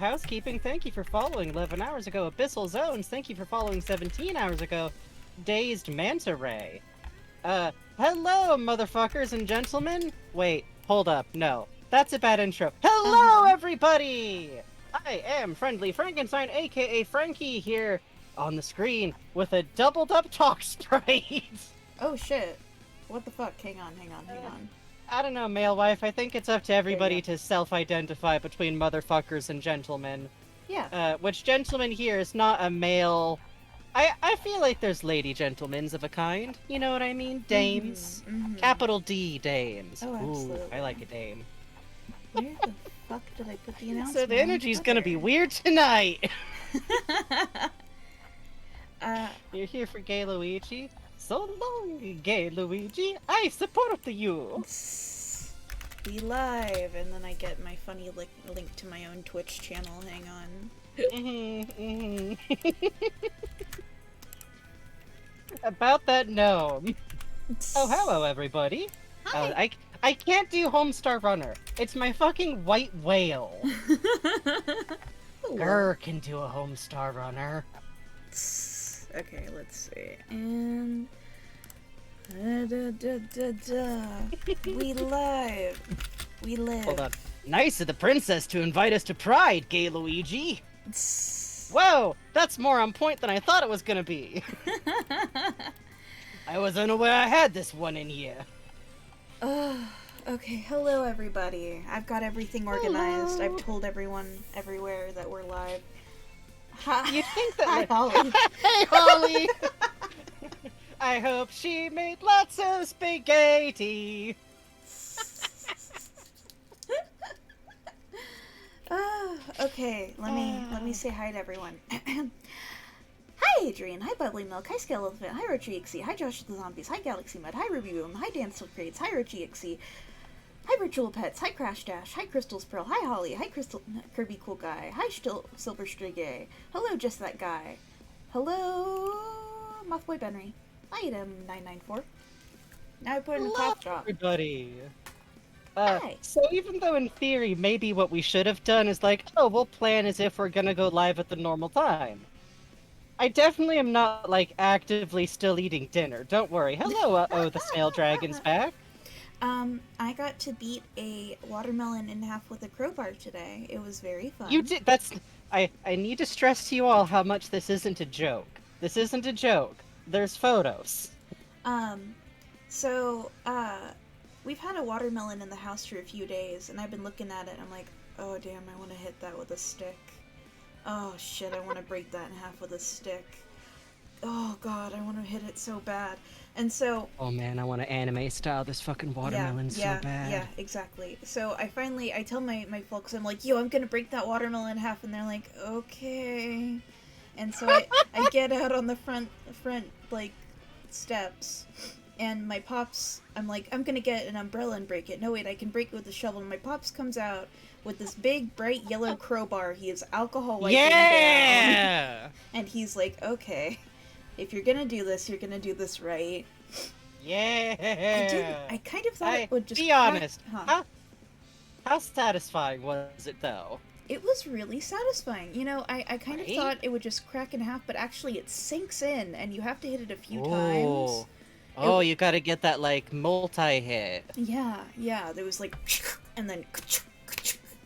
Housekeeping, thank you for following 11 hours ago. Abyssal Zones, thank you for following 17 hours ago. Dazed Manta Ray. Hello, motherfuckers and gentlemen. Wait, hold up, no. That's a bad intro. Hello, everybody! I am Friendly Frankenstein, aka Frankie, here on the screen with a doubled up talk sprite. Oh shit. What the fuck? Hang on. I don't know, male wife. I think it's up to everybody to self-identify between motherfuckers and gentlemen. Yeah. Which gentleman here is not a male. I feel like there's lady gentlemans of a kind. You know what I mean? Dames. Capital D dames. Oh, absolutely. Ooh, I like a dame. Where the fuck did I put the announcement? So the energy's gonna be weird tonight. You're here for Gay Luigi? So long, Gay Luigi. I support you. Be live, and then I get my funny link to my own Twitch channel. Hang on. About that gnome. Oh, hello, everybody. Hi. I can't do Homestar Runner. It's my fucking white whale. Grr can do a Homestar Runner. Okay, let's see. And we live. We live. Hold on. Nice of the princess to invite us to Pride, Gay Luigi. Whoa, that's more on point than I thought it was gonna be. I was unaware I had this one in here. Okay, hello everybody. I've got everything organized. Hello. I've told everyone everywhere that we're live. You'd think that. Hi, Holly. Hey, Holly. I hope she made lots of spaghetti. Okay, let me say hi to everyone. Hi Adrian, hi Bubbly Milk, hi Scale Elephant, hi RochiXC, hi Josh the Zombies, hi Galaxy Mud, hi Ruby Boom, hi Dancel Crates, hi RochiXC, hi Virtual Pets, hi Crash Dash, hi Crystal's Pearl, hi Holly, hi Kirby Cool Guy, hi Silver Strigay, hello Just That Guy, hello Mothboy Benry, item 994. Now I put in a top drop. Everybody. Hi. So even though in theory maybe what we should have done is like, oh, we'll plan as if we're gonna go live at the normal time. I definitely am not, like, actively still eating dinner. Don't worry. Hello, oh, the snail dragon's back. I got to beat a watermelon in half with a crowbar today. It was very fun. You did, that's... I need to stress to you all how much this isn't a joke. This isn't a joke. There's photos. We've had a watermelon in the house for a few days, and I've been looking at it, and I'm like, oh damn, I want to hit that with a stick. Oh shit, I want to break that in half with a stick. Oh god, I want to hit it so bad. And so... Oh man, I want to anime style this fucking watermelon so bad. Yeah, exactly. So I tell my folks, I'm like, yo, I'm gonna break that watermelon in half, and they're like, okay. And so I get out on the front, like, steps, and my pops, I'm like, I'm gonna get an umbrella and break it. No, wait, I can break it with a shovel. And my pops comes out with this big, bright yellow crowbar. He is alcohol wiping down. And he's like, okay, if you're gonna do this, you're gonna do this right. Yeah. I kind of thought it would just... Be honest. Huh? How satisfying was it, though? It was really satisfying. You know, I kind of thought it would just crack in half, but actually it sinks in, and you have to hit it a few times. Oh, you gotta get that, like, multi-hit. Yeah, there was like, and then,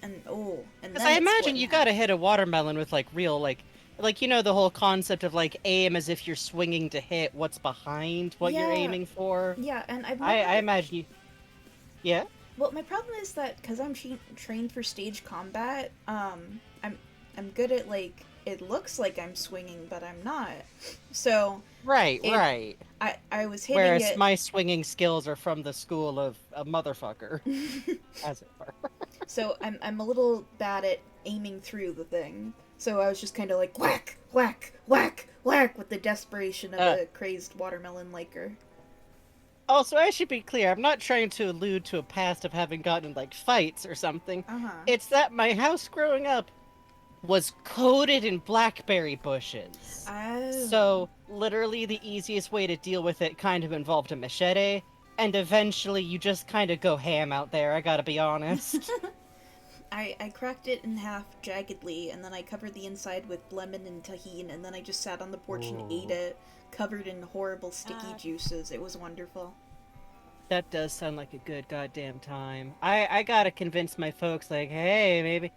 and then Because I imagine you gotta hit a watermelon with, like, real, like, you know, the whole concept of, like, aim as if you're swinging to hit what's behind what you're aiming for. Yeah, and I imagine you... Yeah? Well, my problem is that, because I'm trained for stage combat, I'm good at, like, it looks like I'm swinging, but I'm not. So... Right. I was hitting Whereas my swinging skills are from the school of a motherfucker, as it were. So I'm a little bad at aiming through the thing. So I was just kind of like, whack, whack, whack, whack, with the desperation of a crazed watermelon liker. Also, I should be clear, I'm not trying to allude to a past of having gotten in, like, fights or something. It's that my house growing up was coated in blackberry bushes. Oh. So, literally the easiest way to deal with it kind of involved a machete, and eventually you just kind of go ham out there, I gotta be honest. I cracked it in half jaggedly, and then I covered the inside with lemon and tahini, and then I just sat on the porch and ate Ooh. it, covered in horrible sticky Uh, juices. It was wonderful. That does sound like a good goddamn time. I gotta convince my folks, like, hey, maybe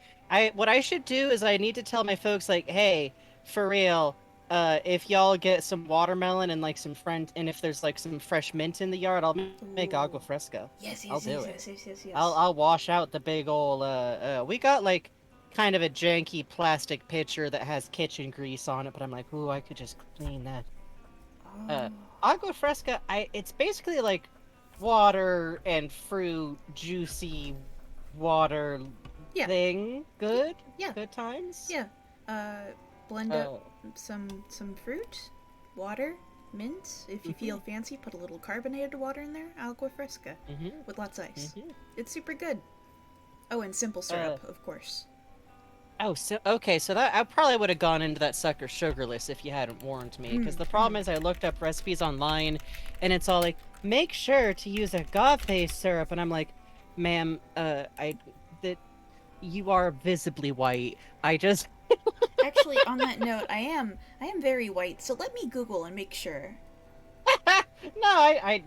what I should do is I need to tell my folks, like, hey, for real, if y'all get some watermelon and like some friend, and if there's like some fresh mint in the yard, I'll make Ooh. agua fresca. Yes, I'll yes, do yes, it. yes, yes, yes, I'll yes. I'll wash out the big ol' we got like kind of a janky plastic pitcher that has kitchen grease on it, but I'm like, ooh, I could just clean that. Uh, Oh. agua fresca, it's basically like water and fruit, juicy water Yeah, thing. Good, yeah, good times. yeah. Uh, blend up Uh, some fruit, water, mint. If you feel fancy, put a little carbonated water in there. Agua fresca mhm, with lots of ice. mhm. It's super good. Oh, and simple Uh, syrup, of course. oh, so okay, so that I probably would have gone into that sucker sugarless if you hadn't warned me. Because Mm, the problem mm. is, I looked up recipes online, and it's all like, make sure to use agave syrup, and I'm like, ma'am, that you are visibly white. I just Actually, on that note, I am very white, so let me Google and make sure. no,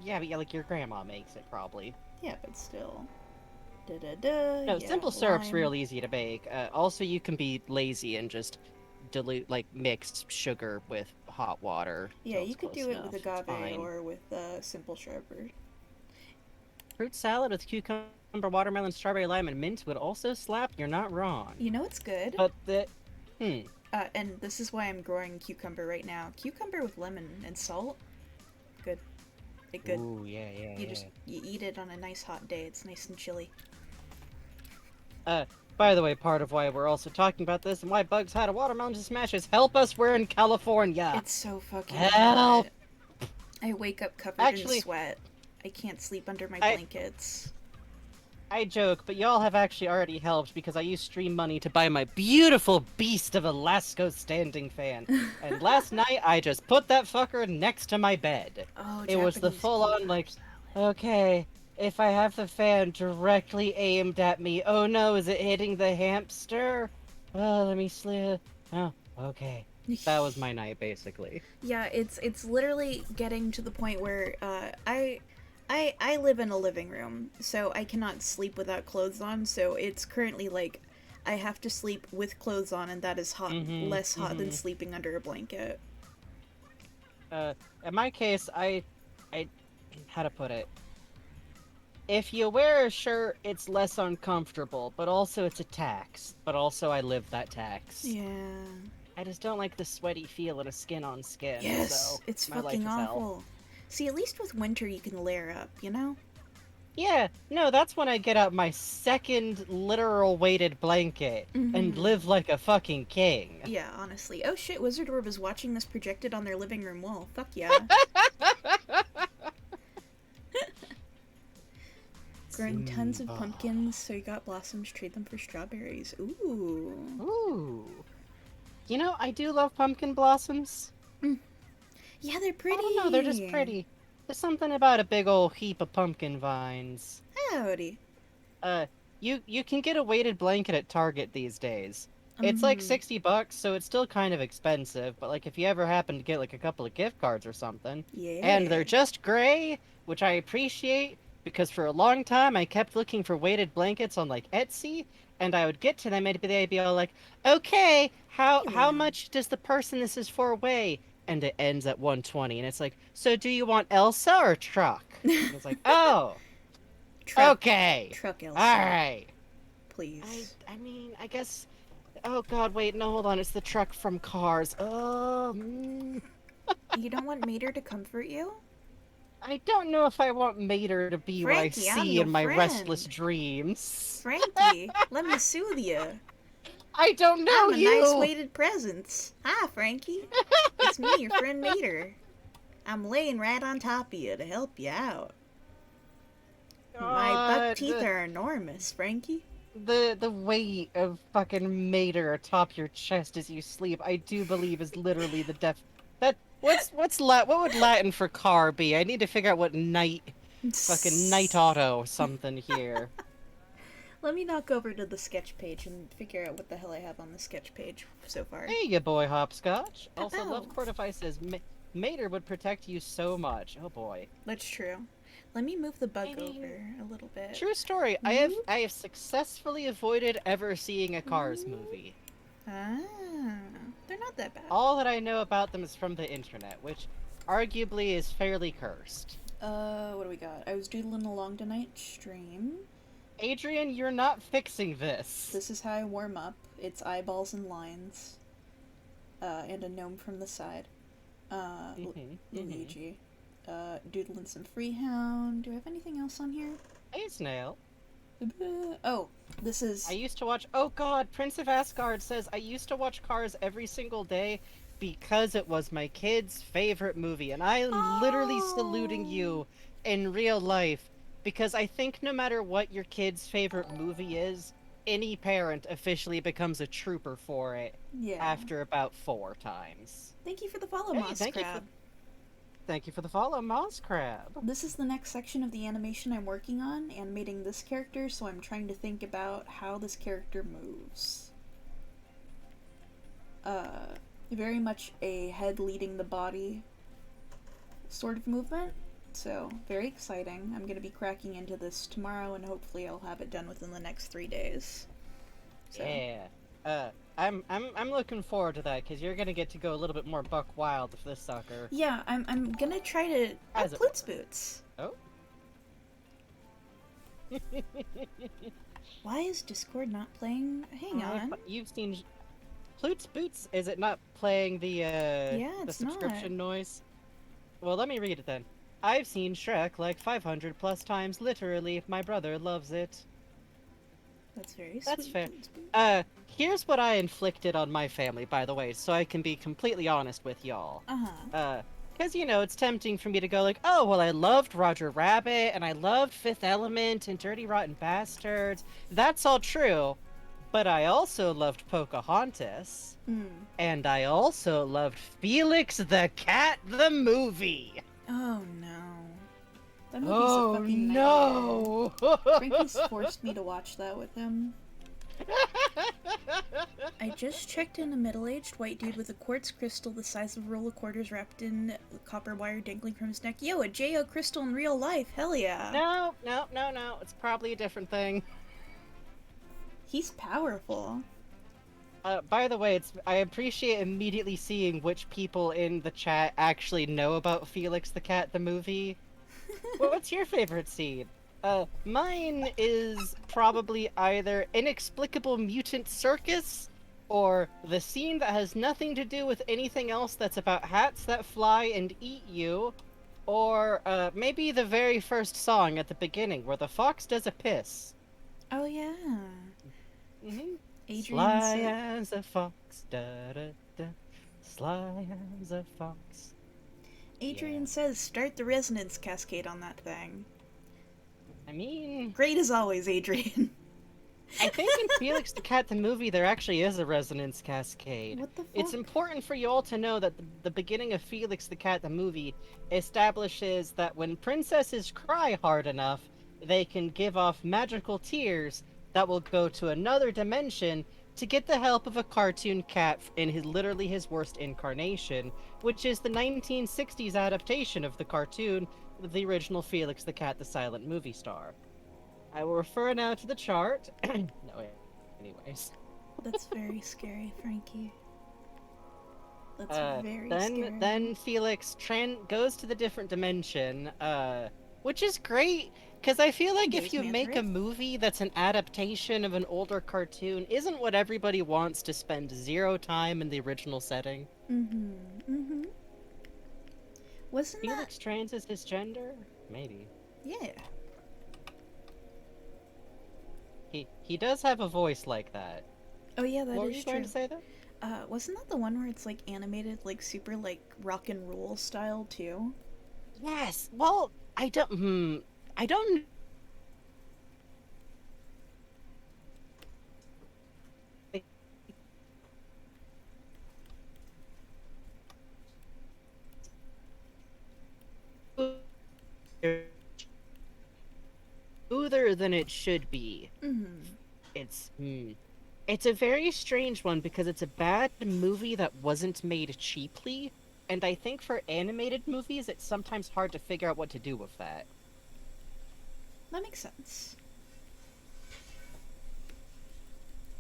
yeah, but yeah, like your grandma makes it probably. Yeah, but still. Da da da. No, Yeah, simple syrup's lime. real easy to make. Also, you can be lazy and just dilute, like, mix sugar with hot water Yeah, till you it's could close do it with enough. It's agave fine. or with simple sherbet. Fruit salad with cucumber, watermelon, strawberry, lime, and mint would also slap. You're not wrong. You know it's good? But hmm. And this is why I'm growing cucumber right now. Cucumber with lemon and salt. Good. It good. Ooh, yeah, yeah, You yeah. just you eat it on a nice hot day. It's nice and chilly. Uh, by the way, part of why we're also talking about this and why Bugs had a watermelon to smash is help us, we're in California. It's so fucking Help! hot. I wake up covered in Actually, sweat. I can't sleep under my I blankets. I joke, but y'all have actually already helped because I used stream money to buy my beautiful beast of a Lasco standing fan. And last night I just put that fucker next to my bed. Oh, It was the Japanese full beef on are like, salad. okay, if I have the fan directly aimed at me, oh no, is it hitting the hamster? Oh, let me slip. Oh, okay. That was my night basically. Yeah, it's literally getting to the point where I live in a living room, so I cannot sleep without clothes on. So it's currently like I have to sleep with clothes on, and that is hot, Mm-hmm. less hot than Mm-hmm. sleeping under a blanket. In my case, I, how to put it? If you wear a shirt, it's less uncomfortable, but also it's a tax. But also I live that tax. Yeah. I just don't like the sweaty feel of skin on skin, Yes, so it's my life fucking is hell. awful. See, at least with winter you can layer up, you know? Yeah, no, that's when I get out my second literal weighted blanket and Mm-hmm. live like a fucking king. Yeah, honestly. Oh shit, Wizard Orb is watching this projected on their living room wall. Fuck yeah. Growing tons of Simba. pumpkins, so you got blossoms, trade them for strawberries. Ooh. Ooh. You know, I do love pumpkin blossoms. Mm. Yeah, they're I pretty. don't know, they're just pretty. There's something about a big old heap of pumpkin vines. Howdy. Uh, you can get a weighted blanket at Target these days. It's like Mm-hmm. $60, so it's still kind of expensive, but like if you ever happen to get like a couple of gift cards or something, and they're Yeah. just gray, which I appreciate because for a long time I kept looking for weighted blankets on like Etsy, and I would get to them and they'd be all like, "Okay, how Yeah. much does the person this is for weigh?" And it ends at 120, and it's like, "So do you want Elsa or truck?" And it's like, "Oh, Truck. okay, Truck all Elsa. right." Please. I mean, I guess. Oh God, wait, no, hold on. It's the truck from Cars. Oh, You don't want Mater to comfort you? I don't know if I want Mater to be what I Frankie, I'm see your in my restless friend. dreams. Frankie, let me soothe you. I don't know I'm a nice you. weighted presence. Hi, Frankie. It's me, your friend Mater. I'm laying right on top of you to help you out. My buck God, teeth are enormous, Frankie. the weight of fucking Mater atop your chest as you sleep, I do believe is literally the def. That what would Latin for car be? I need to figure out what night fucking night auto something here. Let me knock over to the sketch page and figure out what the hell I have on the sketch page so far. Hey, ya boy, Hopscotch. Also, Ow. Love Cortify says Mater would protect you so much. Oh boy. That's true. Let me move the bug I mean, over a little bit. True story. I have successfully avoided ever seeing a Cars movie. Ah, they're not that bad. All that I know about them is from the internet, which arguably is fairly cursed. What do we got? I was doodling along tonight. Stream. Adrian, you're not fixing this. This is how I warm up. It's eyeballs and lines. And a gnome from the side. Luigi. Doodling some Freehound. Do I have anything else on here? Hey, Snail. Oh, this is... I used to watch. Oh God, Prince of Asgard says I used to watch Cars every single day because it was my kid's favorite movie, and I am literally saluting you in real life because I think no matter what your kid's favorite movie is, any parent officially becomes a trooper for it after about 4 times. Thank you for the follow, Hey, Moss Crab. Thank you for the follow, Moss Crab. This is the next section of the animation I'm working on, animating this character, so I'm trying to think about how this character moves. Very much a head leading the body sort of movement, so very exciting. I'm going to be cracking into this tomorrow, and hopefully I'll have it done within the next 3 days. So. Yeah. I'm looking forward to that because you're gonna get to go a little bit more buck wild with this sucker. Yeah, I'm gonna try to add Plutes Boots. Oh. Why is Discord not playing? Hang on. You've seen Plutes Boots. Is it not playing the the subscription noise? Well, let me read it then. I've seen Shrek like 500 plus times. Literally, my brother loves it. That's very sweet. That's fair. Here's what I inflicted on my family, by the way, so I can be completely honest with y'all. Because, you know, it's tempting for me to go like, oh, well, I loved Roger Rabbit, and I loved Fifth Element and Dirty Rotten Bastards. That's all true. But I also loved Pocahontas. And I also loved Felix the Cat, the movie. Oh, no. That movie's a fucking nightmare. No! Frankie's forced me to watch that with him. I just checked in a middle-aged white dude with a quartz crystal the size of a roll of quarters wrapped in copper wire dangling from his neck. Yo, a J.O. crystal in real life. Hell yeah. No. It's probably a different thing. He's powerful. By the way, I appreciate immediately seeing which people in the chat actually know about Felix the Cat, the movie. What's your favorite scene? Mine is probably either Inexplicable Mutant Circus, or the scene that has nothing to do with anything else that's about hats that fly and eat you, or maybe the very first song at the beginning where the fox does a piss. Oh yeah. Sly as a fox, da da da. Sly as a fox. Adrian says, start the resonance cascade on that thing. I mean... Great as always, Adrian. I think in Felix the Cat the movie there actually is a resonance cascade. What the fuck? It's important for you all to know that the beginning of Felix the Cat the movie establishes that when princesses cry hard enough, they can give off magical tears that will go to another dimension to get the help of a cartoon cat in literally his worst incarnation, which is the 1960s adaptation of the cartoon with the original Felix the Cat the Silent Movie star. I will refer now to the chart. Anyways. That's very scary, Frankie. That's very scary. Then Felix goes to the different dimension, which is great, because I feel like if you make a movie that's an adaptation of an older cartoon, isn't what everybody wants to spend 0 time in the original setting? Wasn't Felix trans is his gender? Maybe. Yeah. He does have a voice like that. Oh yeah, that is true. What were you going to say there? Wasn't that the one where it's like animated, like super like rock and roll style too? Yes. Well, I don't. Smoother than it should be. It's a very strange one because it's a bad movie that wasn't made cheaply, and I think for animated movies, it's sometimes hard to figure out what to do with that. That makes sense.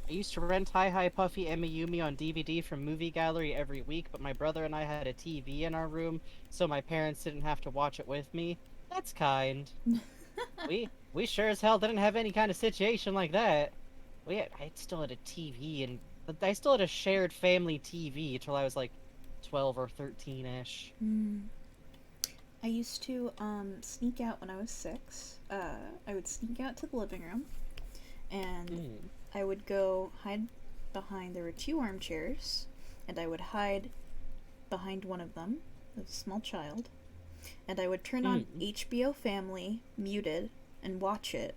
I used to rent Hi Hi Puffy and Miyumi on DVD from Movie Gallery every week, but my brother and I had a TV in our room, so my parents didn't have to watch it with me. That's kind. We sure as hell didn't have any kind of situation like that. I still had a TV, and I still had a shared family TV till I was like 12 or 13-ish. I used to sneak out when I was 6. I would sneak out to the living room, and I would go hide behind. There were 2 armchairs, and I would hide behind one of them, as a small child, and I would turn on HBO Family muted and watch it,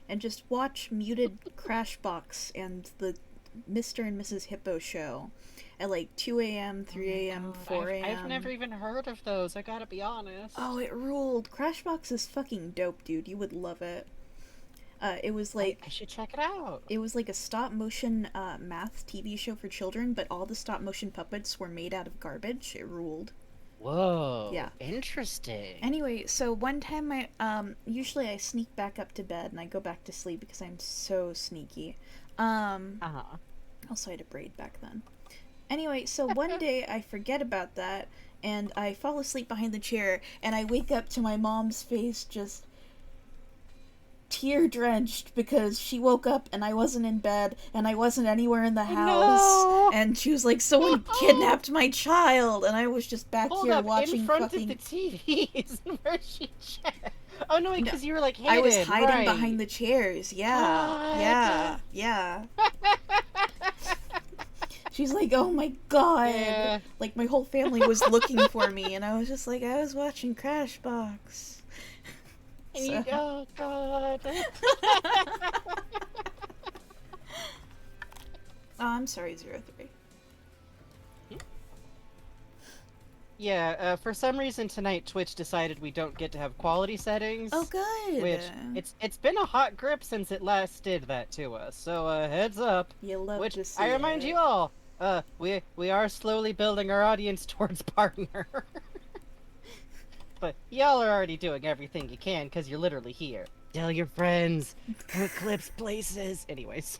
and just watch muted Crashbox and the Mr. and Mrs. Hippo show at like 2 a.m., 3 a.m., 4 a.m. I've never even heard of those, I gotta be honest. Oh, it ruled. Crashbox is fucking dope, dude. You would love it. It was like... I should check it out. It was like a stop-motion math TV show for children, but all the stop-motion puppets were made out of garbage. It ruled. Whoa. Yeah. Interesting. Anyway, so one time usually I sneak back up to bed and I go back to sleep because I'm so sneaky. Also I had a braid back then. Anyway, so one day I forget about that and I fall asleep behind the chair and I wake up to my mom's face just tear-drenched because she woke up and I wasn't in bed and I wasn't anywhere in the house. No! And she was like, someone kidnapped my child, and I was just back here watching in front fucking... of the TVs. Where she checked? Oh no, because you were like hidden. I was hiding right. behind the chairs. Yeah. Yeah. She's like, oh my god. Yeah. Like, my whole family was looking for me, and I was just like, I was watching Crashbox. So. Oh god. Oh, I'm sorry, 03. Yeah, for some reason tonight Twitch decided we don't get to have quality settings. Oh, good. Which it's been a hot grip since it last did that to us. So heads up. You love which to see I remind it. you all, we are slowly building our audience towards partner. But y'all are already doing everything you can because you're literally here. Tell your friends, eclipse places. Anyways.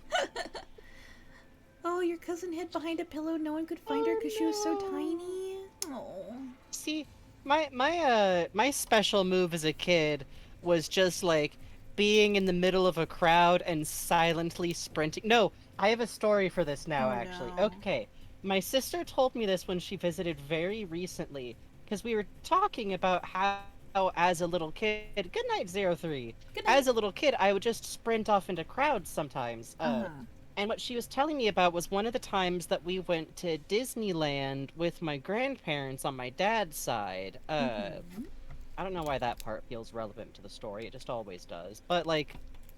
Oh, your cousin hid behind a pillow. No one could find her because she was so tiny. Oh. See, my special move as a kid was just like being in the middle of a crowd and silently sprinting. No, I have a story for this now, actually. No. Okay, my sister told me this when she visited very recently, because we were talking about how as a little kid, good night 03. Good night. As a little kid, I would just sprint off into crowds sometimes. And what she was telling me about was one of the times that we went to Disneyland with my grandparents on my dad's side. I don't know why that part feels relevant to the story. It just always does. But, like,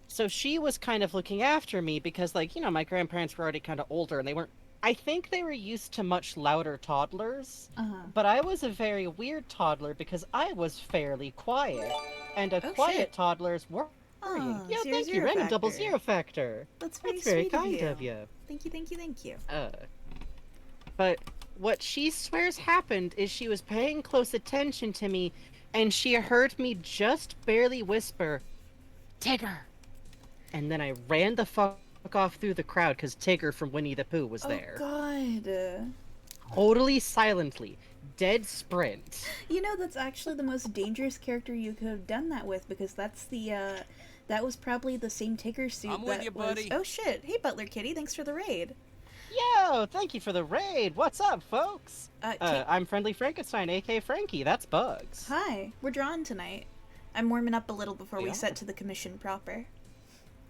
so she was kind of looking after me because, like, you know, my grandparents were already kind of older and they weren't... I think they were used to much louder toddlers. But I was a very weird toddler because I was fairly quiet. And quiet toddlers were... Oh, yeah, zero, thank you, zero Random factor. Double Zero Factor. That's very very sweet kind of you. Thank you, thank you, thank you. But what she swears happened is she was paying close attention to me, and she heard me just barely whisper, Tigger! And then I ran the fuck off through the crowd because Tigger from Winnie the Pooh was there. Oh, God. Totally silently. Dead sprint. You know, that's actually the most dangerous character you could have done that with, because that's the, that was probably the same Tigger suit I'm that with you, was... buddy. Oh, shit. Hey, Butler Kitty, thanks for the raid. Yo, thank you for the raid. What's up, folks? I'm Friendly Frankenstein, a.k.a. Frankie. That's Bugs. Hi. We're drawing tonight. I'm warming up a little before we Yeah. set to the commission proper.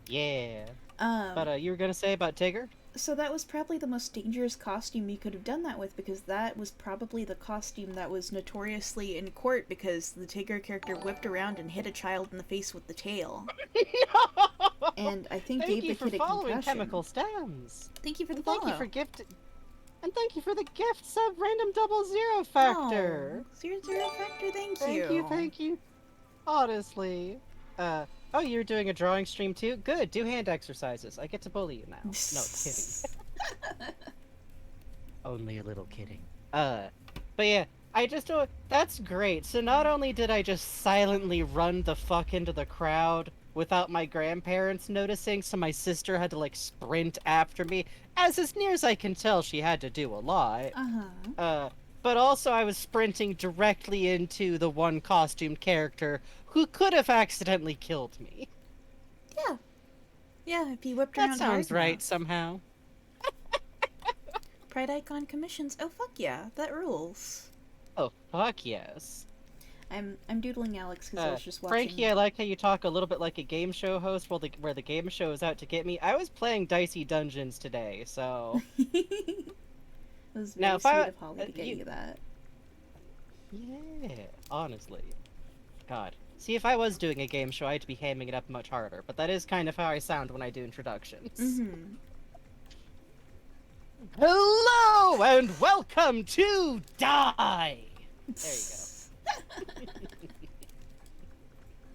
Yeah. But you were gonna say about Tigger? So that was probably the most dangerous costume you could have done that with, because that was probably the costume that was notoriously in court because the Tigger character whipped around and hit a child in the face with the tail. And I think Thank gave you the for kid a following concussion. Chemical Stems. Thank you for the And follow. thank you for and thank you for the gifts of Random Double Zero Factor. Oh, 00 Factor, thank you. Thank you, thank you. Honestly. Oh, you're doing a drawing stream too? Good. Do hand exercises. I get to bully you now. No, kidding. Only a little kidding. But yeah, I just don't. That's great. So not only did I just silently run the fuck into the crowd without my grandparents noticing, so my sister had to like sprint after me, as near as I can tell, she had to do a lot. But also I was sprinting directly into the one costumed character who could have accidentally killed me. Yeah. Yeah, if you whipped That around sounds hard right enough. somehow. Pride Icon commissions. Oh fuck yeah, that rules. Oh fuck yes. I'm doodling Alex because I was just watching. Frankie, I like how you talk a little bit like a game show host where the game show is out to get me. I was playing Dicey Dungeons today, so... It was very Now, if sweet I- of Holly to get you that. Yeah, honestly. God. See, if I was doing a game show, I'd be hamming it up much harder, but that is kind of how I sound when I do introductions. Mm-hmm. Hello, and welcome to Die! There you go.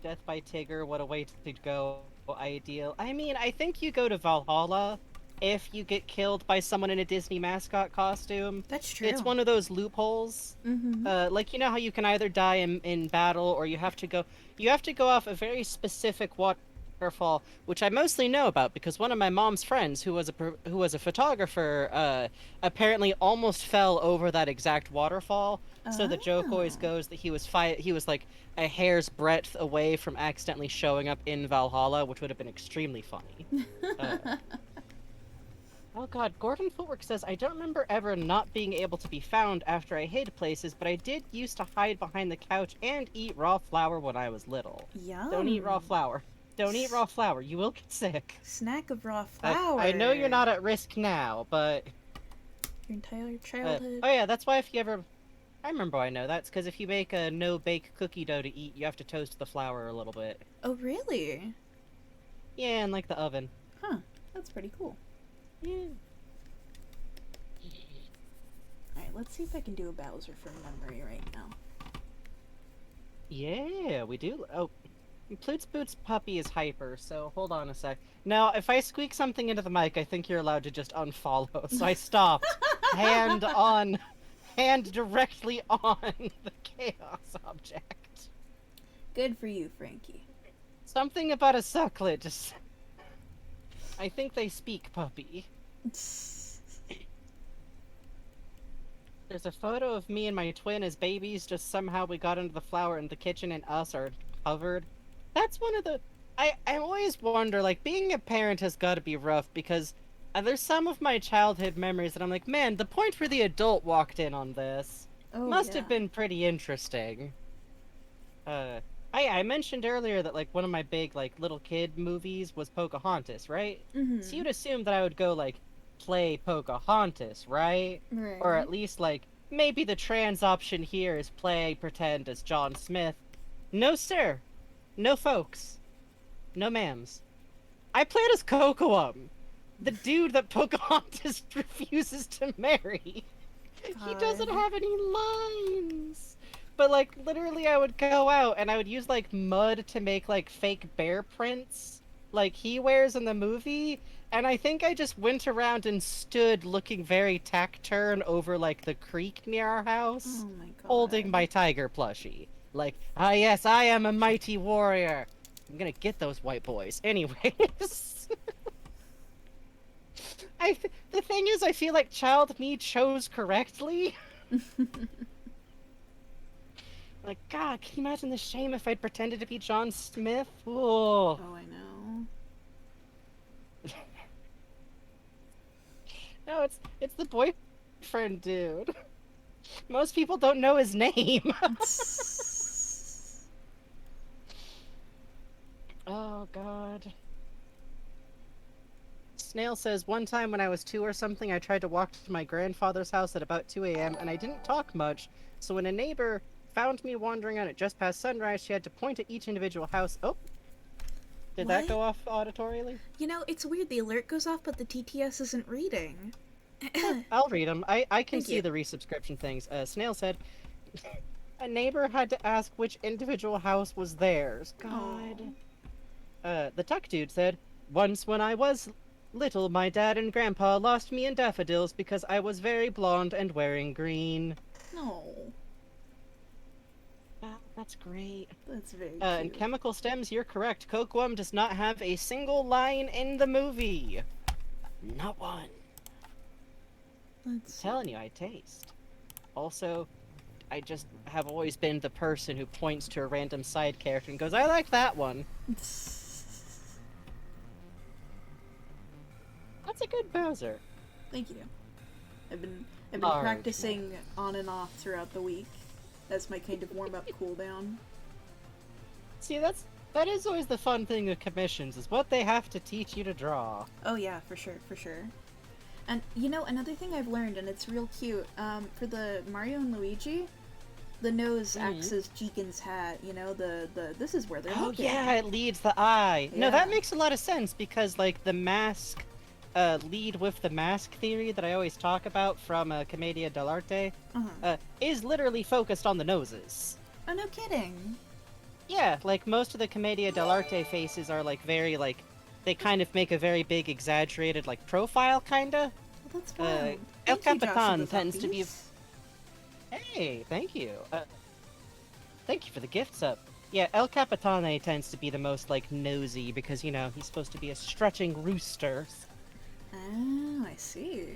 Death by Tigger, what a way to go. Ideal. I mean, I think you go to Valhalla if you get killed by someone in a Disney mascot costume. That's true. It's one of those loopholes. Mm-hmm. Like, you know how you can either die in battle, or you have to go off a very specific waterfall, which I mostly know about because one of my mom's friends, who was a photographer, apparently almost fell over that exact waterfall. So the joke always goes that he was like a hair's breadth away from accidentally showing up in Valhalla, which would have been extremely funny. Oh god, Gordon Footwork says, I don't remember ever not being able to be found after I hid places, but I did used to hide behind the couch and eat raw flour when I was little. Yum. Don't eat raw flour. Don't eat raw flour. You will get sick. Snack of raw flour. I know you're not at risk now, but... Your entire childhood. oh yeah, that's why if you ever... I remember why I know. That's because if you make a no-bake cookie dough to eat, you have to toast the flour a little bit. Oh, really? Yeah, in like the oven. Huh. That's pretty cool. Yeah. Alright, let's see if I can do a Bowser from memory right now. Yeah, we do. Oh, Ploots Boots Puppy is hyper, so hold on a sec. Now, if I squeak something into the mic, I think you're allowed to just unfollow. So I stopped. hand directly on the chaos object. Good for you, Frankie. Something about a sucklet just... I think they speak puppy. There's a photo of me and my twin as babies, just somehow we got into the flour in the kitchen and us are covered. That's one of the... I always wonder, like, being a parent has got to be rough, because there's some of my childhood memories that I'm like, man, the point where the adult walked in on this must have been pretty interesting. I mentioned earlier that, like, one of my big, like, little kid movies was Pocahontas, right? Mm-hmm. So you'd assume that I would go, like, play Pocahontas, right? Right. Or at least, like, maybe the trans option here is pretend as John Smith. No, sir. No, folks. No, ma'ams. I played as Kocoum, the dude that Pocahontas refuses to marry. He doesn't have any lines. But, like, literally I would go out and I would use, like, mud to make, like, fake bear prints like he wears in the movie. And I think I just went around and stood looking very taciturn over, like, the creek near our house. Oh my god. Holding my tiger plushie. Like, ah yes, I am a mighty warrior. I'm gonna get those white boys. Anyways. The thing is, I feel like child me chose correctly. Like, God, can you imagine the shame if I'd pretended to be John Smith? Oh. Oh, I know. No, it's the boyfriend dude. Most people don't know his name. Oh, God. Snail says, one time when I was 2 or something, I tried to walk to my grandfather's house at about 2 a.m. and I didn't talk much, so when a neighbor found me wandering on it just past sunrise, she had to point at each individual house. Oh! Did that go off auditorially? You know, it's weird. The alert goes off, but the TTS isn't reading. I'll read them. I can Thank see you. the resubscription things. Snail said, a neighbor had to ask which individual house was theirs. God. Aw. The Tuck Dude said, "Once when I was little, my dad and grandpa lost me in daffodils because I was very blonde and wearing green." No, Ah, that's great. that's very And cute. Chemical Stems, you're correct. Kokwam does not have a single line in the movie. Not one. Let's Telling you, I taste. Also, I just have always been the person who points to a random side character and goes, "I like that one." That's a good Bowser. Thank you. I've been Alright, practicing on and off throughout the week as my kind of warm up cooldown. See, that is always the fun thing with commissions, is what they have to teach you to draw. Oh yeah, for sure, for sure. And you know, another thing I've learned, and it's real cute, for the Mario and Luigi, the nose acts as Jigen's hat, you know, the this is where they're Oh looking. yeah, it leads the eye. No, Yeah. that makes a lot of sense because like the mask, lead with the mask theory that I always talk about from Commedia dell'arte, Uh-huh. is literally focused on the noses. Oh, no kidding. Yeah, like most of the Commedia dell'arte faces are like very like, they kind of make a very big exaggerated like profile kinda. Well, that's wild. El Thank you, Josh Capitan of the tends to be. Zombies. Hey, thank you. Thank you for the gifts up. Yeah, El Capitane tends to be the most like nosy because you know he's supposed to be a stretching rooster. Oh, I see.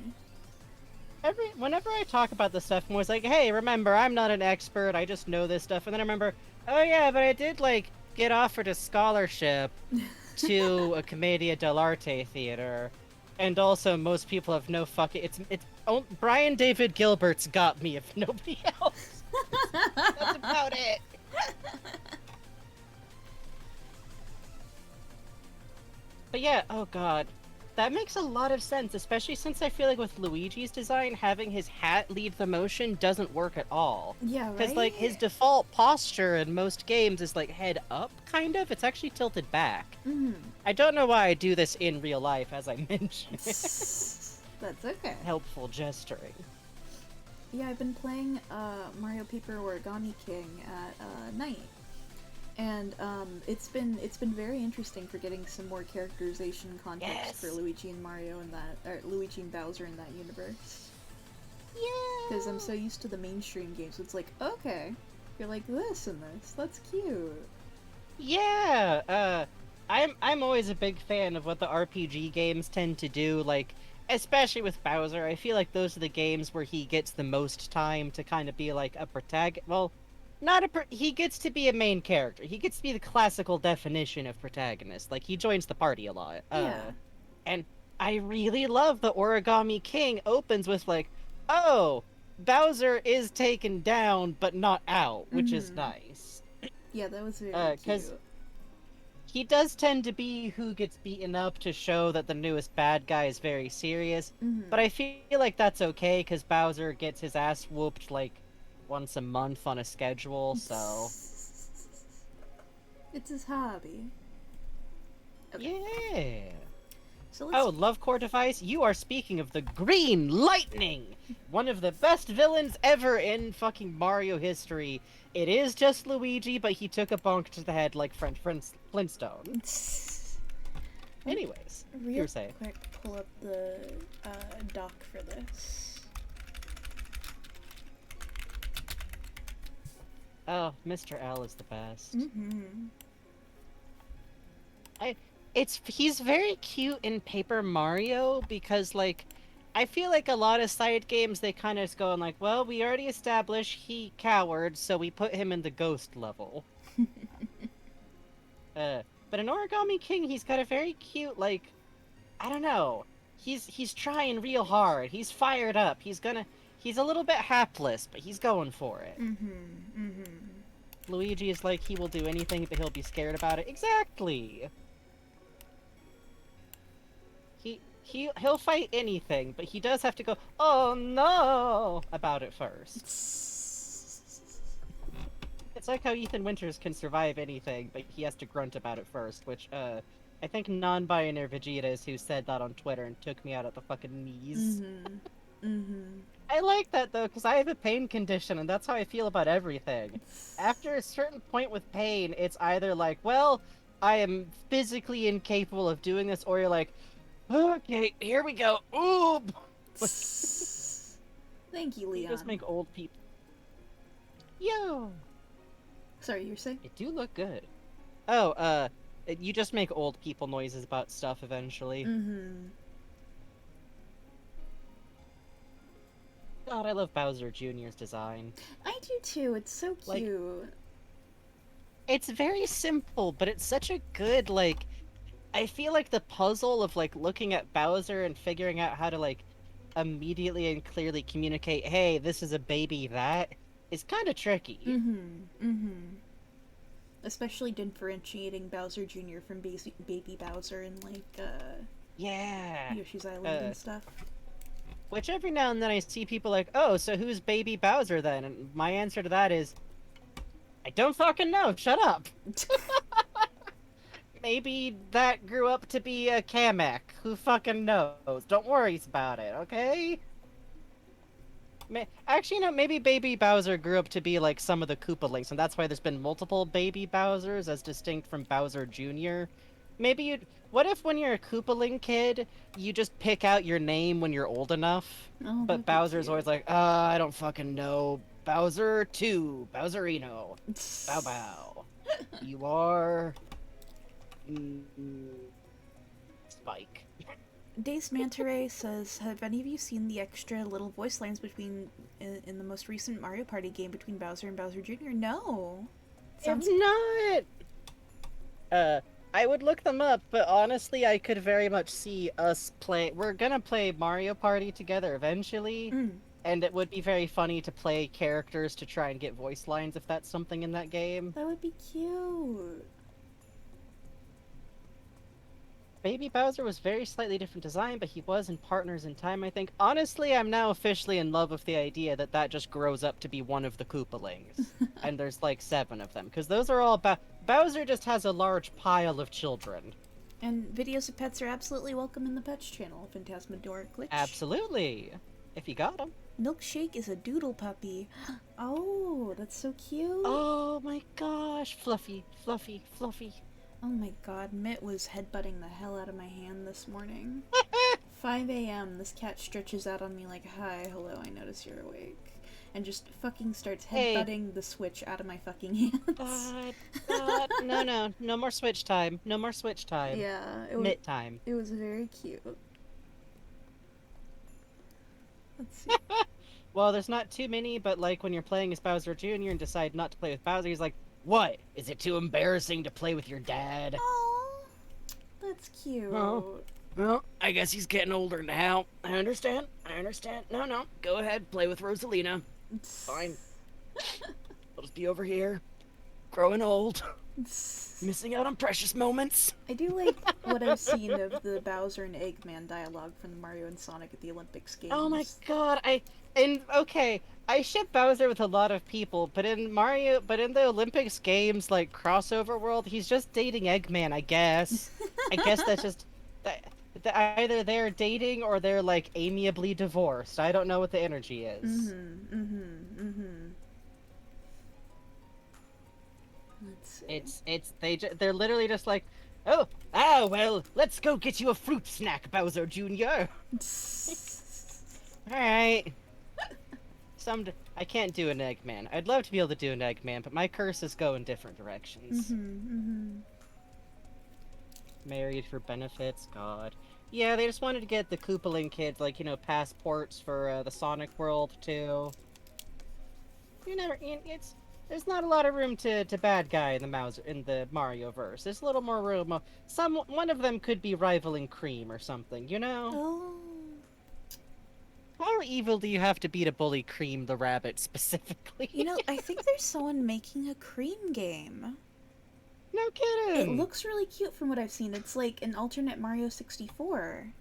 Whenever I talk about this stuff, I'm always like, "Hey, remember, I'm not an expert. I just know this stuff." And then I remember, "Oh yeah, but I did like get offered a scholarship to a Commedia dell'arte theater, and also most people have no fucking. Oh, Brian David Gilbert's got me if nobody else. That's about it." But yeah, oh god. That makes a lot of sense, especially since I feel like with Luigi's design, having his hat lead the motion doesn't work at all. Yeah, right? Because, like, his default posture in most games is, like, head up, kind of. It's actually tilted back. Mm. I don't know why I do this in real life, as I mentioned. That's okay. Helpful gesturing. Yeah, I've been playing Mario Paper Origami King at night, and it's been very interesting for getting some more characterization context Yes. for Luigi and Mario in that, or Luigi and Bowser in that universe. Yeah. Because I'm so used to the mainstream games, it's like, okay, you're like this and this. That's cute. Yeah, I'm always a big fan of what the RPG games tend to do, like, especially with Bowser. I feel like those are the games where he gets the most time to kind of be like a protagonist. Well, not he gets to be a main character. He gets to be the classical definition of protagonist. Like, he joins the party a lot. Yeah. And I really love the Origami King opens with like, "Oh, Bowser is taken down but not out," which is Mhm. nice. Yeah, that was very 'Cause cute. he does tend to be who gets beaten up to show that the newest bad guy is very serious. Mhm. But I feel like that's okay because Bowser gets his ass whooped like once a month on a schedule, so. It's his hobby. Yeah. So let's Oh, Love Core Device, you are speaking of the Green Lightning! One of the best villains ever in fucking Mario history. It is just Luigi, but he took a bonk to the head like French Flintstone. Anyways, you real were saying. quick pull up the doc for this. Oh, Mr. L is the best. Mm-hmm. He's very cute in Paper Mario because like I feel like a lot of side games they kind of just go on like, well, we already established he coward, so we put him in the ghost level. But in Origami King, he's got a very cute like, I don't know. He's trying real hard. He's fired up. He's a little bit hapless, but he's going for it. Mm-hmm. Mm-hmm. Luigi is like he will do anything, but he'll be scared about it. Exactly. He'll fight anything, but he does have to go, "Oh no," about it first. It's like how Ethan Winters can survive anything, but he has to grunt about it first, which, I think non-binary Vegeta is who said that on Twitter and took me out at the fucking knees. Mm-hmm. Mm-hmm. I like that, though, because I have a pain condition, and that's how I feel about everything. After a certain point with pain, it's either like, well, I am physically incapable of doing this, or you're like, okay, here we go. Ooh! Thank you, You Leon. just make old people. Yo! Sorry, you're saying? It do look good. Oh, you just make old people noises about stuff eventually. Mm-hmm. God, I love Bowser Jr.'s design. I do too. It's so cute. Like, it's very simple, but it's such a good, like, I feel like the puzzle of, like, looking at Bowser and figuring out how to, like, immediately and clearly communicate, hey, this is a baby that, is kind of tricky. Mm-hmm. Mm-hmm. Especially differentiating Bowser Jr. from Baby Bowser in, like, Yeah. Yoshi's Island and stuff. Which every now and then I see people like, oh, so who's Baby Bowser then? And my answer to that is, I don't fucking know, shut up. Maybe that grew up to be a Kamek. Who fucking knows? Don't worry about it, okay? Actually, no, maybe Baby Bowser grew up to be like some of the Koopalings, and that's why there's been multiple Baby Bowsers as distinct from Bowser Jr. Maybe you'd... What if when you're a Koopaling kid, you just pick out your name when you're old enough? Oh, But Bowser's always like, I don't fucking know. Bowser 2, Bowserino. Bow bow. You are... Spike. Days Manta Ray says, have any of you seen the extra little voice lines between in the most recent Mario Party game between Bowser and Bowser Jr.? No. Sounds... It's not! I would look them up, but honestly, I could very much see us play... We're gonna play Mario Party together eventually, and it would be very funny to play characters to try and get voice lines if that's something in that game. That would be cute. Baby Bowser was very slightly different design, but he was in Partners in Time, I think. Honestly, I'm now officially in love with the idea that that just grows up to be one of the Koopalings. And there's like 7 of them, because those are all... Bowser just has a large pile of children. And videos of pets are absolutely welcome in the Pets channel, Phantasmadoric Glitch. Absolutely. If you got them. Milkshake is a doodle puppy. Oh, that's so cute. Oh my gosh. Fluffy, fluffy, fluffy. Oh my god, Mitt was headbutting the hell out of my hand this morning. 5 a.m., this cat stretches out on me like, hi, hello, I notice you're awake. And just fucking starts headbutting the Switch out of my fucking hands. No more Switch time. No more Switch time. Yeah. Mitt time. It was very cute. Let's see. Well, there's not too many, but like when you're playing as Bowser Jr. and decide not to play with Bowser, he's like, what? Is it too embarrassing to play with your dad? Oh, that's cute. Oh. Well, I guess he's getting older now. I understand. No, go ahead, play with Rosalina. Fine. I'll just be over here, growing old, missing out on precious moments. I do like what I've seen of the Bowser and Eggman dialogue from Mario and Sonic at the Olympics games. Oh my god, I ship Bowser with a lot of people, but in the Olympics games, like, crossover world, he's just dating Eggman, I guess. I guess that's just... either they're dating or they're, like, amiably divorced. I don't know what the energy is. Let's see. They're literally just like, well, let's go get you a fruit snack, Bowser Jr. Alright. I can't do an Eggman. I'd love to be able to do an Eggman, but my curses go in different directions. Married for benefits, god. Yeah, they just wanted to get the Koopaling kids, like, you know, passports for the Sonic world, too. There's not a lot of room to bad guy in the Mario verse. There's a little more room. One of them could be rivaling Cream or something, you know? Oh. How evil do you have to be to bully Cream the rabbit specifically? You know, I think there's someone making a Cream game. No kidding! It looks really cute from what I've seen. It's like an alternate Mario 64.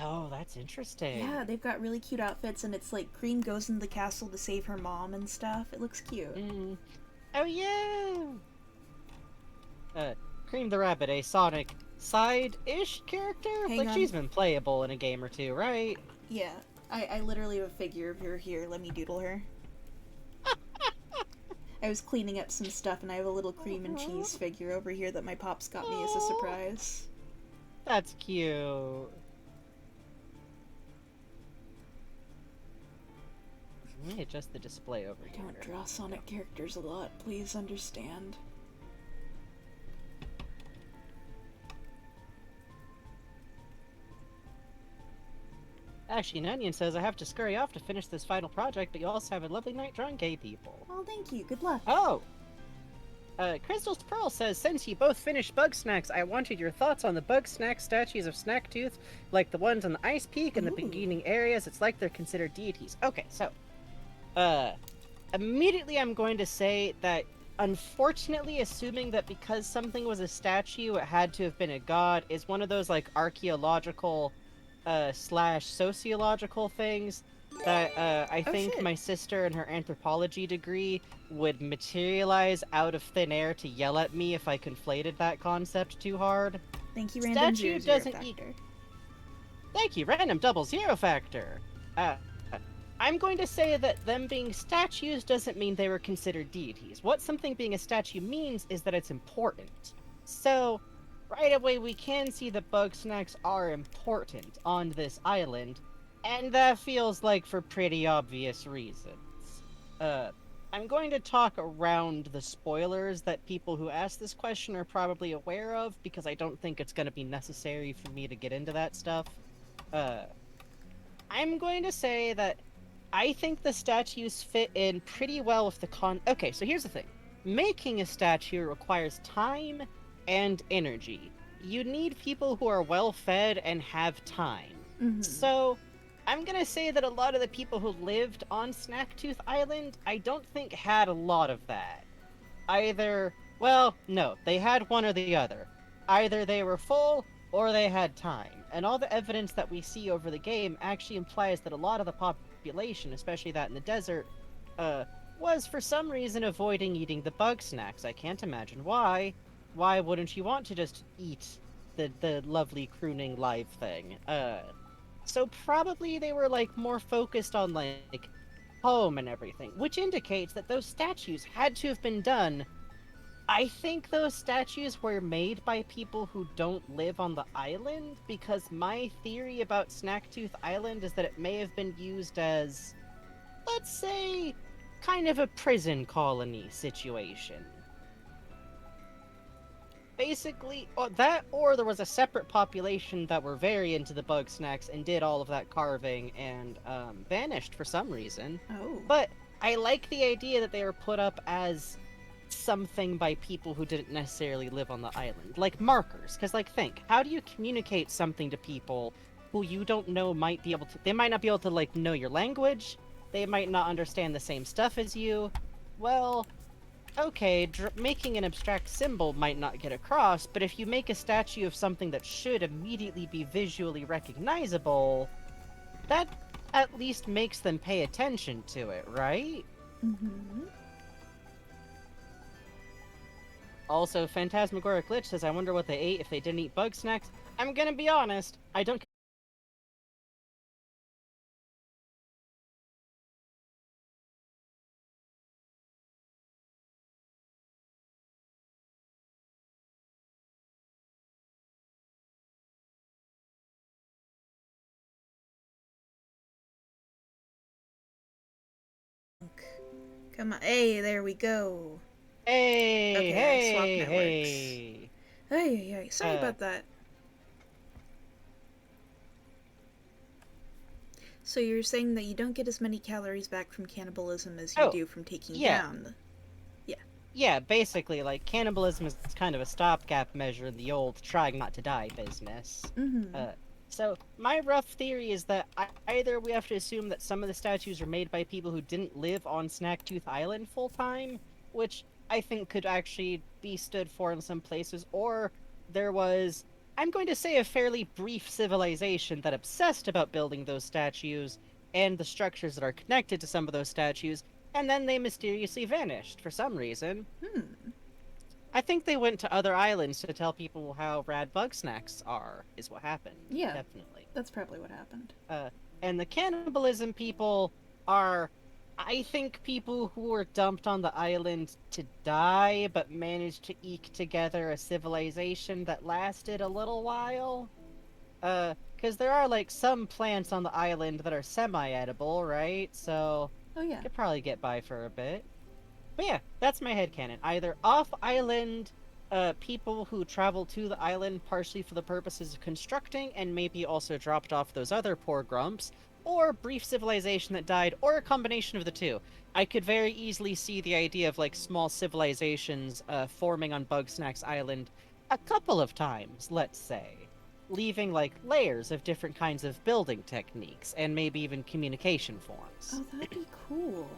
Oh, that's interesting. Yeah, they've got really cute outfits, and it's like Cream goes into the castle to save her mom and stuff. It looks cute. Oh, yeah! Cream the Rabbit, a Sonic side-ish character? Hang on. She's been playable in a game or two, right? Yeah, I literally have a figure of her here. Let me doodle her. I was cleaning up some stuff, and I have a little cream and cheese figure over here that my pops got me as a surprise. That's cute. Let me adjust the display over I here. don't draw Sonic characters a lot, please understand. Actually, Nunion says I have to scurry off to finish this final project, but you also have a lovely night drawing gay people. Oh, thank you. Good luck. Oh! Crystal's Pearl says, since you both finished Bug Snacks, I wanted your thoughts on the Bug Snack statues of Snacktooth, like the ones on the Ice Peak and the beginning areas. It's like they're considered deities. Okay, so, immediately I'm going to say that, unfortunately, assuming that because something was a statue, it had to have been a god, is one of those, like, archaeological, slash sociological things that, I think shit. my sister and her anthropology degree would materialize out of thin air to yell at me if I conflated that concept too hard. Thank you, Random Statue 00 doesn't Factor. Thank you, Random 00 Factor. I'm going to say that them being statues doesn't mean they were considered deities. What something being a statue means is that it's important. So, right away we can see that Bug Snacks are important on this island, and that feels like for pretty obvious reasons. I'm going to talk around the spoilers that people who ask this question are probably aware of, because I don't think it's going to be necessary for me to get into that stuff. I'm going to say that I think the statues fit in pretty well with the Okay, so here's the thing. Making a statue requires time and energy. You need people who are well fed and have time. Mm-hmm. So, I'm gonna say that a lot of the people who lived on Snacktooth Island, I don't think had a lot of that. Either, well, no, they had one or the other. Either they were full, or they had time. And all the evidence that we see over the game actually implies that a lot of the population, especially that in the desert, was for some reason avoiding eating the bug snacks. I can't imagine why. Why wouldn't you want to just eat the lovely crooning live thing? So probably they were, like, more focused on, like, home and everything, which indicates that those statues had to have been done. I think those statues were made by people who don't live on the island, because my theory about Snacktooth Island is that it may have been used as, let's say, kind of a prison colony situation. Basically, that, or there was a separate population that were very into the bug snacks and did all of that carving and vanished for some reason. Oh. But I like the idea that they were put up as something by people who didn't necessarily live on the island, like markers. Because, like, think, how do you communicate something to people who you don't know might be able to? They might not be able to, like, know your language. They might not understand the same stuff as you. Well, okay, making an abstract symbol might not get across, but if you make a statue of something that should immediately be visually recognizable, that at least makes them pay attention to it, right? Mm-hmm. Also, Phantasmagoric Glitch says, I wonder what they ate if they didn't eat bug snacks. I'm gonna be honest, I don't. Come on. Hey, there we go. Hey, Okay, I swapped hey, networks. hey. Hey, sorry about that. So you're saying that you don't get as many calories back from cannibalism as you do from taking down. Yeah, basically, like, cannibalism is kind of a stopgap measure in the old trying not to die business. Mm-hmm. So, my rough theory is that either we have to assume that some of the statues are made by people who didn't live on Snacktooth Island full-time, which I think could actually be stood for in some places, or there was, I'm going to say, a fairly brief civilization that obsessed about building those statues and the structures that are connected to some of those statues, and then they mysteriously vanished for some reason. I think they went to other islands to tell people how rad bug snacks are, is what happened. Yeah. Definitely. That's probably what happened. And the cannibalism people are I think people who were dumped on the island to die, but managed to eke together a civilization that lasted a little while. Because there are like some plants on the island that are semi-edible, right? So Oh yeah. could probably get by for a bit. But yeah, that's my headcanon. Either off-island, people who travel to the island partially for the purposes of constructing and maybe also dropped off those other poor grumps, or brief civilization that died, or a combination of the two. I could very easily see the idea of like small civilizations forming on Bugsnax Island a couple of times, let's say, leaving like layers of different kinds of building techniques and maybe even communication forms. Oh, that'd be cool.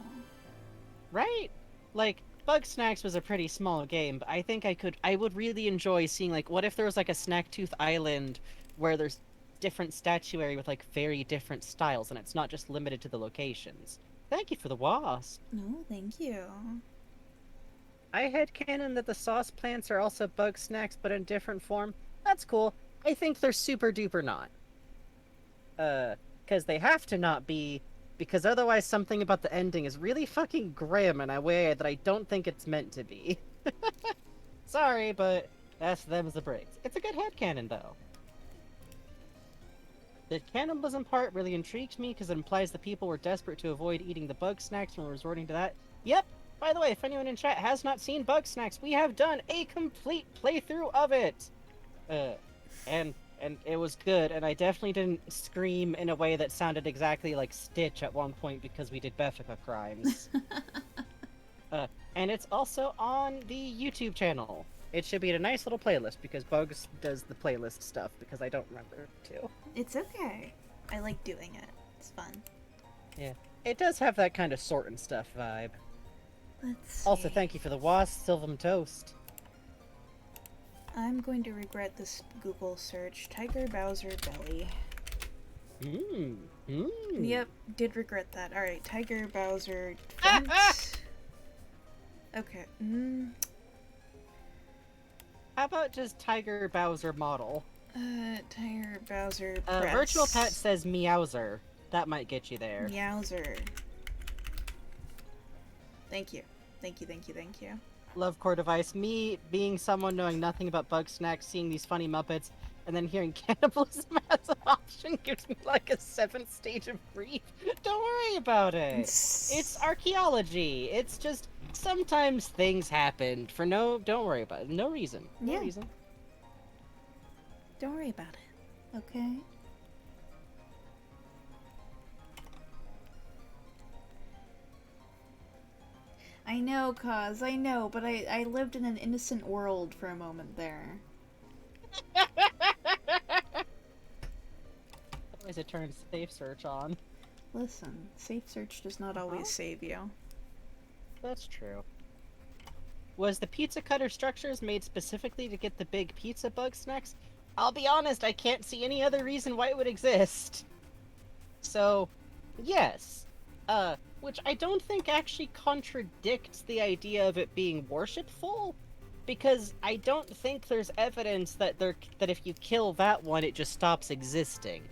Right? Like, Bugsnax was a pretty small game, but I think I would really enjoy seeing, like, what if there was, like, a Snacktooth Island where there's different statuary with, like, very different styles, and it's not just limited to the locations. Thank you for the wasp. No, thank you. I had canon that the sauce plants are also Bugsnax, but in different form. That's cool. I think they're super duper not. Because they have to not be, because otherwise something about the ending is really fucking grim in a way that I don't think it's meant to be. Sorry, but that's them's the breaks. It's a good headcanon, though. The cannibalism part really intrigued me because it implies the people were desperate to avoid eating the Bugsnax and were resorting to that. Yep, by the way, if anyone in chat has not seen Bugsnax, we have done a complete playthrough of it! Uh, and it was good, and I definitely didn't scream in a way that sounded exactly like Stitch at one point because we did Beffica crimes. And it's also on the YouTube channel. It should be in a nice little playlist because Bugs does the playlist stuff because I don't remember to. It's okay. I like doing it. It's fun. Yeah, it does have that kind of sort and stuff vibe. Let's see. Also, thank you for the wasp, Sylvam Toast. I'm going to regret this Google search. Tiger Bowser Belly. Yep, did regret that. Alright, Tiger Bowser front. Okay. How about just Tiger Bowser model? Tiger Bowser press. Virtual Pet says Meowser. That might get you there. Meowser. Thank you. Thank you, thank you, thank you. Love core device. Me being someone knowing nothing about Bugsnax, seeing these funny Muppets, and then hearing cannibalism as an option gives me like a 7th stage of grief. Don't worry about it. It's archaeology. It's just sometimes things happen for don't worry about it. No reason. No reason. Don't worry about it. Okay? I know, Cause, I know, but I lived in an innocent world for a moment there. Otherwise it turns safe search on. Listen, safe search does not always save you. That's true. Was the pizza cutter structures made specifically to get the big pizza Bugsnax? I'll be honest, I can't see any other reason why it would exist. So, yes. Which I don't think actually contradicts the idea of it being worshipful, because I don't think there's evidence that if you kill that one, it just stops existing.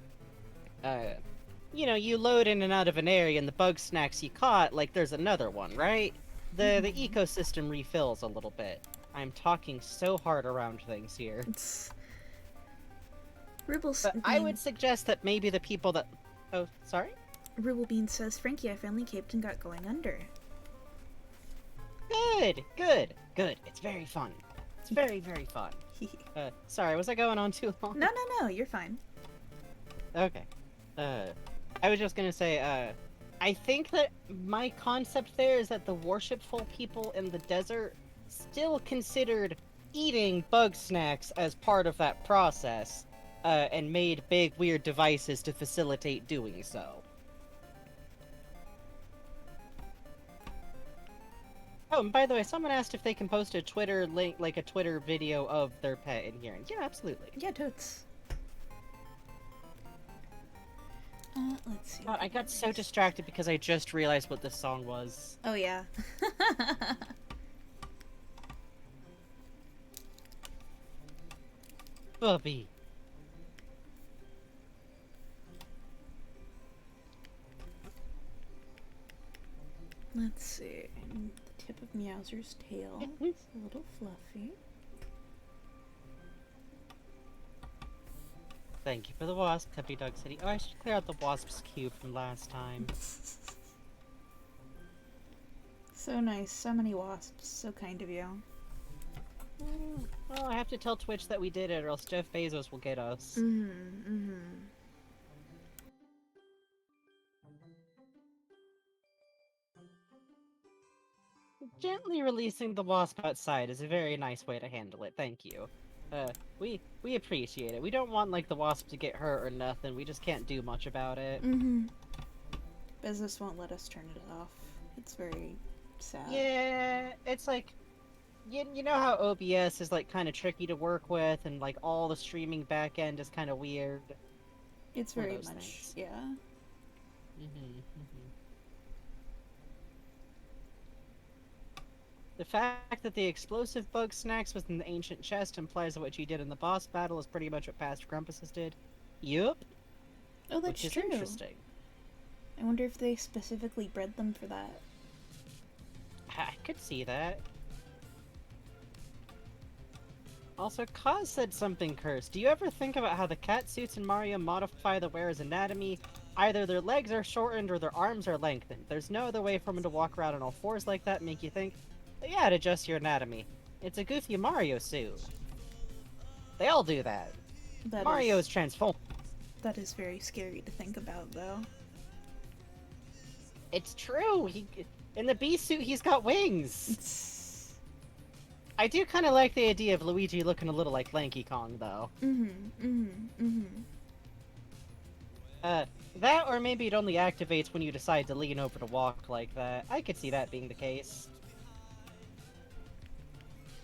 You know, you load in and out of an area, and the Bugsnax you caught, like, there's another one, right? The ecosystem refills a little bit. I'm talking so hard around things here. But I would suggest that maybe the people that... Oh, sorry? Rubblebean says, Frankie, I finally caped and got going under. Good, good, good. It's very fun. It's very, very fun. Sorry, was I going on too long? No, you're fine. Okay. I was just gonna say, I think that my concept there is that the worshipful people in the desert still considered eating Bugsnax as part of that process, and made big weird devices to facilitate doing so. Oh, and by the way, someone asked if they can post a Twitter link, like a Twitter video of their pet in here. Yeah, absolutely. Yeah, totes. Let's see. God, I got so distracted because I just realized what this song was. Oh, yeah. Bubby. Let's see. The tip of Meowser's tail is a little fluffy. Thank you for the wasp, Puppy Dog City. Oh, I should clear out the wasp's cube from last time. So nice. So many wasps. So kind of you. Well, I have to tell Twitch that we did it, or else Jeff Bezos will get us. Gently releasing the wasp outside is a very nice way to handle it. Thank you. We appreciate it. We don't want like the wasp to get hurt or nothing. We just can't do much about it. Business won't let us turn it off. It's very sad. Yeah, it's like you know how OBS is like kind of tricky to work with, and like all the streaming back end is kind of weird. It's One of very those much, things. yeah. The fact that the explosive bug snacks was in the ancient chest implies that what you did in the boss battle is pretty much what past Grumpuses did. Yup. Oh, that's Which is true. interesting. I wonder if they specifically bred them for that. I could see that. Also, Kaz said something cursed. Do you ever think about how the cat suits in Mario modify the wearer's anatomy? Either their legs are shortened or their arms are lengthened. There's no other way for them to walk around on all fours like that and make you think, yeah, to adjust your anatomy. It's a goofy Mario suit. They all do that. Mario is transformed. That is very scary to think about, though. It's true. In the bee suit, he's got wings. I do kind of like the idea of Luigi looking a little like Lanky Kong, though. That or maybe it only activates when you decide to lean over to walk like that. I could see that being the case.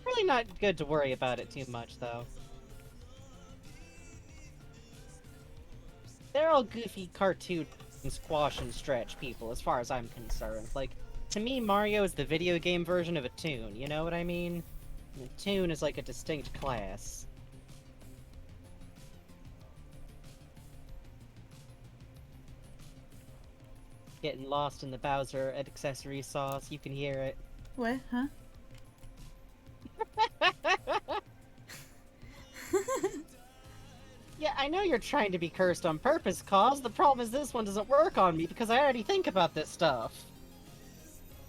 Really not good to worry about it too much, though. They're all goofy cartoon squash and stretch people, as far as I'm concerned. Like, to me, Mario is the video game version of a Toon, you know what I mean? A Toon is like a distinct class. Getting lost in the Bowser accessory sauce, you can hear it. What? Huh? Yeah, I know you're trying to be cursed on purpose, Cause. The problem is this one doesn't work on me because I already think about this stuff.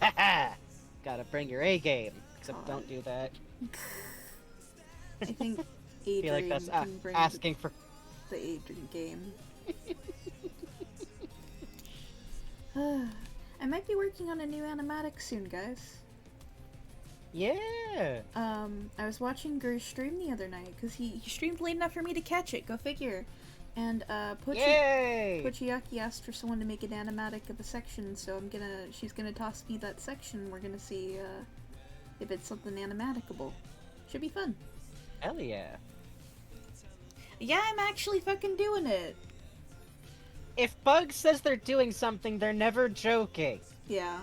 Haha! Gotta bring your A game. Except don't do that. I think I Adrian feel like that's can bring asking for... the Adrian game. I might be working on a new animatic soon, guys. Yeah! I was watching Gur's stream the other night, because he streamed late enough for me to catch it, go figure. And, Yay! Pochiyaki asked for someone to make an animatic of a section, so she's gonna toss me that section, we're gonna see, if it's something animaticable. Should be fun. Hell yeah. Yeah, I'm actually fucking doing it! If Bug says they're doing something, they're never joking. Yeah.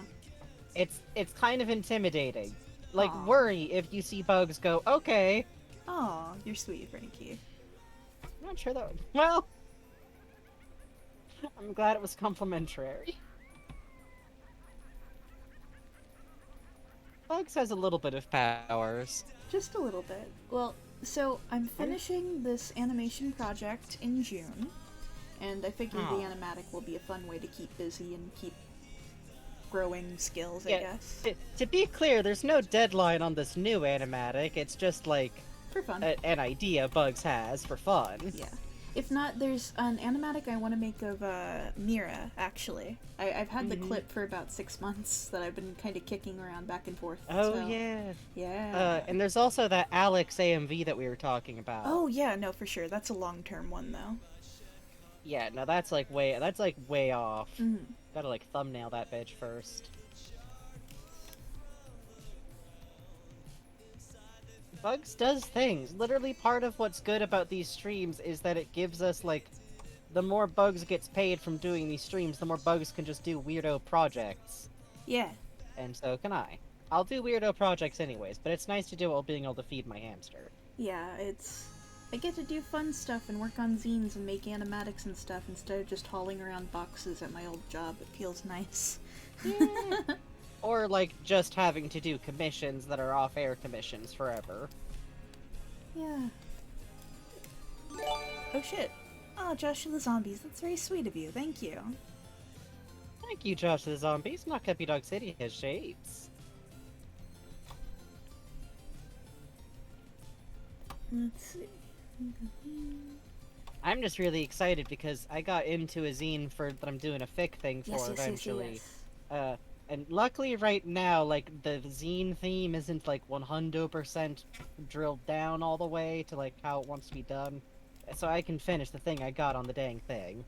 It's kind of intimidating. Like, Aw. worry if you see Bugs go, okay. Aw, you're sweet, Frankie. I'm not sure that... Well... I'm glad it was complimentary. Bugs has a little bit of powers. Just a little bit. Well, so I'm finishing this animation project in June, and I figured the animatic will be a fun way to keep busy and keep growing skills, I guess. To be clear, there's no deadline on this new animatic. It's just like For fun. an idea Bugs has for fun. Yeah. If not, there's an animatic I want to make of Mira, actually. I've had the clip for about 6 months that I've been kind of kicking around back and forth. Oh, so, yeah. Yeah. And there's also that Alex AMV that we were talking about. Oh, yeah, no, for sure. That's a long-term one, though. Yeah, no, that's like way off. Mhm. Gotta like thumbnail that bitch first. Bugs does things. Literally part of what's good about these streams is that it gives us like the more Bugs gets paid from doing these streams, the more Bugs can just do weirdo projects. Yeah. And so can I. I'll do weirdo projects anyways, but it's nice to do it while being able to feed my hamster. Yeah, I get to do fun stuff and work on zines and make animatics and stuff instead of just hauling around boxes at my old job. It feels nice. Yeah. Or, like, just having to do commissions that are off-air commissions forever. Yeah. Oh shit. Oh, Josh of the Zombies, that's very sweet of you. Thank you. Thank you, Josh the Zombies. Not Cuppy Dog City has shades. Let's see. I'm just really excited because I got into a zine that I'm doing a fic thing for eventually. And luckily right now, like, the zine theme isn't, like, 100% drilled down all the way to, like, how it wants to be done. So I can finish the thing I got on the dang thing.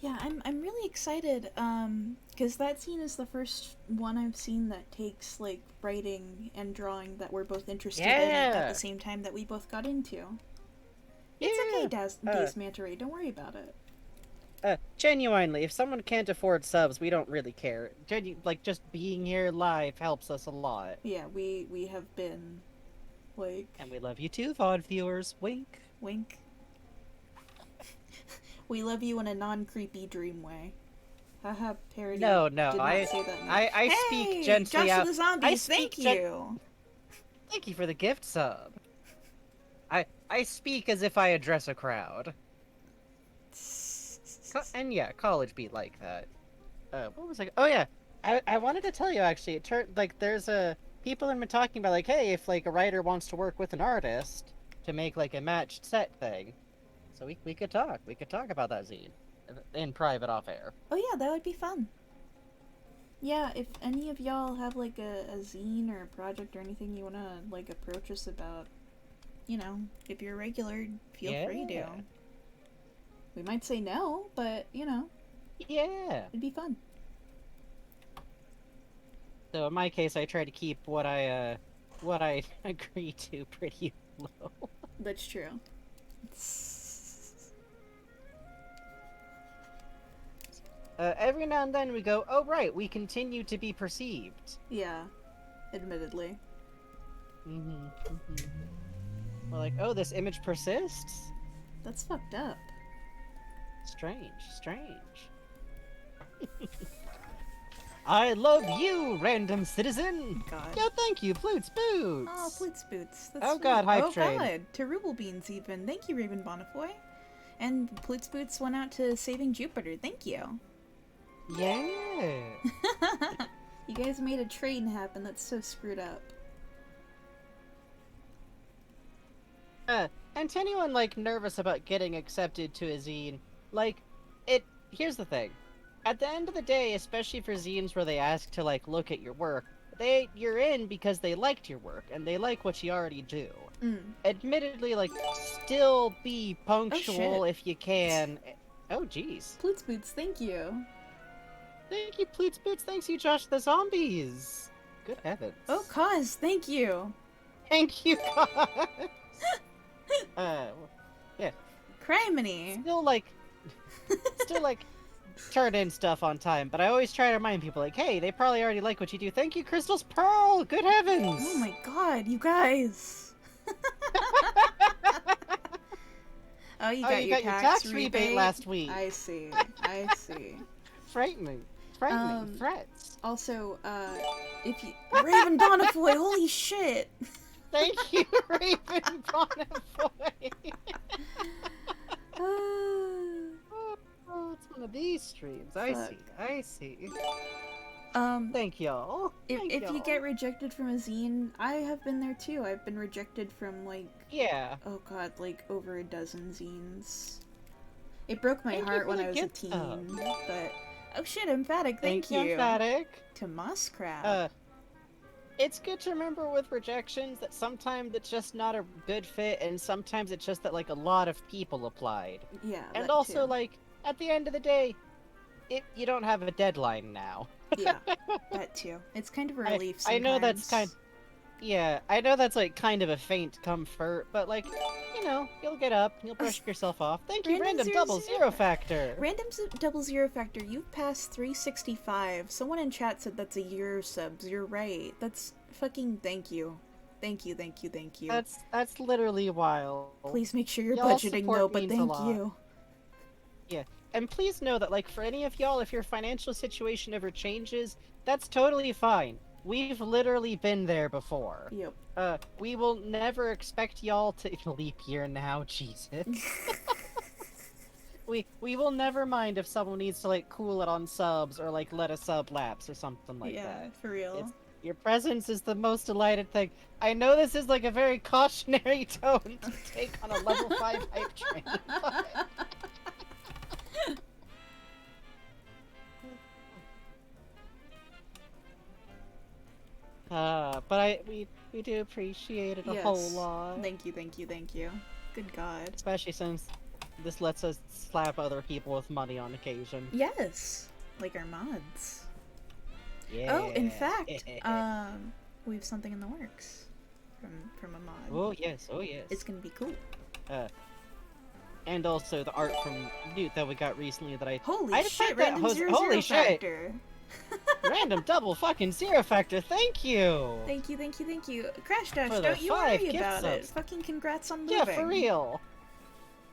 Yeah, I'm really excited, because that scene is the first one I've seen that takes, like, writing and drawing that we're both interested in at the same time that we both got into. It's okay, Daze Manta Ray, don't worry about it. Genuinely, if someone can't afford subs, we don't really care. Like, just being here live helps us a lot. Yeah, we have been, like... And we love you too, VOD viewers. Wink. Wink. We love you in a non-creepy dream way. Haha, parody. No, did not say that I speak gently Josh out. of the Zombies, thank you! Thank you for the gift sub. I speak as if I address a crowd. And yeah, college be like that. What was I? Oh yeah, I wanted to tell you actually. It turned like there's people have been talking about like, hey, if like a writer wants to work with an artist to make like a matched set thing, so we could talk. We could talk about that zine in private off air. Oh yeah, that would be fun. Yeah, if any of y'all have like a zine or a project or anything you wanna like approach us about, you know, if you're a regular, feel free to. We might say no, but you know. Yeah. It'd be fun. So in my case, I try to keep what I agree to pretty low. That's true. Every now and then we go, oh right, we continue to be perceived. Yeah, admittedly. We're like, oh, this image persists? That's fucked up. Strange. I love you, random citizen! God. Yeah, thank you, Ploots Boots! Oh, Ploots Boots. That's oh sweet. god, Hype Train. Oh god, to Ruble Beans even. Thank you, Raven Bonifoy. And Ploots Boots went out to Saving Jupiter. Thank you. Yeah! You guys made a train happen that's so screwed up. And to anyone, like, nervous about getting accepted to a zine, like, here's the thing. At the end of the day, especially for zines where they ask to, like, look at your work, you're in because they liked your work, and they like what you already do. Admittedly, like, still be punctual if you can. Oh, jeez. Ploots Boots, thank you. Thank you, Ploots Boots. Thanks you, Josh the Zombies. Good heavens. Oh, Cause, thank you. Thank you, Cause. Yeah. Criminy. Still like, turn in stuff on time, but I always try to remind people, like, hey, they probably already like what you do. Thank you, Crystal's Pearl! Good heavens! Oh my god, you guys! Oh, you got your tax rebate last week. I see. Frightening threats. Also, if you... Raven Bonifoy, holy shit! Thank you, Raven Bonifoy! Oh, it's one of these streams. I see. Thank y'all. If you get rejected from a zine, I have been there too. I've been rejected from, like... Yeah. Oh god, like, over a dozen zines. It broke my heart when I was a teen, but... Oh shit, Emphatic, thank you! Emphatic! To Muskrat. It's good to remember with rejections that sometimes it's just not a good fit, and sometimes it's just that, like, a lot of people applied. Yeah, and also, like, at the end of the day, you don't have a deadline now. Yeah, that too. It's kind of a relief sometimes. I know that's yeah, I know that's, like, kind of a faint comfort, but, like, you know, you'll get up, you'll brush yourself off. Thank you, Random Double Zero Factor! Random Double Zero Factor, you've passed 365. Someone in chat said that's a year of subs. You're right. That's fucking thank you. Thank you. That's literally wild. Please make sure you're budgeting though, but thank you. Yeah. And please know that, like, for any of y'all, if your financial situation ever changes, that's totally fine. We've literally been there before. Yep. We will never expect y'all to leap year now, Jesus. We will never mind if someone needs to like cool it on subs or like let a sub lapse or something like yeah, that. for real. Your presence is the most delighted thing. I know this is like a very cautionary tone to take on a level 5 hype train. But we do appreciate it a whole Yes. lot. Thank you, thank you, thank you. Good God. Especially since this lets us slap other people with money on occasion. Yes, like our mods. Yeah. Oh, in fact, we have something in the works from a mod. Oh yes, oh yes. It's gonna be cool. And also the art from Newt that we got recently that Holy I shit! decided that Random was- zero holy zero shit. factor. Random double fucking zero factor, thank you! Thank you, thank you, thank you. Crash Dash, For the don't you 5 worry gift about it. subs. Fucking congrats on moving. Yeah, for real!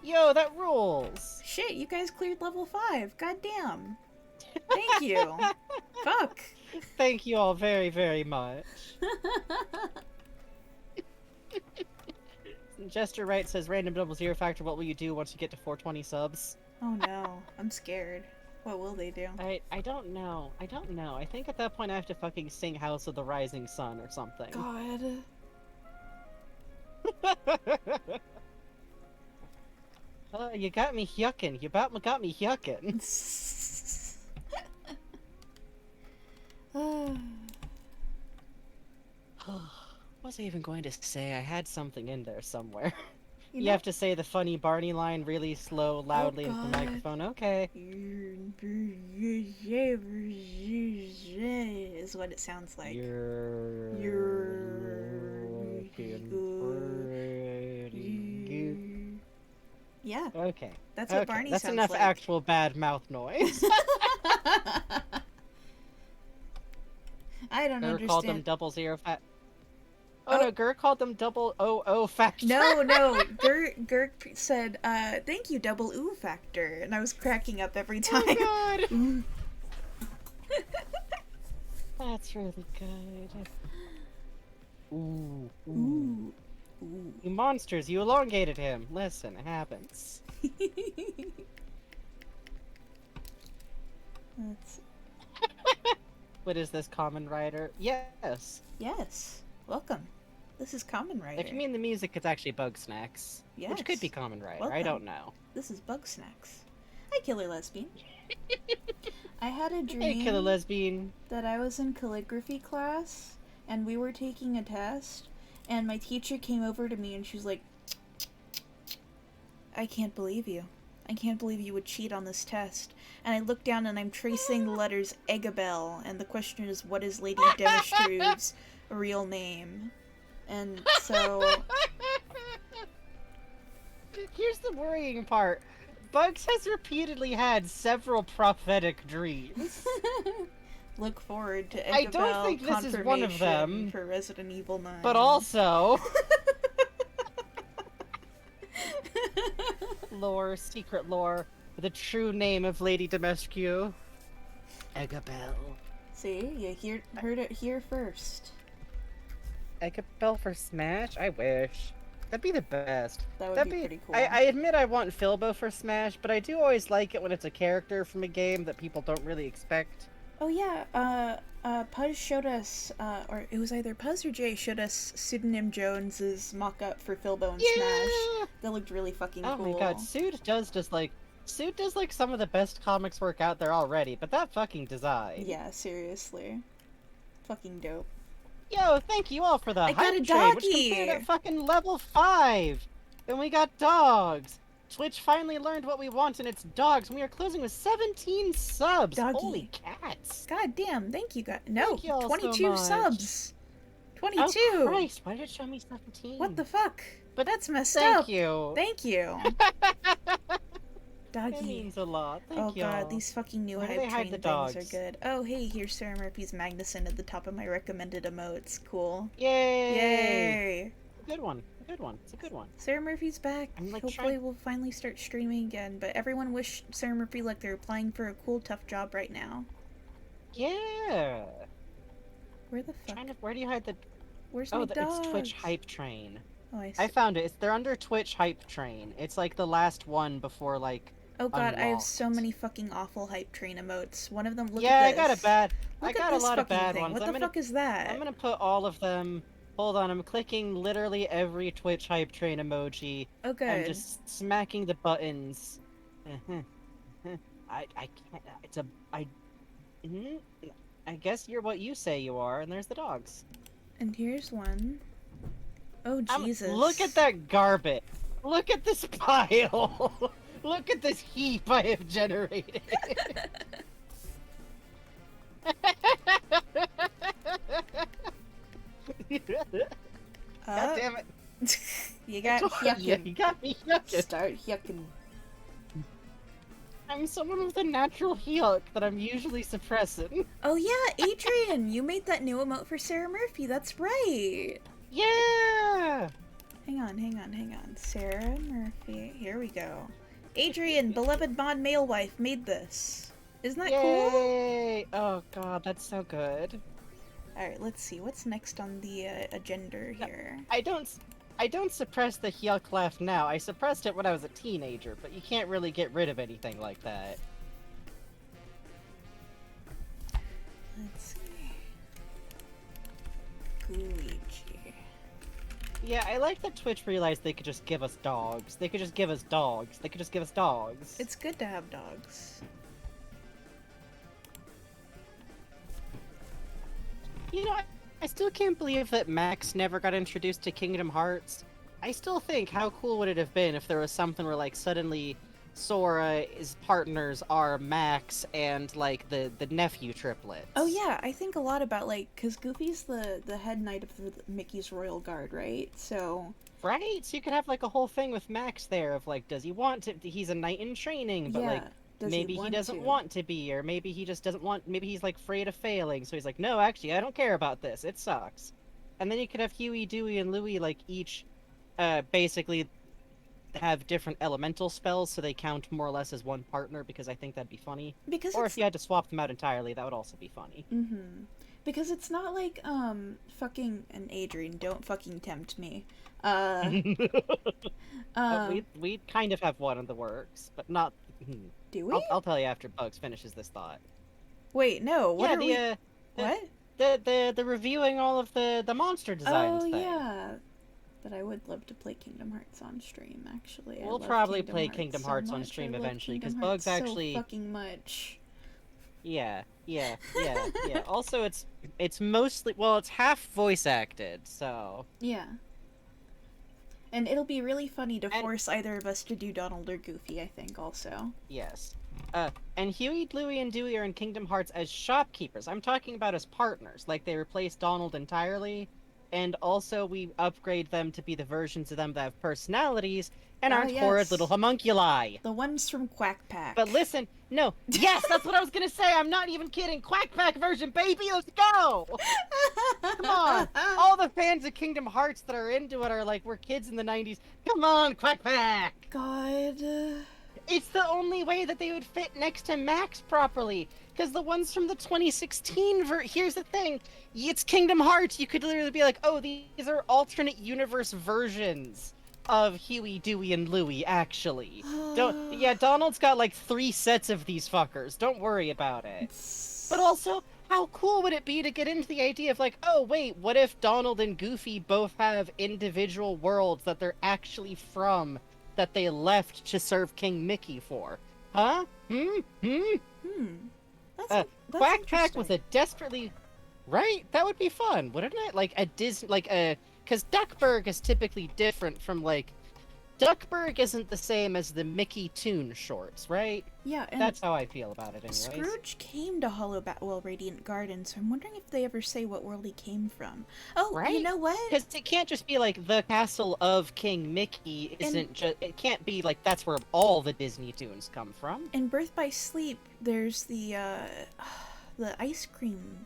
Yo, that rules! Shit, you guys cleared level 5. God damn. Thank you. Fuck. Thank you all very, very much. Jester Wright says, random double zero factor, what will you do once you get to 420 subs? Oh no, I'm scared. What will they do? I don't know. I don't know. I think at that point I have to fucking sing House of the Rising Sun or something. God. You got me yucking. You about got me yucking. What was I even going to say? I had something in there somewhere. You know- have to say the funny Barney line really slow, loudly into the God. microphone. Okay. Is what it sounds like. You're looking pretty good. Yeah, Okay. that's what Okay, Barney that's sounds enough like. actual bad mouth noise. I don't Gur called them understand. double zero fat. Oh. Oh no, Gur called them double OO factor. No, Gurk said, thank you, double ooh factor. And I was cracking up every time. Oh god. Ooh. That's really good. Ooh. Ooh. Ooh. You monsters, you elongated him. Listen, it happens. That's... What is this, Common Rider? Yes. Yes. Welcome. This is Common Rider. If you mean the music, it's actually Bug Snacks. Yes. Which could be Common Rider, I Welcome. don't know. This is Bug Snacks. Hi, Killer Lesbian. I had a Hey, dream Killer Lesbian. that I was in calligraphy class, and we were taking a test, and my teacher came over to me and she was like, I can't believe you. I can't believe you would cheat on this test. And I look down and I'm tracing the letters Eggabell, and the question is, what is Lady Demonstrue's real name? And so... Here's the worrying part. Bugs has repeatedly had several prophetic dreams. look forward to Eggabell I don't think this is one of them. confirmation for Resident Evil 9. But also... lore, secret lore, the true name of Lady Dimitrescu. Eggabell. See, you heard it here first. Eggabell for Smash? I wish. That'd be the best. That would That'd be pretty cool. I admit I want Filbo for Smash, but I do always like it when it's a character from a game that people don't really expect. Oh yeah, Puzz showed us, or it was either Puzz or Jay showed us Pseudonym Jones's mock-up for Filbo and Smash. That looked really fucking Oh cool. my god, Suit does like some of the best comics work out there already, but that fucking design. Yeah, seriously. Fucking dope. Yo, thank you all for the I got hype a train, which doggy! completed at fucking level 5! Then we got dogs! Twitch finally learned what we want, and it's dogs, and we are closing with 17 subs! Doggy. Holy cats! God damn, thank you guys. No, Thank you all so 22 much. subs! 22! Oh Christ, why did it show me 17? What the fuck? But That's messed Thank up! you! Thank you! That Doggy. means a lot. Thank Oh you. god, these fucking new Where do hype they hide train the things dogs? are good. Oh hey, here's Sarah Murphy's Magnuson at the top of my recommended emotes. Cool. Yay! Yay! Good one. a good one. It's a good one. Sarah Murphy's back. I'm, like, Hopefully we'll finally start streaming again, but everyone wish Sarah Murphy like they're applying for a cool, tough job right now. Yeah. Where the fuck? Where do you hide the... Where's my dogs? It's Twitch Hype Train. Oh, I see. I found it. They're under Twitch Hype Train. It's like the last one before, like, Oh god, I have so unlocked. many fucking awful Hype Train emotes. One of them, look yeah, at I this. got a bad... I Look at got a this lot of fucking bad thing. ones. What the fuck is that? I'm gonna put all of them... Hold on, I'm clicking literally every Twitch Hype Train emoji. Oh good. I'm just smacking the buttons. I can't... It's a... I guess you're what you say you are, and there's the dogs. And here's one. Oh Jesus. Look at that garbage. Look at this pile. Look at this heap I have generated. God damn it. You got Yeah, yucking. you got me yucking. Start yucking. I'm someone with a natural yuck that I'm usually suppressing. Oh yeah, Adrian, you made that new emote for Sarah Murphy. That's right. Yeah! Hang on. Sarah Murphy. Here we go. Adrian, beloved mod male wife, made this. Isn't that cool? Yay! Oh god, that's so good. Alright, let's see. What's next on the agenda here? I don't suppress the yuck laugh now. I suppressed it when I was a teenager, but you can't really get rid of anything like that. Let's see. Luigi. Yeah, I like that Twitch realized they could just give us dogs. They could just give us dogs. They could just give us dogs. It's good to have dogs. You know, I still can't believe that Max never got introduced to Kingdom Hearts. I still think, how cool would it have been if there was something where, like, suddenly Sora's partners are Max and, like, the nephew triplets. Oh yeah, I think a lot about, like, because Goofy's the head knight of the Mickey's Royal Guard, right? So... Right? So you could have, like, a whole thing with Max there of, like, does he want to... He's a knight in training, but, yeah. like... Does maybe he doesn't to? want to be, or maybe he just doesn't want. Maybe he's like afraid of failing, so he's like, no, actually, I don't care about this. It sucks. And then you could have Huey, Dewey, and Louie like each, basically, have different elemental spells, so they count more or less as one partner. Because I think that'd be funny. Because or if you had to swap them out entirely, that would also be funny. Mm-hmm. Because it's not like fucking and Adrian, don't fucking tempt me. We kind of have one in the works, but not. Do we? I'll tell you after Bugs finishes this thought. Wait, no. What yeah, are we? What? The reviewing all of the monster designs thing. Yeah. But I would love to play Kingdom Hearts on stream. Actually, we'll probably play Kingdom Hearts on stream eventually because Bugs actually so fucking much. Yeah. Also, it's mostly it's half voice acted, so yeah. And it'll be really funny to force either of us to do Donald or Goofy, I think, also. Yes. And Huey, Louie, and Dewey are in Kingdom Hearts as shopkeepers. I'm talking about as partners. Like, they replace Donald entirely, and also we upgrade them to be the versions of them that have personalities and aren't horrid little homunculi. The ones from Quack Pack. But listen, no. Yes, that's what I was gonna say! I'm not even kidding! Quack Pack version, baby! Let's go! Come on! All the fans of Kingdom Hearts that are into it are like, we're kids in the 90s. Come on, Quack Pack! God. It's the only way that they would fit next to Max properly. Because the ones from the 2016 here's the thing. It's Kingdom Hearts. You could literally be like, oh, these are alternate universe versions of Huey, Dewey, and Louie, actually. Donald's got like 3 sets of these fuckers. Don't worry about it. But also, how cool would it be to get into the idea of like, oh wait, what if Donald and Goofy both have individual worlds that they're actually from, that they left to serve King Mickey for? Huh? That's Quack Pack was a desperately... Right? That would be fun, wouldn't it? Like a Disney... Like a... Because Duckburg is typically different from, like... Duckburg isn't the same as the Mickey Toon shorts, right? Yeah, and that's how I feel about it anyways. Scrooge came to Hollow Batwell Radiant Garden, so I'm wondering if they ever say what world he came from. Oh, right? You know what? Because it can't just be like the castle of King Mickey isn't just... It can't be like that's where all the Disney tunes come from. In Birth by Sleep, there's the ice cream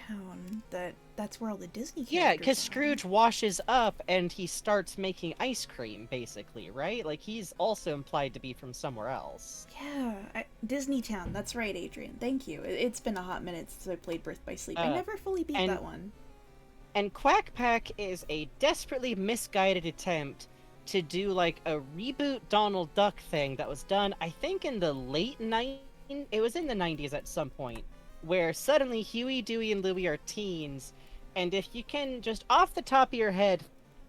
town. That's where all the Disney Yeah, characters because are. Scrooge washes up and he starts making ice cream, basically, right? Like, he's also implied to be from somewhere else. Yeah, Disney Town. That's right, Adrian. Thank you. It's been a hot minute since I played Birth by Sleep. I Uh, never fully beat and that one. and Quack Pack is a desperately misguided attempt to do like a reboot Donald Duck thing that was done, I think, in the late 90s. It was in the 90s at some point, where suddenly Huey, Dewey, and Louie are teens, and if you can just off the top of your head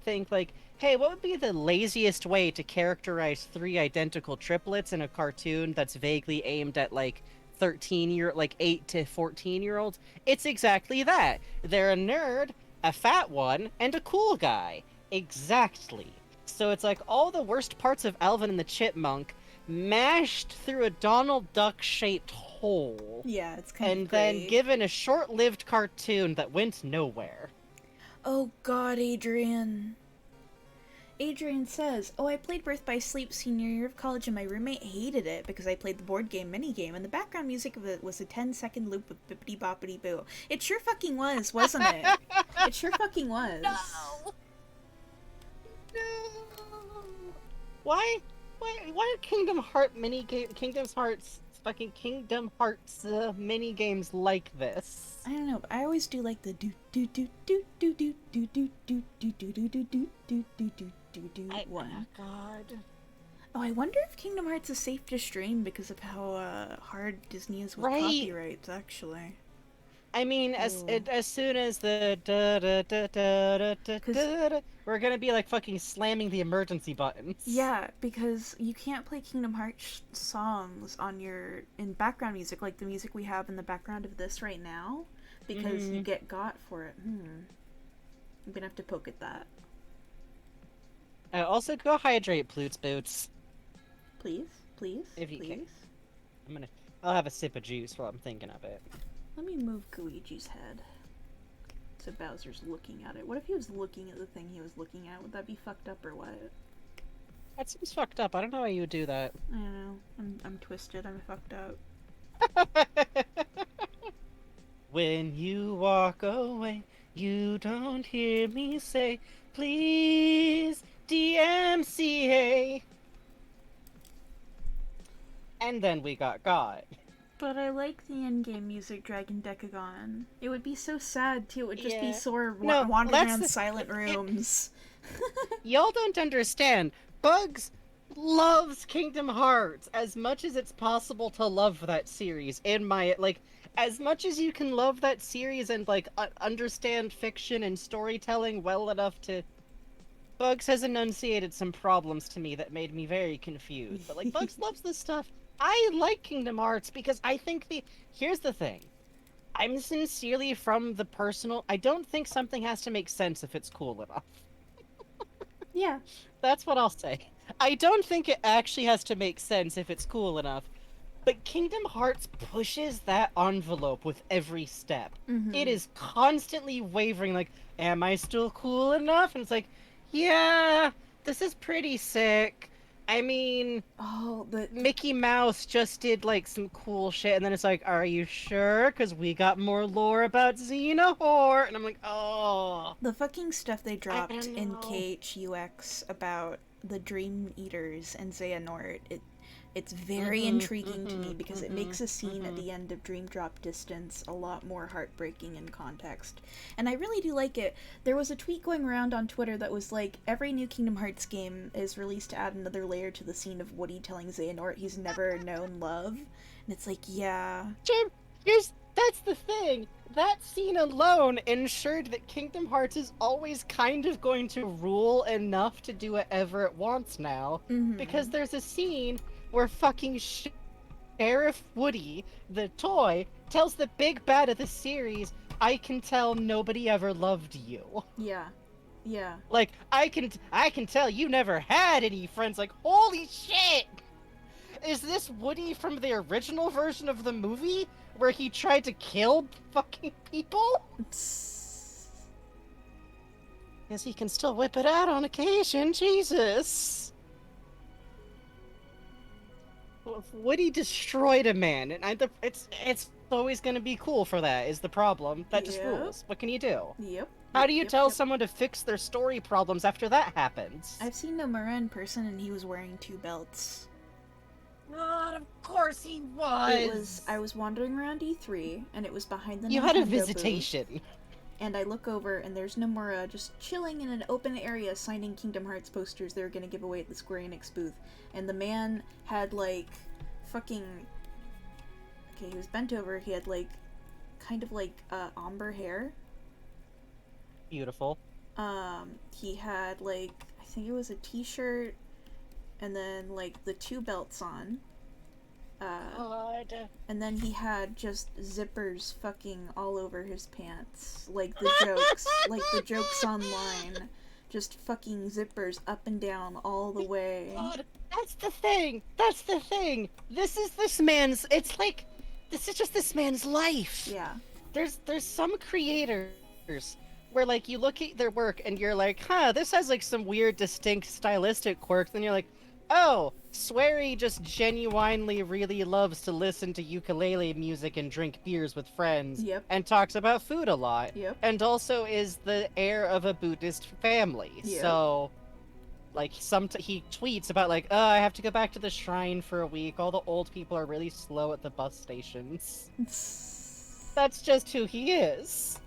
think like, hey, what would be the laziest way to characterize three identical triplets in a cartoon that's vaguely aimed at like like 8 to 14-year-olds? It's exactly that. They're a nerd, a fat one, and a cool guy. Exactly. So it's like all the worst parts of Alvin and the Chipmunk mashed through a Donald Duck shaped hole Yeah, it's kind and of then great. given a short lived cartoon that went nowhere. Oh God, Adrian. Adrian says, "Oh, I played Birth by Sleep senior year of college, and my roommate hated it because I played the board game minigame, and the background music of it was a 10-second loop of bippity boppity boo." It sure fucking was, wasn't it? It sure fucking was. No! Why? Why are Kingdom Hearts mini games like this? I don't know, but I always do like the do do do do do do do do do do do do do do do do do do one. Oh God. Oh, I wonder if Kingdom Hearts is safe to stream because of how hard Disney is with Right. copyrights. Actually, I mean, Ooh. as soon as the da da da da da da da da, we're gonna be like fucking slamming the emergency buttons. yeah, because you can't play Kingdom Hearts songs on in background music like the music we have in the background of this right now, because you get got for it. I'm gonna have to poke at that. Also, go hydrate, Ploots Boots. Please, please, If you please. can. I'll have a sip of juice while I'm thinking of it. Let me move Luigi's head so Bowser's looking at it. What if he was looking at the thing he was looking at? Would that be fucked up or what? That seems fucked up. I don't know why you would do that. I don't know. I'm twisted. I'm fucked up. When you walk away, you don't hear me say, please, DMCA. And then we got God. But I like the in-game music, Dragon Decagon. It would be so sad too. It would just be Yeah. Sora No, wandering that's around the- silent rooms. Y'all don't understand. Bugs loves Kingdom Hearts as much as it's possible to love that series. In my as much as you can love that series and understand fiction and storytelling well enough to. Bugs has enunciated some problems to me that made me very confused. But Bugs loves this stuff. I like Kingdom Hearts because I think here's the thing. I'm sincerely from the personal. I don't think something has to make sense if it's cool enough. Yeah. That's what I'll say. I don't think it actually has to make sense if it's cool enough. But Kingdom Hearts pushes that envelope with every step. Mm-hmm. It is constantly wavering, like, am I still cool enough? And it's like, yeah, this is pretty sick. I mean, Oh, but Mickey Mouse just did, some cool shit, and then it's like, are you sure? Because we got more lore about Xenohort. And I'm like, oh. the fucking stuff they dropped don't in know. KHUX about the Dream Eaters and Xehanort, it's very intriguing to me because it makes a scene at the end of Dream Drop Distance a lot more heartbreaking in context. And I really do like it. There was a tweet going around on Twitter that was like, every new Kingdom Hearts game is released to add another layer to the scene of Woody telling Xehanort he's never known love. And it's like, yeah. Jim, that's the thing. That scene alone ensured that Kingdom Hearts is always kind of going to rule enough to do whatever it wants now. Mhm. Because there's a scene where fucking Sheriff Woody, the toy, tells the big bad of the series, I can tell nobody ever loved you. Yeah. Yeah. Like, I can tell you never had any friends. Like, holy shit! Is this Woody from the original version of the movie? Where he tried to kill fucking people? Yes, he can still whip it out on occasion, Jesus! Woody destroyed a man, and it's always going to be cool for that, is the problem. That just Yep. rules. What can you do? Yep. How do you yep, tell yep. someone to fix their story problems after that happens? I've seen Nomura in person, and he was wearing 2 belts. God, of course he was. I was wandering around E3, and it was behind the You Nintendo had a booth, visitation. and I look over, and there's Nomura just chilling in an open area signing Kingdom Hearts posters they were gonna give away at the Square Enix booth. And the man had, like, fucking... Okay, he was bent over, he had, like, kind of, like, ombre hair. Beautiful. He had, like, I think it was a t-shirt, and then, like, the 2 belts on. God. And then he had just zippers fucking all over his pants. Like the jokes. Like the jokes online. Just fucking zippers up and down all the way. God, that's the thing. That's the thing. This is this man's. It's like, this is just this man's life. Yeah. There's some creators where like you look at their work and you're like, huh, this has like some weird distinct stylistic quirks. Then you're like, oh, Swery just genuinely really loves to listen to ukulele music and drink beers with friends. Yep. And talks about food a lot. Yep. And also is the heir of a Buddhist family. Yep. So, like, he tweets about, like, oh, I have to go back to the shrine for a week. All the old people are really slow at the bus stations. That's just who he is.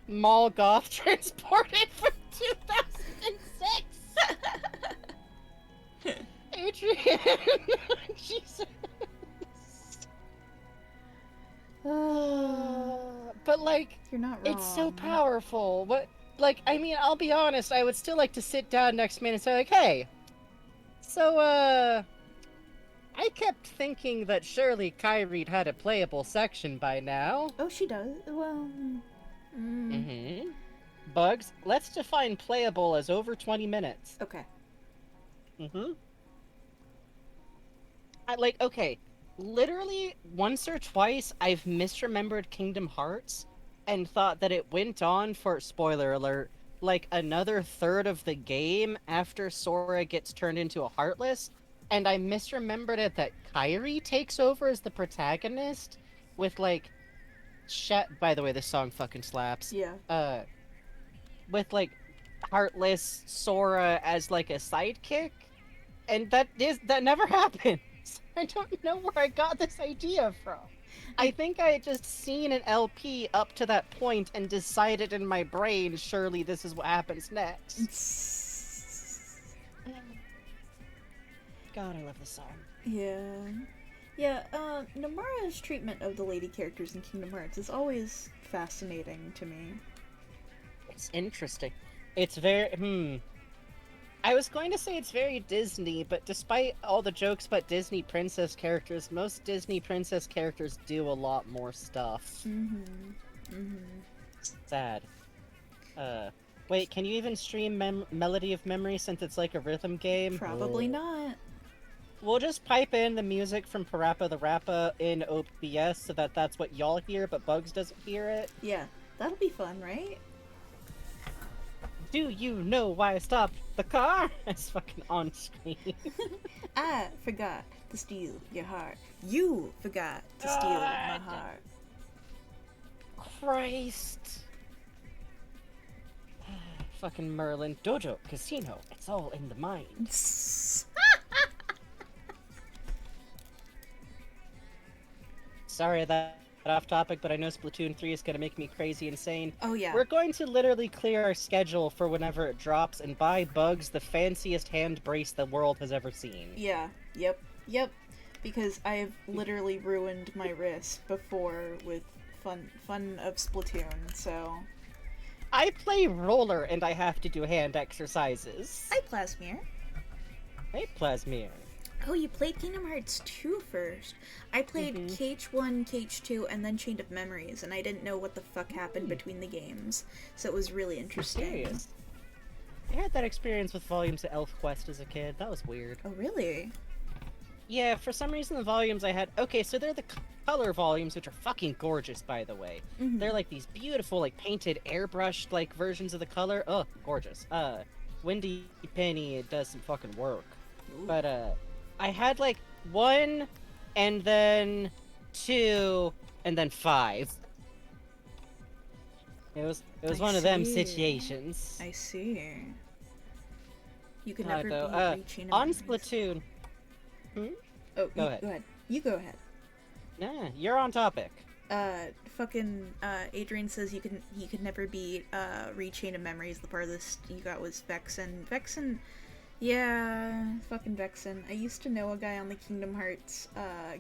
Mall goth transported from 2006. Adrian, Jesus. But like, You're not wrong. it's so powerful. What? Like, I mean, I'll be honest. I would still like to sit down next to me and say, like, hey, so I kept thinking that surely Kyrie had a playable section by now. Oh, she does? Well... Mm-hmm. Bugs, let's define playable as over 20 minutes. Okay. Mm-hmm. Okay, literally once or twice I've misremembered Kingdom Hearts and thought that it went on for, spoiler alert, like another third of the game after Sora gets turned into a Heartless, and I misremembered it that Kyrie takes over as the protagonist with like by the way, this song fucking slaps. Yeah. With like Heartless Sora as like a sidekick, and that never happens. I don't know where I got this idea from. I think I had just seen an LP up to that point and decided in my brain, surely this is what happens next. God, I love this song. Yeah. Yeah, Nomura's treatment of the lady characters in Kingdom Hearts is always fascinating to me. It's interesting. It's very, I was going to say it's very Disney, but despite all the jokes about Disney princess characters, most Disney princess characters do a lot more stuff. Sad. Wait, can you even stream Melody of Memory since it's like a rhythm game? Probably not. We'll just pipe in the music from Parappa the Rappa in OBS so that that's what y'all hear, but Bugs doesn't hear it. Yeah, that'll be fun, right? Do you know why I stopped the car? It's fucking on screen. I forgot to steal your heart. You forgot to steal my heart. Christ. Fucking Merlin. Dojo, casino, it's all in the mind. Sorry that off topic, but I know Splatoon 3 is going to make me crazy insane. Oh yeah. We're going to literally clear our schedule for whenever it drops and buy Bugs the fanciest hand brace the world has ever seen. Yeah, yep. Because I have literally ruined my wrist before with fun of Splatoon, so... I play roller and I have to do hand exercises. Hi, Plasmir. Hey, Plasmir. Oh, you played Kingdom Hearts 2 first. I played KH1, KH2, and then Chain of Memories, and I didn't know what the fuck happened between the games, so it was really interesting. Serious. I had that experience with volumes of ElfQuest as a kid. That was weird. Oh, really? Yeah, for some reason the volumes I had... Okay, so they're the color volumes, which are fucking gorgeous, by the way. They're like these beautiful, like, painted, airbrushed, like, versions of the color. Ugh, gorgeous. Wendy Penny does some fucking work. Ooh. But, I had, like, one, and then 2, and then 5. It was I one of them see. situations. I see. You could Alright, never though, be reaching on memories. Splatoon. Oh, Go ahead. Go ahead. You go ahead. Nah, you're on topic. Adrian says he could never beat Rechain of Memories. The farthest you got was Vexen. Vexen, yeah, fucking Vexen. I used to know a guy on the Kingdom Hearts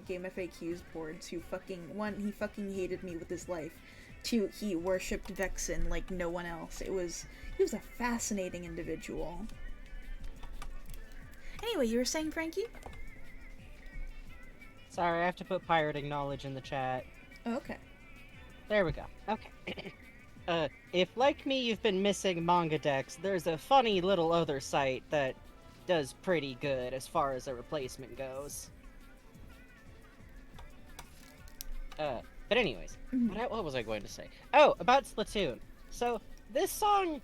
Game FAQs boards who he fucking hated me with his life. 2, he worshipped Vexen like no one else. He was a fascinating individual. Anyway, you were saying, Frankie? Sorry, I have to put pirating knowledge in the chat. Oh, okay. There we go. Okay. If like me you've been missing manga decks, there's a funny little other site that does pretty good as far as a replacement goes. But anyways, what was I going to say? Oh, about Splatoon. So, this song,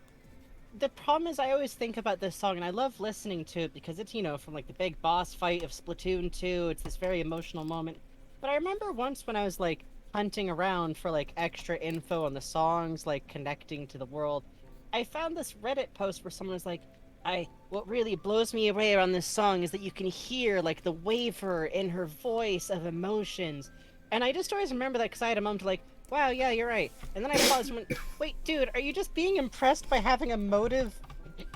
the problem is I always think about this song, and I love listening to it because it's, from like the big boss fight of Splatoon 2, it's this very emotional moment. But I remember once when I was like hunting around for like extra info on the songs, like connecting to the world, I found this Reddit post where someone was like, what really blows me away around this song is that you can hear like the waver in her voice of emotions. And I just always remember that because I had a moment like, wow, yeah, you're right. And then I paused and went, wait, dude, are you just being impressed by having a motive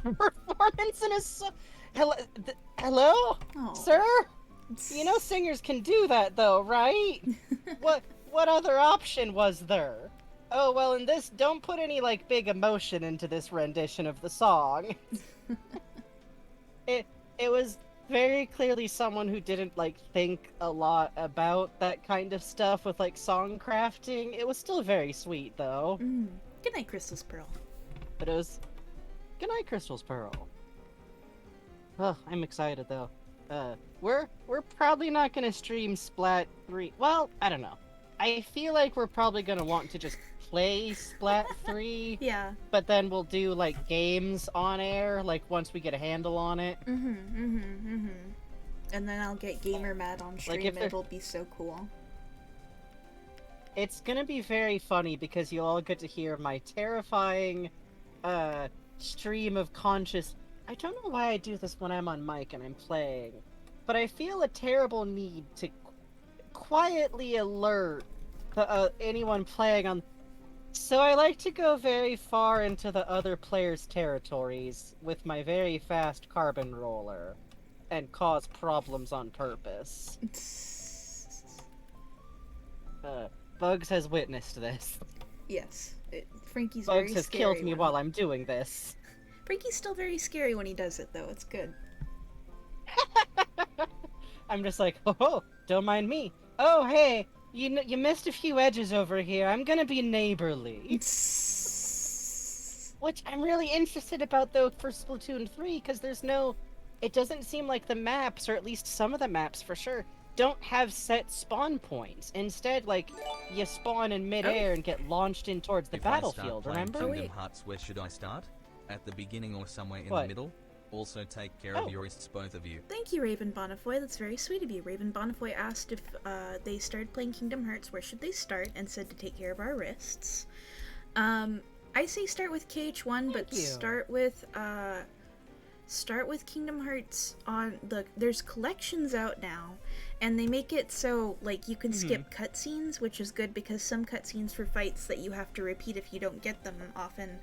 performance in a song? Hello? Oh. Sir? Singers can do that though, right? What other option was there? Oh, well, in this, don't put any, like, big emotion into this rendition of the song. It was very clearly someone who didn't, like, think a lot about that kind of stuff with, like, song crafting. It was still very sweet, though. Good night, Crystal's Pearl. But it was... Good night, Crystal's Pearl. Oh, I'm excited, though. We're probably not gonna stream Splat 3. Well, I don't know. I feel like we're probably gonna want to just play Splat 3. Yeah. But then we'll do, like, games on air, like, once we get a handle on it. And then I'll get Gamer Mad on stream, Like, it'll be so cool. It's gonna be very funny because you'll all get to hear my terrifying, stream of conscious... I don't know why I do this when I'm on mic and I'm playing, but I feel a terrible need to quietly alert anyone playing on... So I like to go very far into the other players' territories with my very fast carbon roller and cause problems on purpose. Bugs has witnessed this. Yes. Frankie's Bugs very has scary. killed me while I'm doing this. Frankie's still very scary when he does it, though. It's good. I'm just like, oh, don't mind me. Oh, hey, you missed a few edges over here. I'm gonna be neighborly. Which I'm really interested about, though, for Splatoon 3, because it doesn't seem like the maps, or at least some of the maps for sure, don't have set spawn points. Instead, like, you spawn in midair and get launched in towards the battlefield, remember? Kingdom Hearts, where should I start? At the beginning or somewhere in What? the middle? Also take care of your wrists, both of you. Thank you, Raven Bonifoy. That's very sweet of you. Raven Bonifoy asked if they started playing Kingdom Hearts, where should they start, and said to take care of our wrists. I say start with KH1, but start with Kingdom Hearts on there's collections out now, and they make it so like you can skip cutscenes, which is good because some cutscenes for fights that you have to repeat if you don't get them often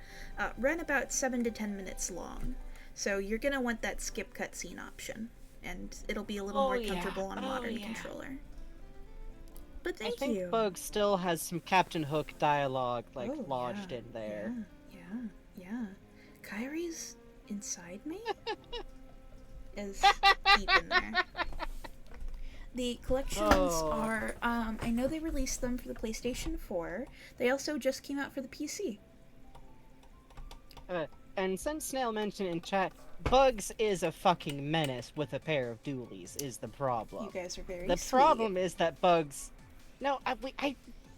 run about 7 to 10 minutes long. So you're gonna want that skip cutscene option, and it'll be a little more comfortable on a modern controller. But I think you. Bug still has some Captain Hook dialogue lodged in there. Yeah. Kyrie's inside me is deep in there. The collections are, I know they released them for the PlayStation 4. They also just came out for the PC. And since Snail mentioned in chat, Bugs is a fucking menace with a pair of dualies, is the problem. You guys are very The sweet. problem is that Bugs... No,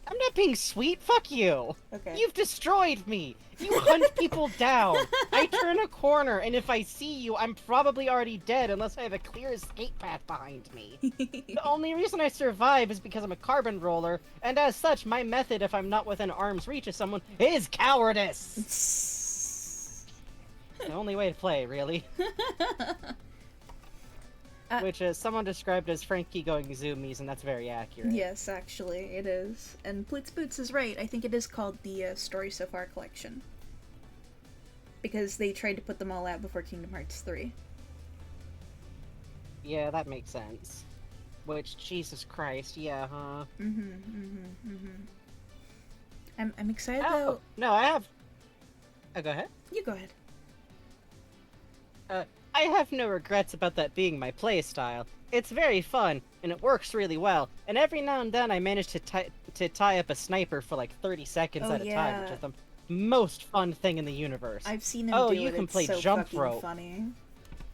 I'm not being sweet. Fuck you. Okay. You've destroyed me. You hunt people down. I turn a corner, and if I see you, I'm probably already dead unless I have a clear escape path behind me. The only reason I survive is because I'm a carbon roller, and as such, my method, if I'm not within arm's reach of someone, is cowardice. The only way to play, really. Which someone described as Frankie going zoomies, and that's very accurate. Yes, actually, it is. And Ploots Boots is right. I think it is called the Story So Far Collection. Because they tried to put them all out before Kingdom Hearts 3. Yeah, that makes sense. Which, Jesus Christ, yeah, huh? I'm excited Oh, though. no, I have... Oh, go ahead. You go ahead. I have no regrets about that being my playstyle. It's very fun, and it works really well, and every now and then I manage to tie up a sniper for like 30 seconds Oh, at a time, which yeah. is the most fun thing in the universe. I've seen him Oh, do you it. can It's play so jump fucking rope. funny.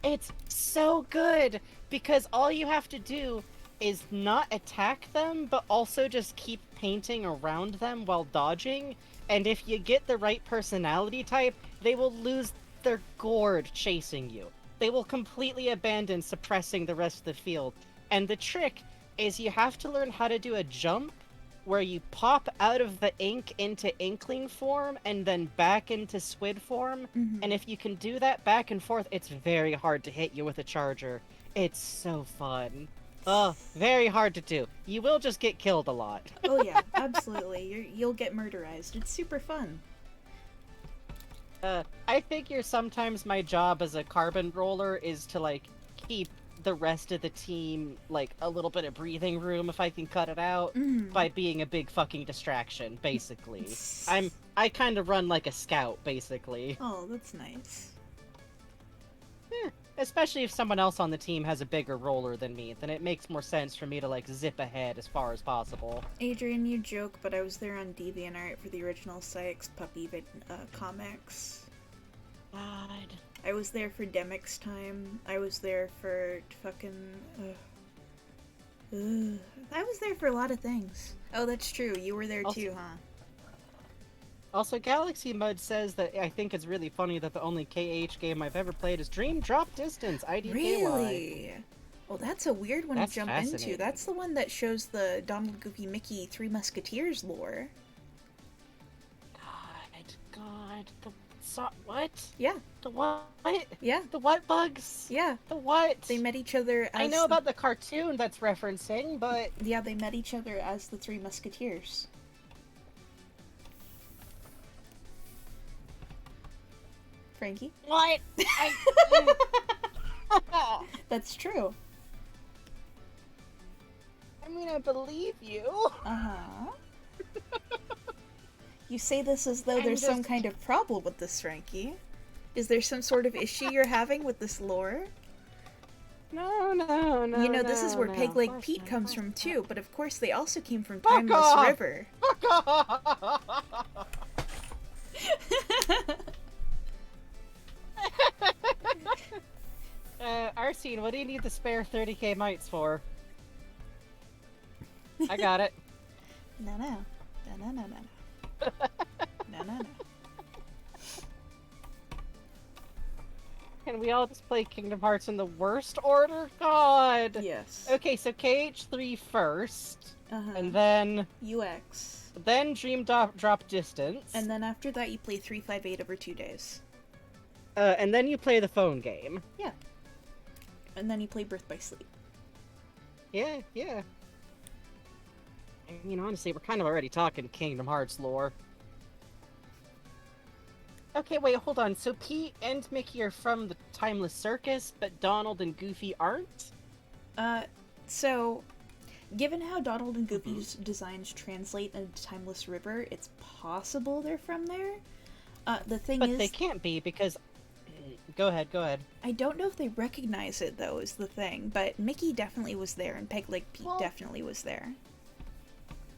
It's so good, because all you have to do is not attack them, but also just keep painting around them while dodging, and if you get the right personality type, they will lose their gourd chasing you. They will completely abandon suppressing the rest of the field. And the trick is you have to learn how to do a jump where you pop out of the ink into Inkling form and then back into Squid form. And if you can do that back and forth, it's very hard to hit you with a charger. It's so fun. Very hard to do. You will just get killed a lot. Oh yeah, absolutely. You'll get murderized. It's super fun. I figure sometimes my job as a carbon roller is to, like, keep the rest of the team, like, a little bit of breathing room if I can cut it out, by being a big fucking distraction, basically. I kind of run like a scout, basically. Oh, that's nice. Especially if someone else on the team has a bigger roller than me, then it makes more sense for me to, like, zip ahead as far as possible. Adrian, you joke, but I was there on DeviantArt for the original Sykes Puppy comics. God. I was there for Demix time. I was there for fucking... I was there for a lot of things. Oh, that's true. You were there Also- too, huh? Also, Galaxy Mud says that I think it's really funny that the only KH game I've ever played is Dream Drop Distance, IDKY. Really? Well, that's a weird one That's to jump into. fascinating. That's the one that shows the Donald, Goofy, Mickey Three Musketeers lore. What? Yeah, The what? yeah, The what bugs? yeah. The what? They met each other as... I know about the cartoon that's referencing, but... Yeah, they met each other as the Three Musketeers. Frankie? What? That's true. I mean, I believe you. Uh-huh. You say this as though I'm there's some just- kind of problem with this, Frankie. Is there some sort of issue you're having with this lore? No. You know, this is where no. Peg Leg Of course Pete not, comes of from course too, but of course they also came from Fuck Timeless off! River. Fuck off! Arsene, what do you need the spare 30k mites for? I got it. No. No. Can we all just play Kingdom Hearts in the worst order? God! Yes. Okay, so KH3 first, Uh-huh. and then UX. Dream Drop Distance, And then after that you play 358 over 2 days. and then you play the phone game. Yeah. And then you play Birth by Sleep. Yeah. I mean, honestly, we're kind of already talking Kingdom Hearts lore. Okay, wait, hold on. So Pete and Mickey are from the Timeless Circus, but Donald and Goofy aren't? So, given how Donald and Goofy's designs translate into Timeless River, it's possible they're from there. The thing But is, they can't be because... Go ahead. I don't know if they recognize it, though, is the thing, but Mickey definitely was there, and Peg Leg Pete Well- definitely was there.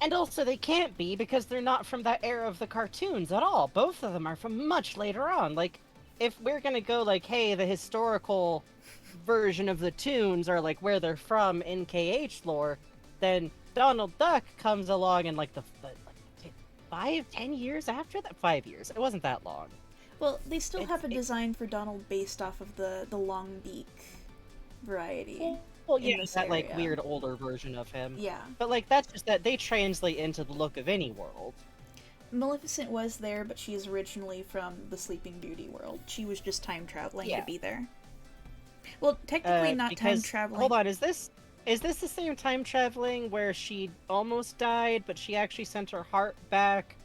And also they can't be because they're not from that era of the cartoons at all. Both of them are from much later on. Like, if we're gonna go like, hey, the historical version of the tunes are like where they're from in KH lore, then Donald Duck comes along in like the 10 years after that? 5 years. It wasn't that long. Well, they still It's- have a it- design for Donald based off of the long beak variety. Well, in yeah, this that like area. weird older version of him. Yeah. But like that's just that they translate into the look of any world. Maleficent was there, but she is originally from the Sleeping Beauty world. She was just time traveling Yeah. to be there. Well, technically not time Because- traveling. Hold on, is this the same time traveling where she almost died, but she actually sent her heart back,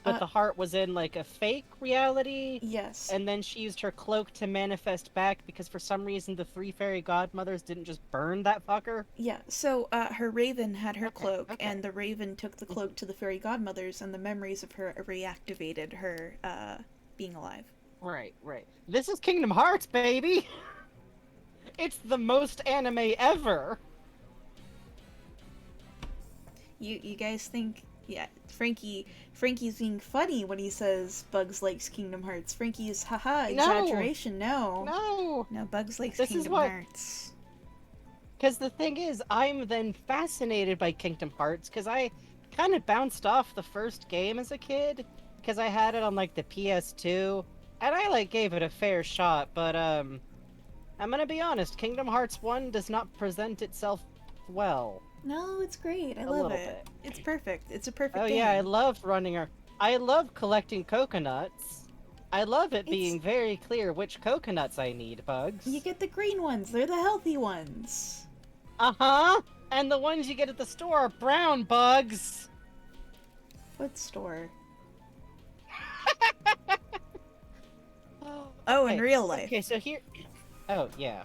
but Uh, the heart was in like a fake reality, Yes. and then she used her cloak to manifest back because for some reason the three fairy godmothers didn't just burn that fucker? Yeah, so her raven had her Okay, cloak, okay. and the raven took the cloak to the fairy godmothers, and the memories of her reactivated her being alive. Right, right. This is Kingdom Hearts, baby! It's the most anime ever! You guys think, yeah, Frankie's being funny when he says Bugs likes Kingdom Hearts. Frankie's haha No. exaggeration. No, No! Bugs likes This is Kingdom what- Hearts. Because the thing is, I'm then fascinated by Kingdom Hearts, because I kind of bounced off the first game as a kid, because I had it on, like, the PS2, and I, like, gave it a fair shot, but, I'm gonna be honest, Kingdom Hearts 1 does not present itself well. No, it's great. I A love little it. bit. It's perfect. It's a perfect Oh game. yeah, I love I love collecting coconuts. I love it It's- being very clear which coconuts I need, Bugs. You get the green ones. They're the healthy ones. Uh-huh! And the ones you get at the store are brown, Bugs! What store? Oh, in Okay, real life. Okay, so here... Oh, yeah.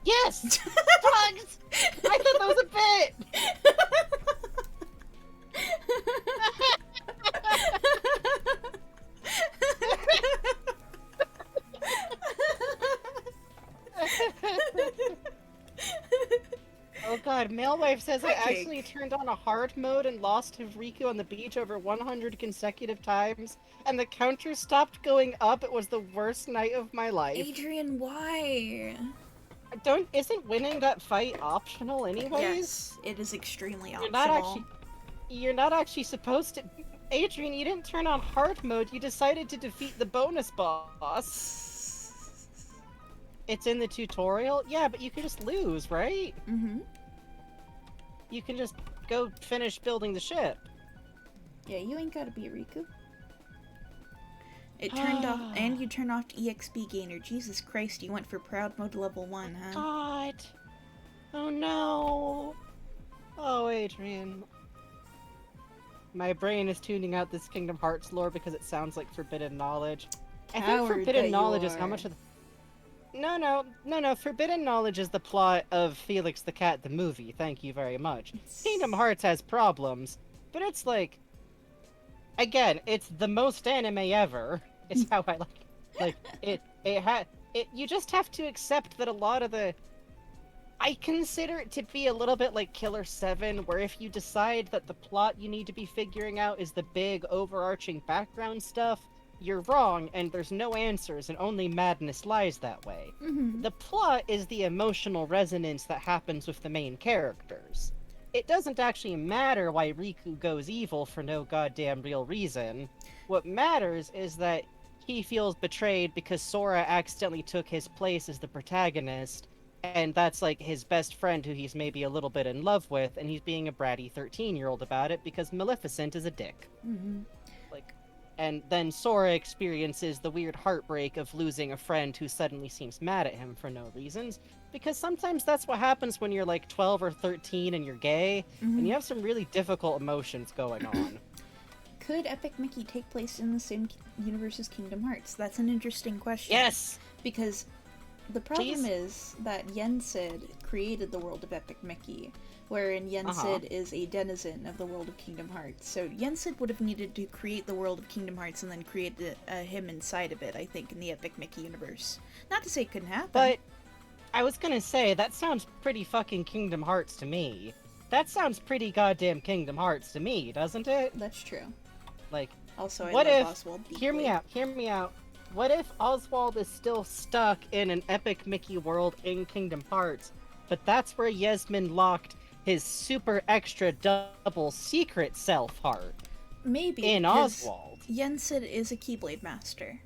Yes! Bugs! I thought that was a bit! Oh god, Mailwave says I Cupcake. actually turned on a hard mode and lost to Riku on the beach over 100 consecutive times, and the counter stopped going up. It was the worst night of my life. Adrian, why? Isn't winning that fight optional anyways? Yes, it is extremely You're optional. not actually supposed to. Adrian, you didn't turn on hard mode. You decided to defeat the bonus boss. It's in the tutorial. Yeah, but you can just lose, right? Mm-hmm. You can just go finish building the ship. Yeah, you ain't gotta be Riku. It turned off, and you turned off EXP gainer. Jesus Christ, you went for proud mode level 1, huh? God. Oh no. Oh, Adrian. My brain is tuning out this Kingdom Hearts lore because it sounds like forbidden knowledge. I think Coward that forbidden you knowledge is how are. much of the... No. Forbidden knowledge is the plot of Felix the Cat, the movie. Thank you very much. Kingdom Hearts has problems, but it's like... Again, it's the most anime ever. Is how I like you just have to accept that a lot of the... I consider it to be a little bit like Killer 7, where if you decide that the plot you need to be figuring out is the big overarching background stuff, you're wrong, and there's no answers, and only madness lies that way. Mm-hmm. The plot is the emotional resonance that happens with the main characters. It doesn't actually matter why Riku goes evil for no goddamn real reason. What matters is that he feels betrayed because Sora accidentally took his place as the protagonist, and that's like his best friend who he's maybe a little bit in love with, and he's being a bratty 13-year-old about it because Maleficent is a dick. Mm-hmm. Like, and then Sora experiences the weird heartbreak of losing a friend who suddenly seems mad at him for no reasons, because sometimes that's what happens when you're like 12 or 13 and you're gay, and you have some really difficult emotions going on. Could Epic Mickey take place in the same universe as Kingdom Hearts? That's an interesting question. Yes! Because the problem Please? is that Yensid created the world of Epic Mickey, wherein Yensid is a denizen of the world of Kingdom Hearts. So Yensid would have needed to create the world of Kingdom Hearts and then create him inside of it, I think, in the Epic Mickey universe. Not to say it couldn't happen. But I was gonna say, that sounds pretty fucking Kingdom Hearts to me. That sounds pretty goddamn Kingdom Hearts to me, doesn't it? That's true. Like, Also, I what love if... Oswald deeply. Hear me out. What if Oswald is still stuck in an Epic Mickey world in Kingdom Hearts, but that's where Yasmin locked his super extra double secret self heart? Maybe in because Oswald. Yensid is a Keyblade master.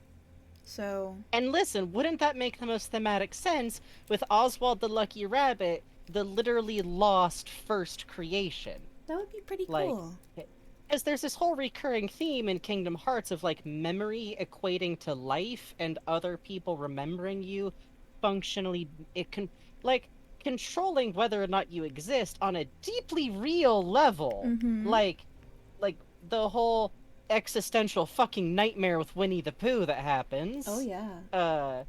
So And listen, wouldn't that make the most thematic sense with Oswald the Lucky Rabbit, the literally lost first creation? that would be pretty Like, cool. because there's this whole recurring theme in Kingdom Hearts of like memory equating to life and other people remembering you functionally. It can, like, controlling whether or not you exist on a deeply real level. Mm-hmm. Like the whole existential fucking nightmare with Winnie the Pooh that happens. Oh yeah.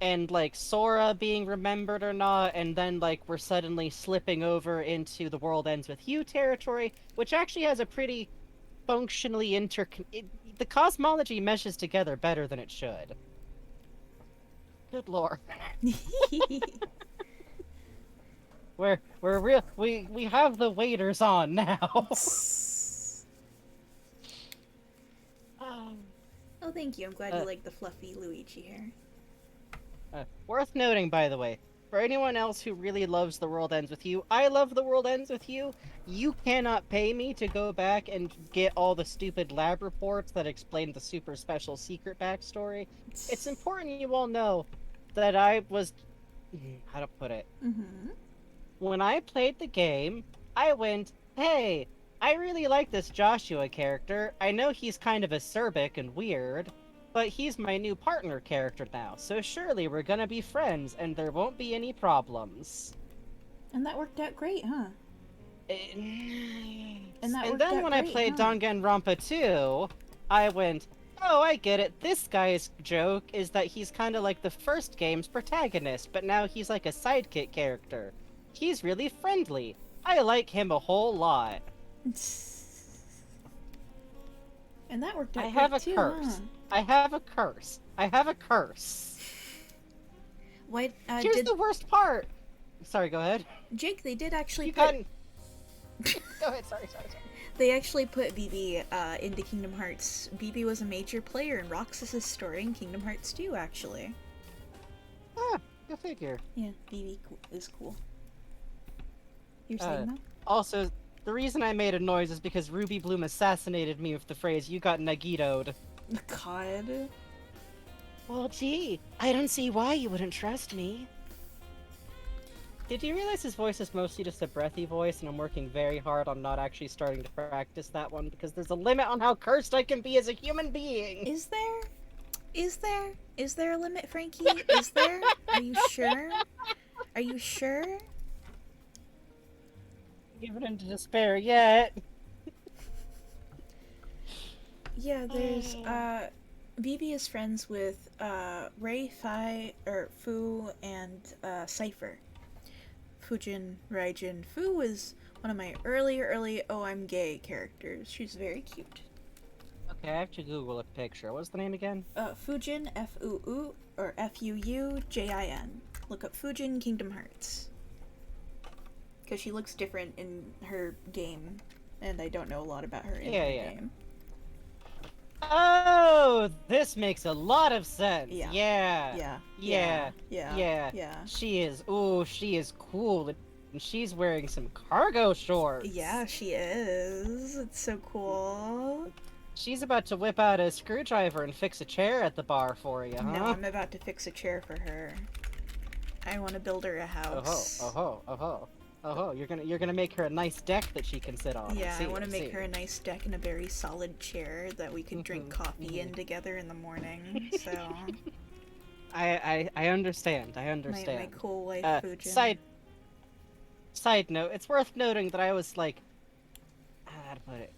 And like Sora being remembered or not, and then like we're suddenly slipping over into the world ends with you territory, which actually has a pretty functionally the cosmology meshes together better than it should. Good lord. We have the waiters on now. Oh, thank you. I'm glad you like the fluffy Luigi hair. Worth noting, by the way, for anyone else who really loves The World Ends With You, I love The World Ends With You. You cannot pay me to go back and get all the stupid lab reports that explain the super special secret backstory. It's important you all know that I was... How to put it? Mm-hmm. When I played the game, I went, hey, I really like this Joshua character. I know he's kind of acerbic and weird, but he's my new partner character now, so surely we're gonna be friends and there won't be any problems. And that worked out great, huh? And that worked then out when I great, played huh? Danganronpa 2, I went, oh, I get it. This guy's joke is that he's kind of like the first game's protagonist, but now he's like a sidekick character. He's really friendly. I like him a whole lot. And that worked out I great have a too, curse. huh? I have a curse. I have a curse. What, Here's did... the worst part. Sorry, go ahead. Jake, they did actually You put... Go ahead, sorry. They actually put BB into Kingdom Hearts. BB was a major player in Roxas's story in Kingdom Hearts 2, actually. Ah, go figure. Yeah, BB is cool. You're saying that? Also, the reason I made a noise is because Ruby Bloom assassinated me with the phrase, you got Nagito'd. God. Well, gee, I don't see why you wouldn't trust me. Did you realize his voice is mostly just a breathy voice, and I'm working very hard on not actually starting to practice that one, because there's a limit on how cursed I can be as a human being! Is there? Is there? Is there a limit, Frankie? Is there? Are you sure? Are you sure? Given into despair yet. Yeah, there's, BB is friends with, Ray, Fu, and, Cypher. Fujin Raijin. Fu is one of my early oh I'm gay characters. She's very cute. Okay, I have to Google a picture. What's the name again? Fujin, F-U-U, or F-U-U-J-I-N. Look up Fujin Kingdom Hearts. Because she looks different in her game, and I don't know a lot about her in her game. Oh, this makes a lot of sense. Yeah. Yeah. She is cool. And she's wearing some cargo shorts. Yeah, she is. It's so cool. She's about to whip out a screwdriver and fix a chair at the bar for you, huh? No, I'm about to fix a chair for her. I want to build her a house. Oh, you're gonna make her a nice deck that she can sit on. Yeah, I want to make her a nice deck and a very solid chair that we can drink coffee in together in the morning. So I understand. my cool wife Fujin. Side note, it's worth noting that I was like, how to put it?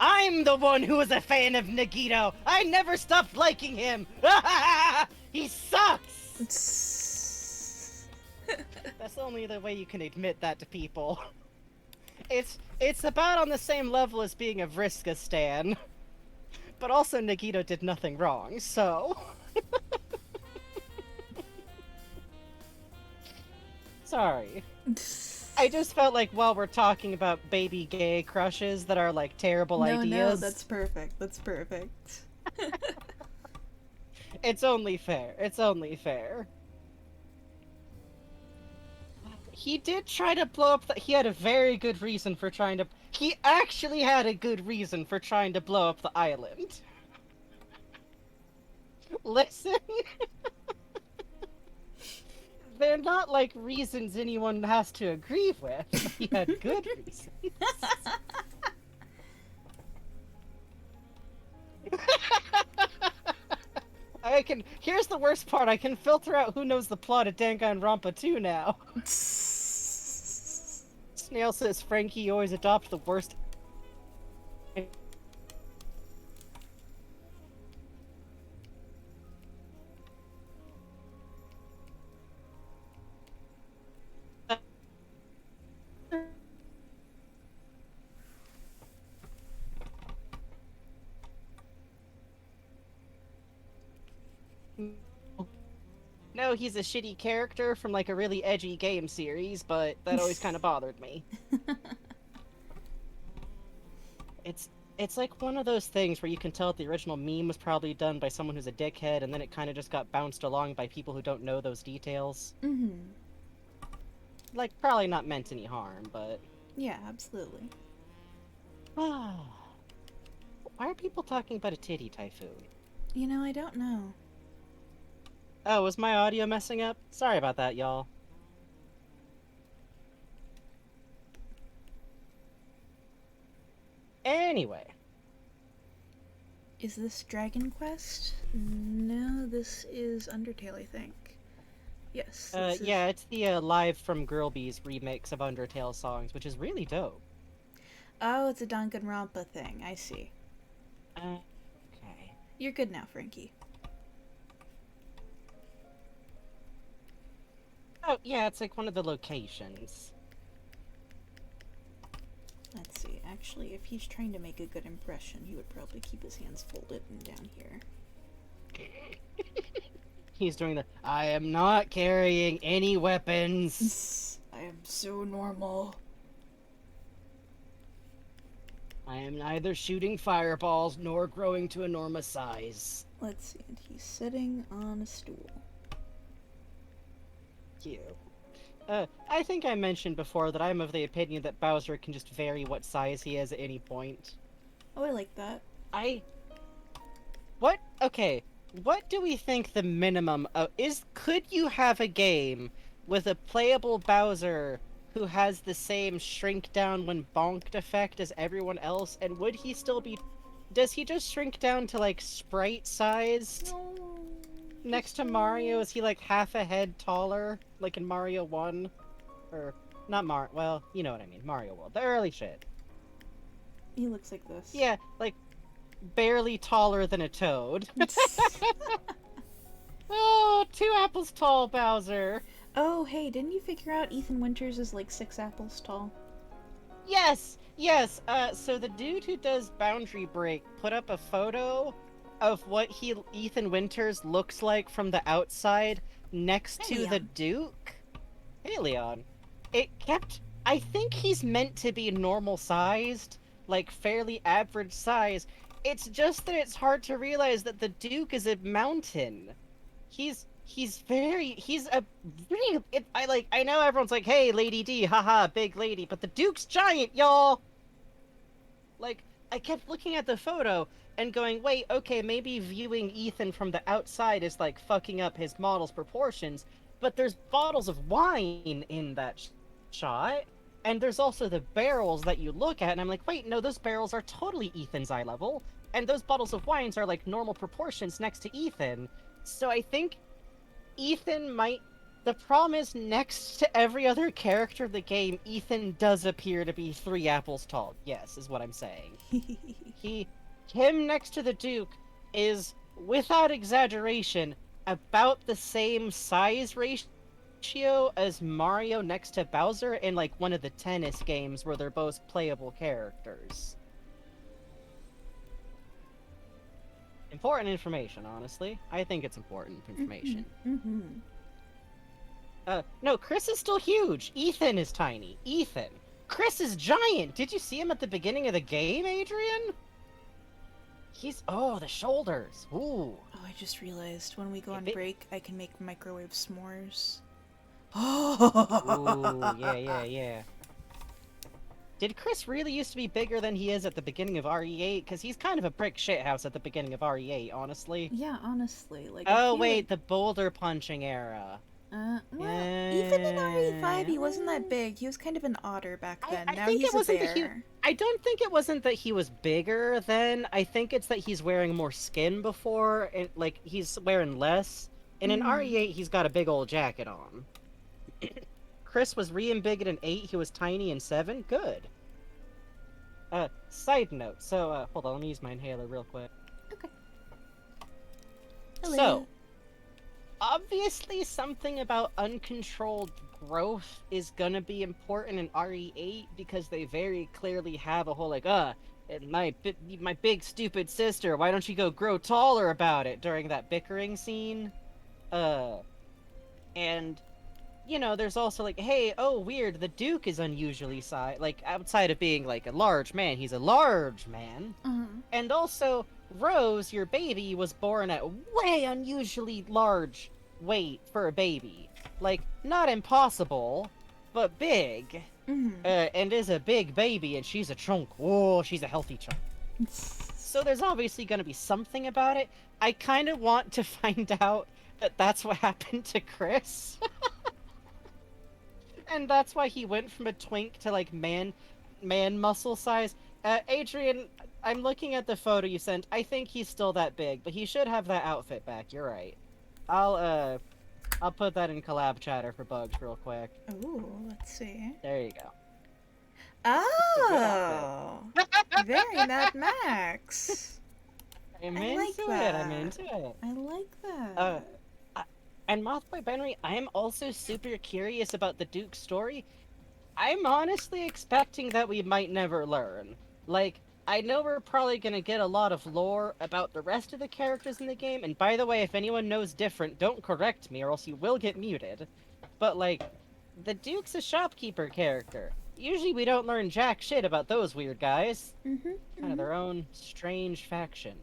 I'm the one who was a fan of Nagito. I never stopped liking him. He sucks. That's only the way you can admit that to people. It's about on the same level as being a Vriska stan. But also Nagito did nothing wrong, so... Sorry. I just felt like while we're talking about baby gay crushes that are like terrible ideas... No, that's perfect. That's perfect. It's only fair. He did try to blow up he had a very good reason for trying to. He actually had a good reason for trying to blow up the island. Listen. They're not like reasons anyone has to agree with. But he had good reasons. Here's the worst part. I can filter out who knows the plot of Danganronpa 2 now. Snail says Frankie always adopt the worst. No, he's a shitty character from like a really edgy game series, but that always kind of bothered me. It's like one of those things where you can tell that the original meme was probably done by someone who's a dickhead, and then it kind of just got bounced along by people who don't know those details. Mm-hmm. Like, probably not meant any harm, but... Yeah, absolutely. Why are people talking about a titty typhoon? You know, I don't know. Oh, was my audio messing up? Sorry about that, y'all. Anyway. Is this Dragon Quest? No, this is Undertale, I think. Yes. This is... Yeah, it's the Live from Girlby's remix of Undertale songs, which is really dope. Oh, it's a Danganronpa thing. I see. Okay. You're good now, Frankie. Oh, yeah, it's like one of the locations. Let's see. Actually, if he's trying to make a good impression, he would probably keep his hands folded and down here. He's doing the, I am not carrying any weapons. I am so normal. I am neither shooting fireballs nor growing to enormous size. Let's see. And he's sitting on a stool. Cute. I think I mentioned before that I'm of the opinion that Bowser can just vary what size he is at any point. Oh, I like that. Okay, what do we think the minimum of could you have a game with a playable Bowser who has the same shrink down when bonked effect as everyone else, and would he still be, does he just shrink down to like sprite sized? No. Next to Mario, is he like half a head taller, like in Mario 1? Or, not well, you know what I mean, Mario World, the early shit. He looks like this. Yeah, like, barely taller than a toad. Oh, 2 apples tall, Bowser! Oh, hey, didn't you figure out Ethan Winters is like 6 apples tall? Yes! So the dude who does Boundary Break put up a photo of what Ethan Winters looks like from the outside next Hey, to the Leon. Duke. Hey, Leon. I think he's meant to be normal sized, like fairly average size. It's just that it's hard to realize that the Duke is a mountain. He's a really, I know everyone's like, hey, Lady D, haha, big lady, but the Duke's giant, y'all! Like, I kept looking at the photo and going, wait, okay, maybe viewing Ethan from the outside is like fucking up his model's proportions, but there's bottles of wine in that shot, and there's also the barrels that you look at, and I'm like, wait, no, those barrels are totally Ethan's eye level, and those bottles of wines are like normal proportions next to Ethan. So I think Ethan might... The problem is, next to every other character of the game, Ethan does appear to be 3 apples tall. Yes, is what I'm saying. Him next to the Duke is, without exaggeration, about the same size ratio as Mario next to Bowser in, like, one of the tennis games where they're both playable characters. Important information, honestly. I think it's important information. Mm-hmm. No, Chris is still huge. Ethan is tiny. Ethan. Chris is giant! Did you see him at the beginning of the game, Adrian? Oh, the shoulders. Ooh. Oh, I just realized when we go on break, I can make microwave s'mores. Ooh, yeah. Did Chris really used to be bigger than he is at the beginning of RE8? Because he's kind of a brick shithouse at the beginning of RE8, honestly. Yeah, honestly, like I Oh, feel wait, like the boulder punching era. well, even in RE5 he wasn't that big. He was kind of an otter back then. I Now think he's it a wasn't that he. bear. I don't think it wasn't that he was bigger then. I think it's that he's wearing more skin before, and like he's wearing less. And in RE8, he's got a big old jacket on. Chris was big in 8. He was tiny in 7. Good. Side note. So, hold on. Let me use my inhaler real quick. Okay. So, obviously, something about uncontrolled growth is gonna be important in RE8 because they very clearly have a whole like, my big stupid sister, why don't you go grow taller about it during that bickering scene? And you know, there's also like, hey, oh weird, the Duke is unusually like outside of being like a large man, he's a large man. And also, Rose, your baby, was born at way unusually large weight for a baby. Like, not impossible, but big. And is a big baby, and she's a chunk. Oh, she's a healthy chunk. So there's obviously going to be something about it. I kind of want to find out that that's what happened to Chris. And that's why he went from a twink to, like, man muscle size. Adrian, I'm looking at the photo you sent. I think he's still that big, but he should have that outfit back. You're right. I'll put that in collab chatter for Bugs real quick. Ooh, let's see. There you go. Oh, very Mad Max. I'm I into like it. that. I'm into it. I like that. And Mothboy Benry, I am also super curious about the Duke story. I'm honestly expecting that we might never learn. Like, I know we're probably gonna get a lot of lore about the rest of the characters in the game, and by the way, if anyone knows different, don't correct me or else you will get muted. But, like, the Duke's a shopkeeper character. Usually we don't learn jack shit about those weird guys. Kind of their own strange faction.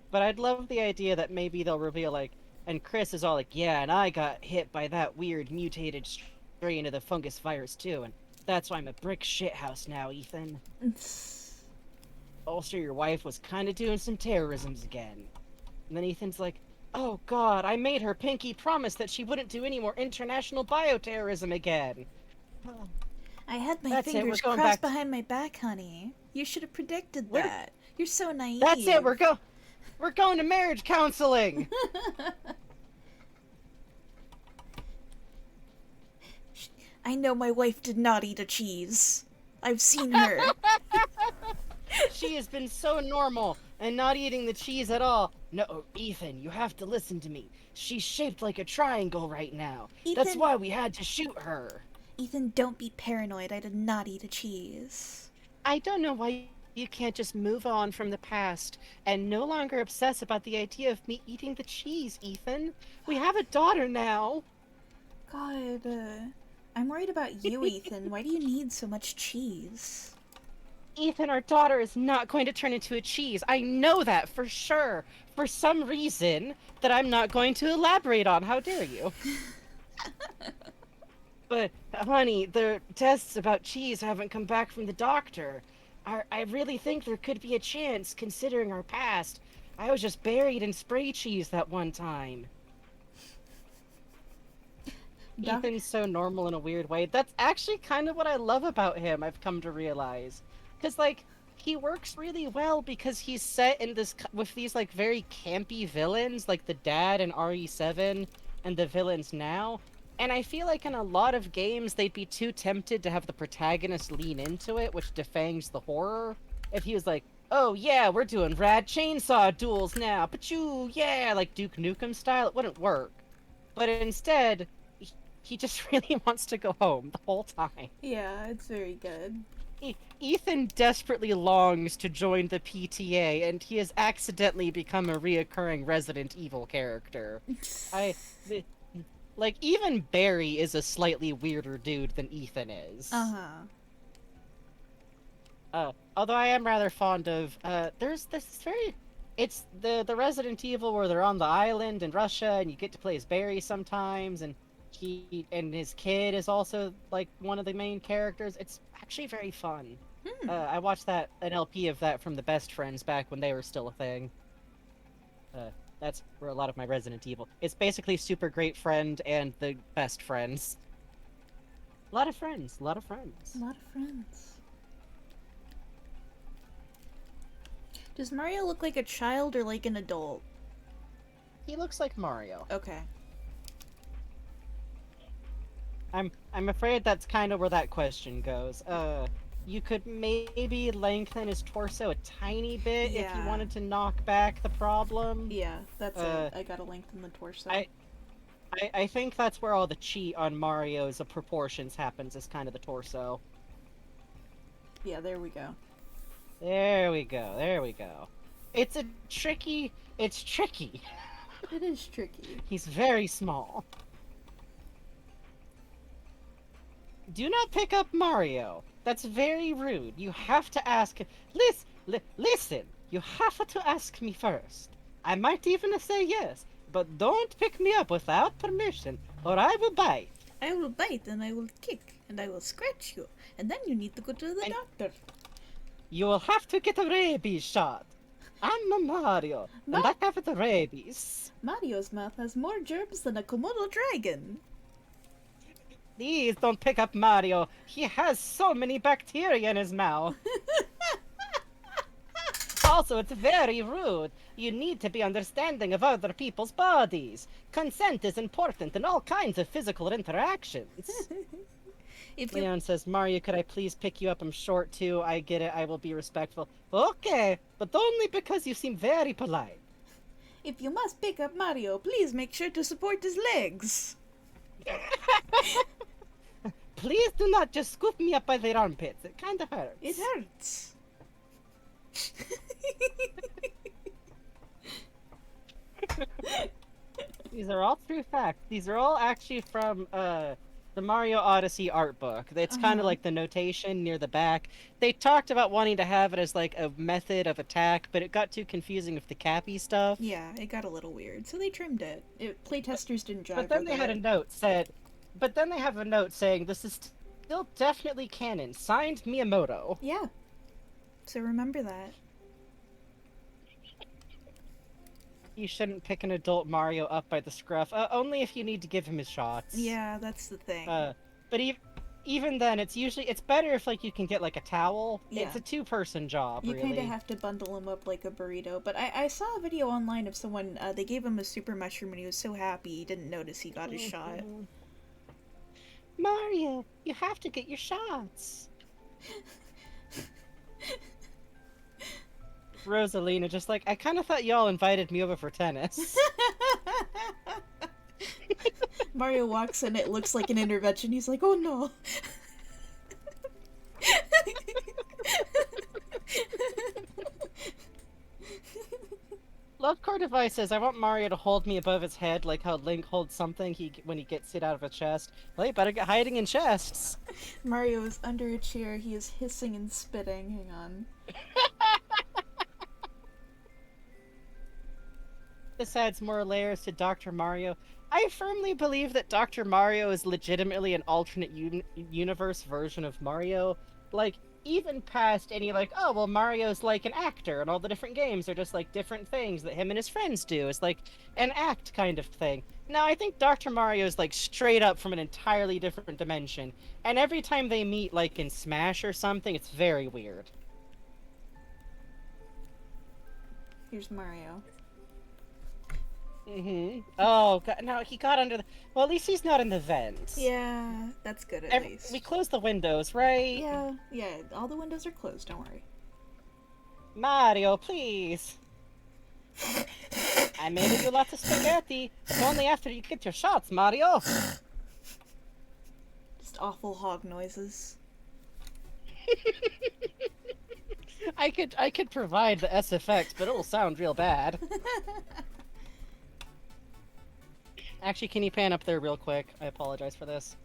But I'd love the idea that maybe they'll reveal, like, and Chris is all like, yeah, and I got hit by that weird mutated strain of the fungus virus too, and that's why I'm a brick shithouse now, Ethan. Also, your wife was kind of doing some terrorisms again. And then Ethan's like, oh god, I made her pinky promise that she wouldn't do any more international bioterrorism again. I had my That's it, fingers we're going crossed back behind my back, honey. You should have predicted We're- that. You're so naive. That's it, we're going to marriage counseling! I know my wife did not eat a cheese. I've seen her. She has been so normal and not eating the cheese at all. No, Ethan, you have to listen to me. She's shaped like a triangle right now. That's Ethan- why we had to shoot her. Ethan, don't be paranoid. I did not eat a cheese. I don't know why you can't just move on from the past and no longer obsess about the idea of me eating the cheese, Ethan. We have a daughter now. God, I'm worried about you, Ethan. Why do you need so much cheese? Ethan, our daughter is not going to turn into a cheese. I know that for sure. For some reason that I'm not going to elaborate on. How dare you? But, honey, the tests about cheese haven't come back from the doctor. I really think there could be a chance, considering our past. I was just buried in spray cheese that one time. Ethan's so normal in a weird way. That's actually kind of what I love about him, I've come to realize. Because, like, he works really well because he's set in this with these, like, very campy villains, like the dad in RE7 and the villains now. And I feel like in a lot of games, they'd be too tempted to have the protagonist lean into it, which defangs the horror. If he was like, oh yeah, we're doing rad chainsaw duels now, pachoo, yeah, like Duke Nukem style, it wouldn't work. But instead, he just really wants to go home the whole time. Yeah, it's very good. Ethan desperately longs to join the PTA, and he has accidentally become a reoccurring Resident Evil character. Like, even Barry is a slightly weirder dude than Ethan is. Although I am rather fond of, there's this very It's the Resident Evil where they're on the island in Russia, and you get to play as Barry sometimes, and his kid is also like one of the main characters. It's actually very fun. I watched an LP of that from the Best Friends back when they were still a thing. That's where a lot of my Resident Evil. It's basically Super Great Friend and the Best Friends. A lot of friends. A lot of friends. A lot of friends. Does Mario look like a child or like an adult? He looks like Mario. Okay. I'm afraid that's kind of where that question goes. You could maybe lengthen his torso a tiny bit if you Yeah. wanted to knock back the problem. Yeah, that's it. I gotta lengthen the torso. I think that's where all the cheat on Mario's proportions happens, is kind of the torso. Yeah, there we go. There we go, there we go. It's tricky. It is tricky. He's very small. Do not pick up Mario. That's very rude. You have to ask. Listen. You have to ask me first. I might even say yes, but don't pick me up without permission, or I will bite. I will bite and I will kick and I will scratch you, and then you need to go to the doctor. You will have to get a rabies shot. I'm a Mario, and I have the rabies. Mario's mouth has more germs than a Komodo dragon. Please don't pick up Mario. He has so many bacteria in his mouth. Also, it's very rude. You need to be understanding of other people's bodies. Consent is important in all kinds of physical interactions. If you Leon says, Mario, could I please pick you up? I'm short too. I get it. I will be respectful. Okay, but only because you seem very polite. if you must pick up Mario, please make sure to support his legs. Please do not just scoop me up by the armpits. It kind of hurts. It hurts. These are all true facts. These are all actually from the Mario Odyssey art book. It's kind of like the notation near the back. They talked about wanting to have it as like a method of attack, but it got too confusing with the Cappy stuff. Yeah, it got a little weird, so they trimmed it. Playtesters didn't jive But then with they had a it. note said, but then they have a note saying this is still definitely canon. Signed Miyamoto. Yeah. So remember that. You shouldn't pick an adult Mario up by the scruff. Only if you need to give him his shots. Yeah, that's the thing. But even then, it's better if like you can get like a towel. Yeah. It's a two-person job. You really. kind of have to bundle him up like a burrito. But I saw a video online of someone, they gave him a super mushroom and he was so happy he didn't notice he got his shot. Mario, you have to get your shots. Rosalina just like, I kind of thought y'all invited me over for tennis. Mario walks in, it looks like an intervention. He's like, oh no. Lovecore Device says, I want Mario to hold me above his head like how Link holds something when he gets it out of a chest. Well, you better get hiding in chests. Mario is under a chair. He is hissing and spitting. Hang on. This adds more layers to Dr. Mario. I firmly believe that Dr. Mario is legitimately an alternate universe version of Mario. Like, even past any, like, oh, well, Mario's like an actor, and all the different games are just, like, different things that him and his friends do. It's like an act kind of thing. No, I think Dr. Mario is, like, straight up from an entirely different dimension. And every time they meet, like, in Smash or something, it's very weird. Here's Mario. Mm-hmm. Oh, God, no, he got under the... Well, at least he's not in the vents. Yeah, that's good at least. We closed the windows, right? Yeah, all the windows are closed, don't worry. Mario, please. I made you lots of spaghetti, but only after you get your shots, Mario. Just awful hog noises. I could provide the SFX, but it'll sound real bad. Actually, can you pan up there real quick? I apologize for this.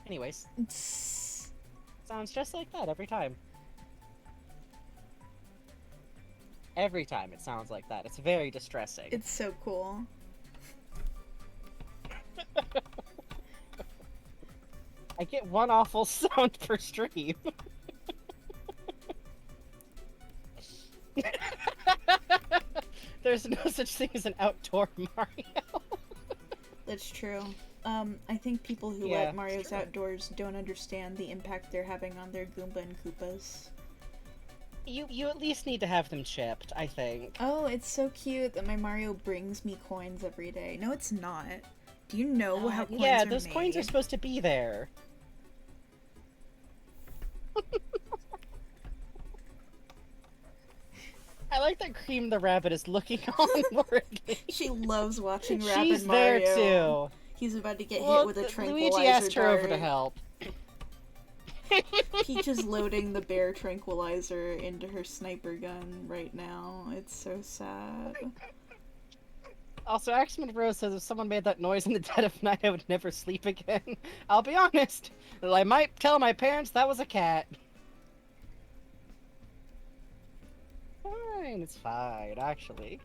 Anyways, sounds just like that every time. Every time it sounds like that. It's very distressing. It's so cool. I get one awful sound per stream. There's no such thing as an outdoor Mario. That's true. I think people who Yeah, let it's Mario's true. outdoors don't understand the impact they're having on their Goomba and Koopas. You at least need to have them chipped, I think. Oh, it's so cute that my Mario brings me coins every day. No, it's not. Do you know how coins yeah, are those made? coins are supposed to be there. I like that Cream the Rabbit is looking onward. She loves watching Rabbit She's Mario. there too. He's about to get Well, hit with a tranquilizer Luigi asked her over to dart. help. Peach is loading the bear tranquilizer into her sniper gun right now. It's so sad. Also, Axeman Rose says if someone made that noise in the dead of night, I would never sleep again. I'll be honest. I might tell my parents that was a cat. Fine, it's fine, actually.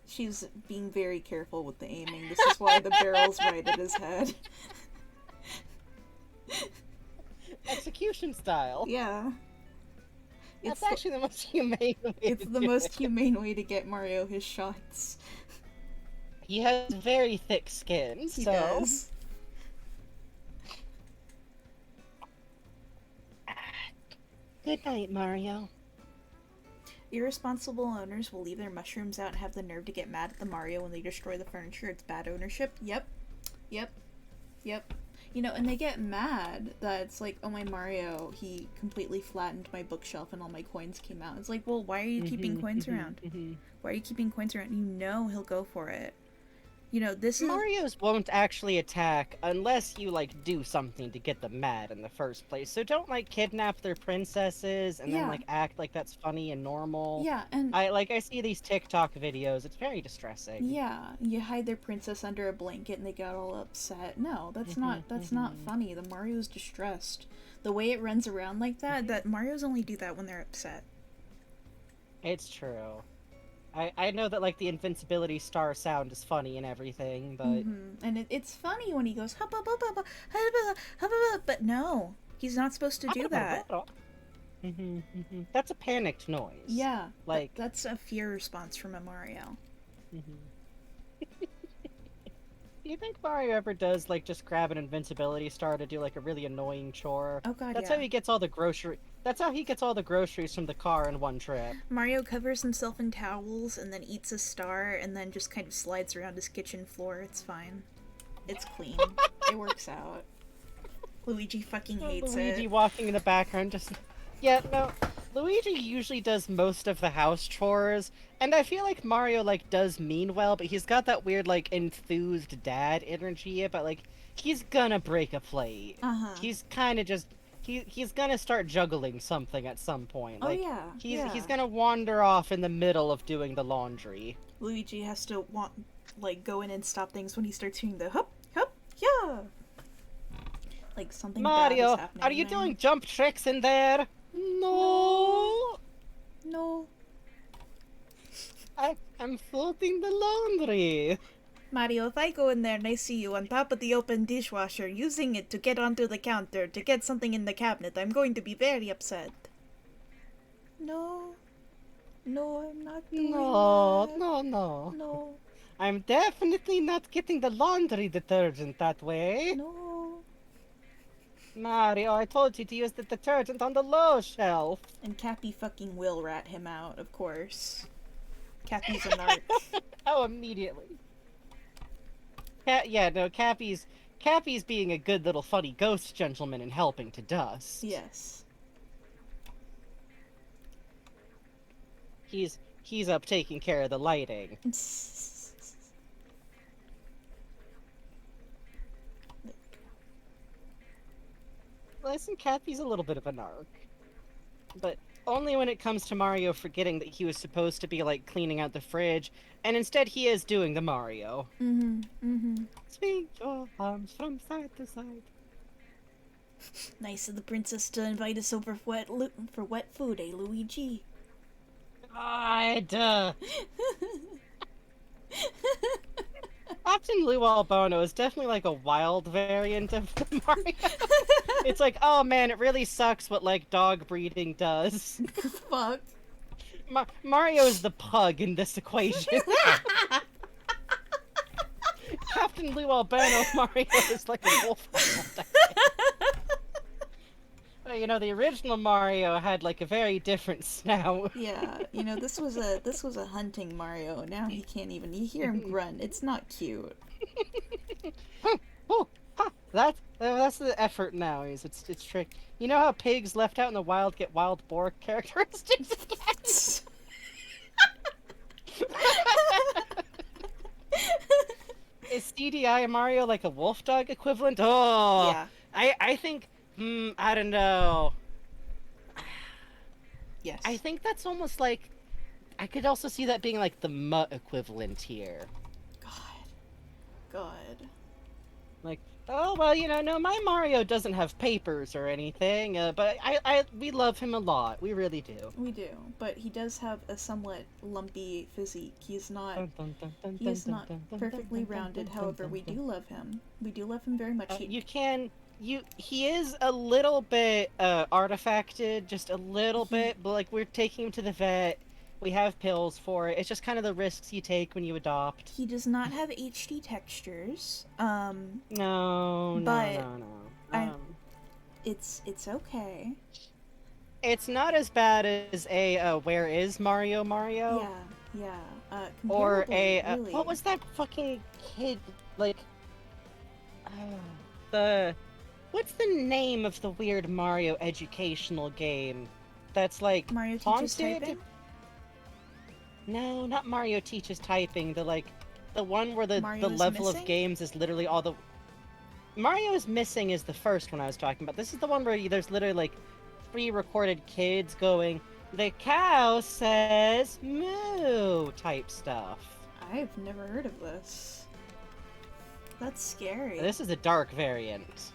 She's being very careful with the aiming. This is why the barrel's right at his head. Execution style. Yeah. That's actually the most humane way It's to the do most it. humane way to get Mario his shots. He has very thick skin, He so... does. Good night, Mario. Irresponsible owners will leave their mushrooms out and have the nerve to get mad at the Mario when they destroy the furniture. It's bad ownership. Yep. Yep. Yep. You know, and they get mad that it's like, oh, my Mario, he completely flattened my bookshelf and all my coins came out. It's like, well, why are you keeping coins around? Why are you keeping coins around? You know he'll go for it. You know, this is... Marios won't actually attack unless you, like, do something to get them mad in the first place. So don't, like, kidnap their princesses and then, Yeah. like, act like that's funny and normal. Yeah, and... I see these TikTok videos. It's very distressing. Yeah, you hide their princess under a blanket and they got all upset. No, that's not funny. The Mario's distressed. The way it runs around like that Marios only do that when they're upset. It's true. I know that, like, the invincibility star sound is funny and everything, but... And it's funny when he goes, hubba, bubba, hubba, hubba, hubba, but no, he's not supposed to do that. That's a panicked noise. Yeah, Like... that's a fear response from a Mario. Do you think Mario ever does, like, just grab an invincibility star to do, like, a really annoying chore? Oh god, That's yeah. how he gets all the That's how he gets all the groceries from the car in one trip. Mario covers himself in towels and then eats a star and then just kind of slides around his kitchen floor. It's fine. It's clean. It works out. Luigi fucking hates Luigi it. walking in the background just... Yeah, no. Luigi usually does most of the house chores, and I feel like Mario, like, does mean well, but he's got that weird, like, enthused dad energy about, like, he's gonna break a plate. Uh-huh. He's kind of just... He's gonna start juggling something at some point. Oh, Like, yeah, He's gonna wander off in the middle of doing the laundry. Luigi has to go in and stop things when he starts hearing the hup, hup, yeah! Like something bad Mario, is happening are you there. doing jump tricks in there? No. No. I'm folding the laundry. Mario, if I go in there and I see you on top of the open dishwasher using it to get onto the counter to get something in the cabinet, I'm going to be very upset. No. No, I'm not doing No, that. no, no. No. I'm definitely not getting the laundry detergent that way. No. Mario, I told you to use the detergent on the low shelf. And Cappy fucking will rat him out, of course. Cappy's a narc. Oh, immediately. Cappy's being a good little funny ghost gentleman and helping to dust. Yes. He's up taking care of the lighting. Listen, Cappy's a little bit of a narc. But only when it comes to Mario forgetting that he was supposed to be, like, cleaning out the fridge, and instead he is doing the Mario. Swing your arms from side to side. Nice of the princess to invite us over for wet food, eh, Luigi? God. Captain Lou Albano is definitely like a wild variant of the Mario. It's like, oh man, it really sucks what like dog breeding does. Fuck. Mario is the pug in this equation. Captain Lou Albano Mario is like a wolf. You know, the original Mario had like a very different snout. Yeah, you know, this was a hunting Mario. Now he can't even. You hear him grunt. It's not cute. Oh, ha, that's the effort now. It's trick. You know how pigs left out in the wild get wild boar characteristics again? Is CDI Mario like a wolf dog equivalent? Oh, Yeah. I think. I don't know. Yes. I think that's almost like. I could also see that being like the mutt equivalent here. God. Like, oh well, you know, no, my Mario doesn't have papers or anything, but we love him a lot. We really do. We do, but he does have a somewhat lumpy physique. He is not perfectly rounded. However, we do love him. We do love him very much. He is a little bit artifacted, just a little bit, but like we're taking him to the vet. We have pills for it. It's just kind of the risks you take when you adopt. He does not have HD textures. No. It's okay. It's not as bad as a Where is Mario Mario? Yeah. Or a really. what was that fucking kid like? What's the name of the weird Mario educational game? That's like Mario Teaches haunted? Typing? No, not Mario Teaches Typing. The one where the Mario is level Missing? of games is literally all the. Mario is Missing is the first one I was talking about. This is the one where there's literally like pre-recorded kids going, "The cow says moo" type stuff. I've never heard of this. That's scary. This is a dark variant.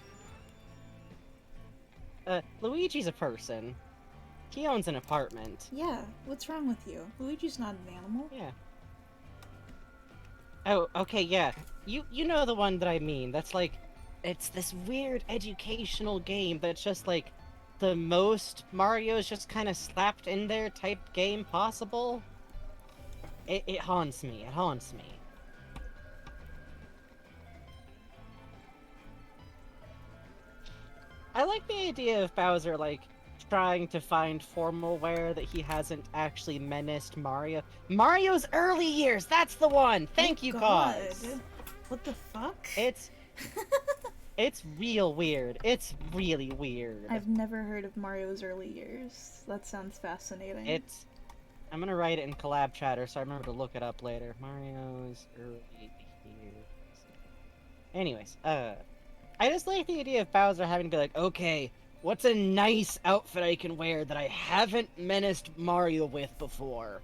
Luigi's a person. He owns an apartment. Yeah, what's wrong with you? Luigi's not an animal. Yeah. Oh, okay, yeah. You know the one that I mean. That's like, it's this weird educational game that's just like the most Mario's just kind of slapped in there type game possible. It haunts me. It haunts me. I like the idea of Bowser, like, trying to find formal wear that he hasn't actually menaced Mario. Mario's early years, that's the one! Thank you, gods! What the fuck? It's real weird. It's really weird. I've never heard of Mario's early years. That sounds fascinating. I'm gonna write it in collab chatter so I remember to look it up later. Mario's early years. Anyways, I just like the idea of Bowser having to be like, okay, what's a nice outfit I can wear that I haven't menaced Mario with before?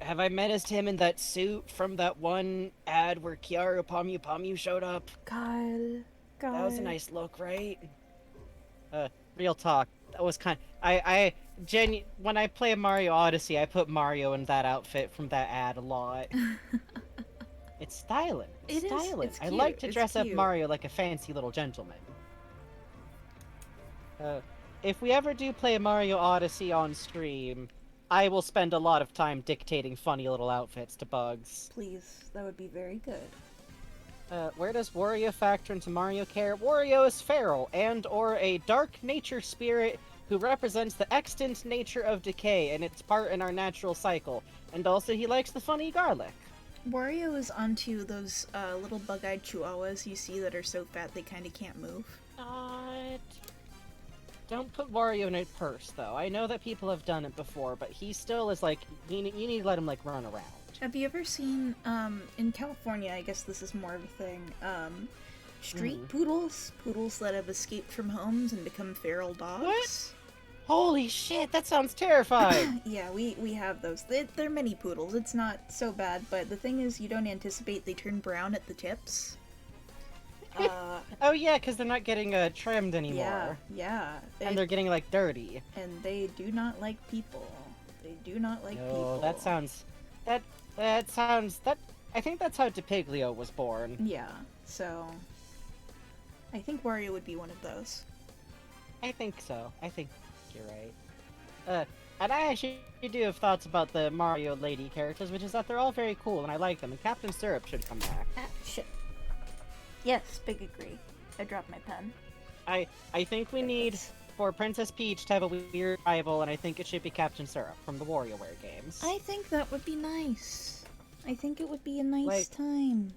Have I menaced him in that suit from that one ad where Kiaru Pamu showed up? God. That was a nice look, right? Real talk. That was when I play Mario Odyssey, I put Mario in that outfit from that ad a lot. It's styling. It's styling. It's I cute. like to It's dress up cute. Mario like a fancy little gentleman. If we ever do play Mario Odyssey on stream, I will spend a lot of time dictating funny little outfits to Bugs. Please, that would be very good. Where does Wario factor into Mario Care? Wario is feral and/or a dark nature spirit who represents the extant nature of decay and its part in our natural cycle. And also he likes the funny garlic. Wario is onto those little bug-eyed chihuahuas you see that are so fat they kind of can't move. God. Don't put Wario in a purse, though. I know that people have done it before, but he still is like, you need to let him, like, run around. Have you ever seen, in California, I guess this is more of a thing, street poodles? Poodles that have escaped from homes and become feral dogs? What? Holy shit, that sounds terrifying. Yeah, we have those. They're mini poodles. It's not so bad, but the thing is, you don't anticipate they turn brown at the tips. Oh yeah, because they're not getting trimmed anymore. Yeah. And they're getting like dirty. And they do not like people. They do not like No, people. that sounds. That sounds. That. I think that's how DePiglio was born. Yeah, so. I think Wario would be one of those. I think so. I think you're right. And I actually do have thoughts about the Mario lady characters, which is that they're all very cool and I like them. And Captain Syrup should come back. Ah, shit. Yes, big agree. I dropped my pen. I think we need for Princess Peach to have a weird rival, and I think it should be Captain Syrup from the WarioWare games. I think that would be nice. I think it would be a nice Like- time.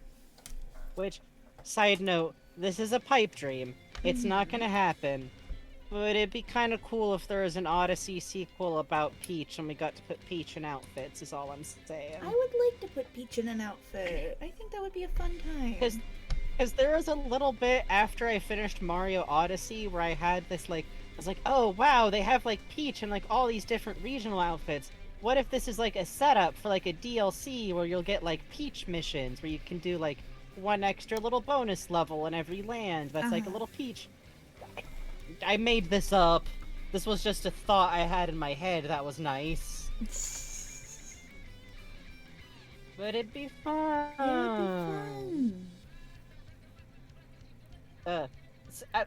Which, side note, this is a pipe dream. It's not gonna happen. But it'd be kind of cool if there was an Odyssey sequel about Peach and we got to put Peach in outfits, is all I'm saying. I would like to put Peach in an outfit. I think that would be a fun time. Because there was a little bit after I finished Mario Odyssey where I had this, like, I was like, oh wow, they have, like, Peach and, like, all these different regional outfits. What if this is, like, a setup for, like, a DLC where you'll get, like, Peach missions where you can do, like, one extra little bonus level in every land that's, like, a little Peach. I made this up. This was just a thought I had in my head that was nice. But it'd be fun. It would be fun.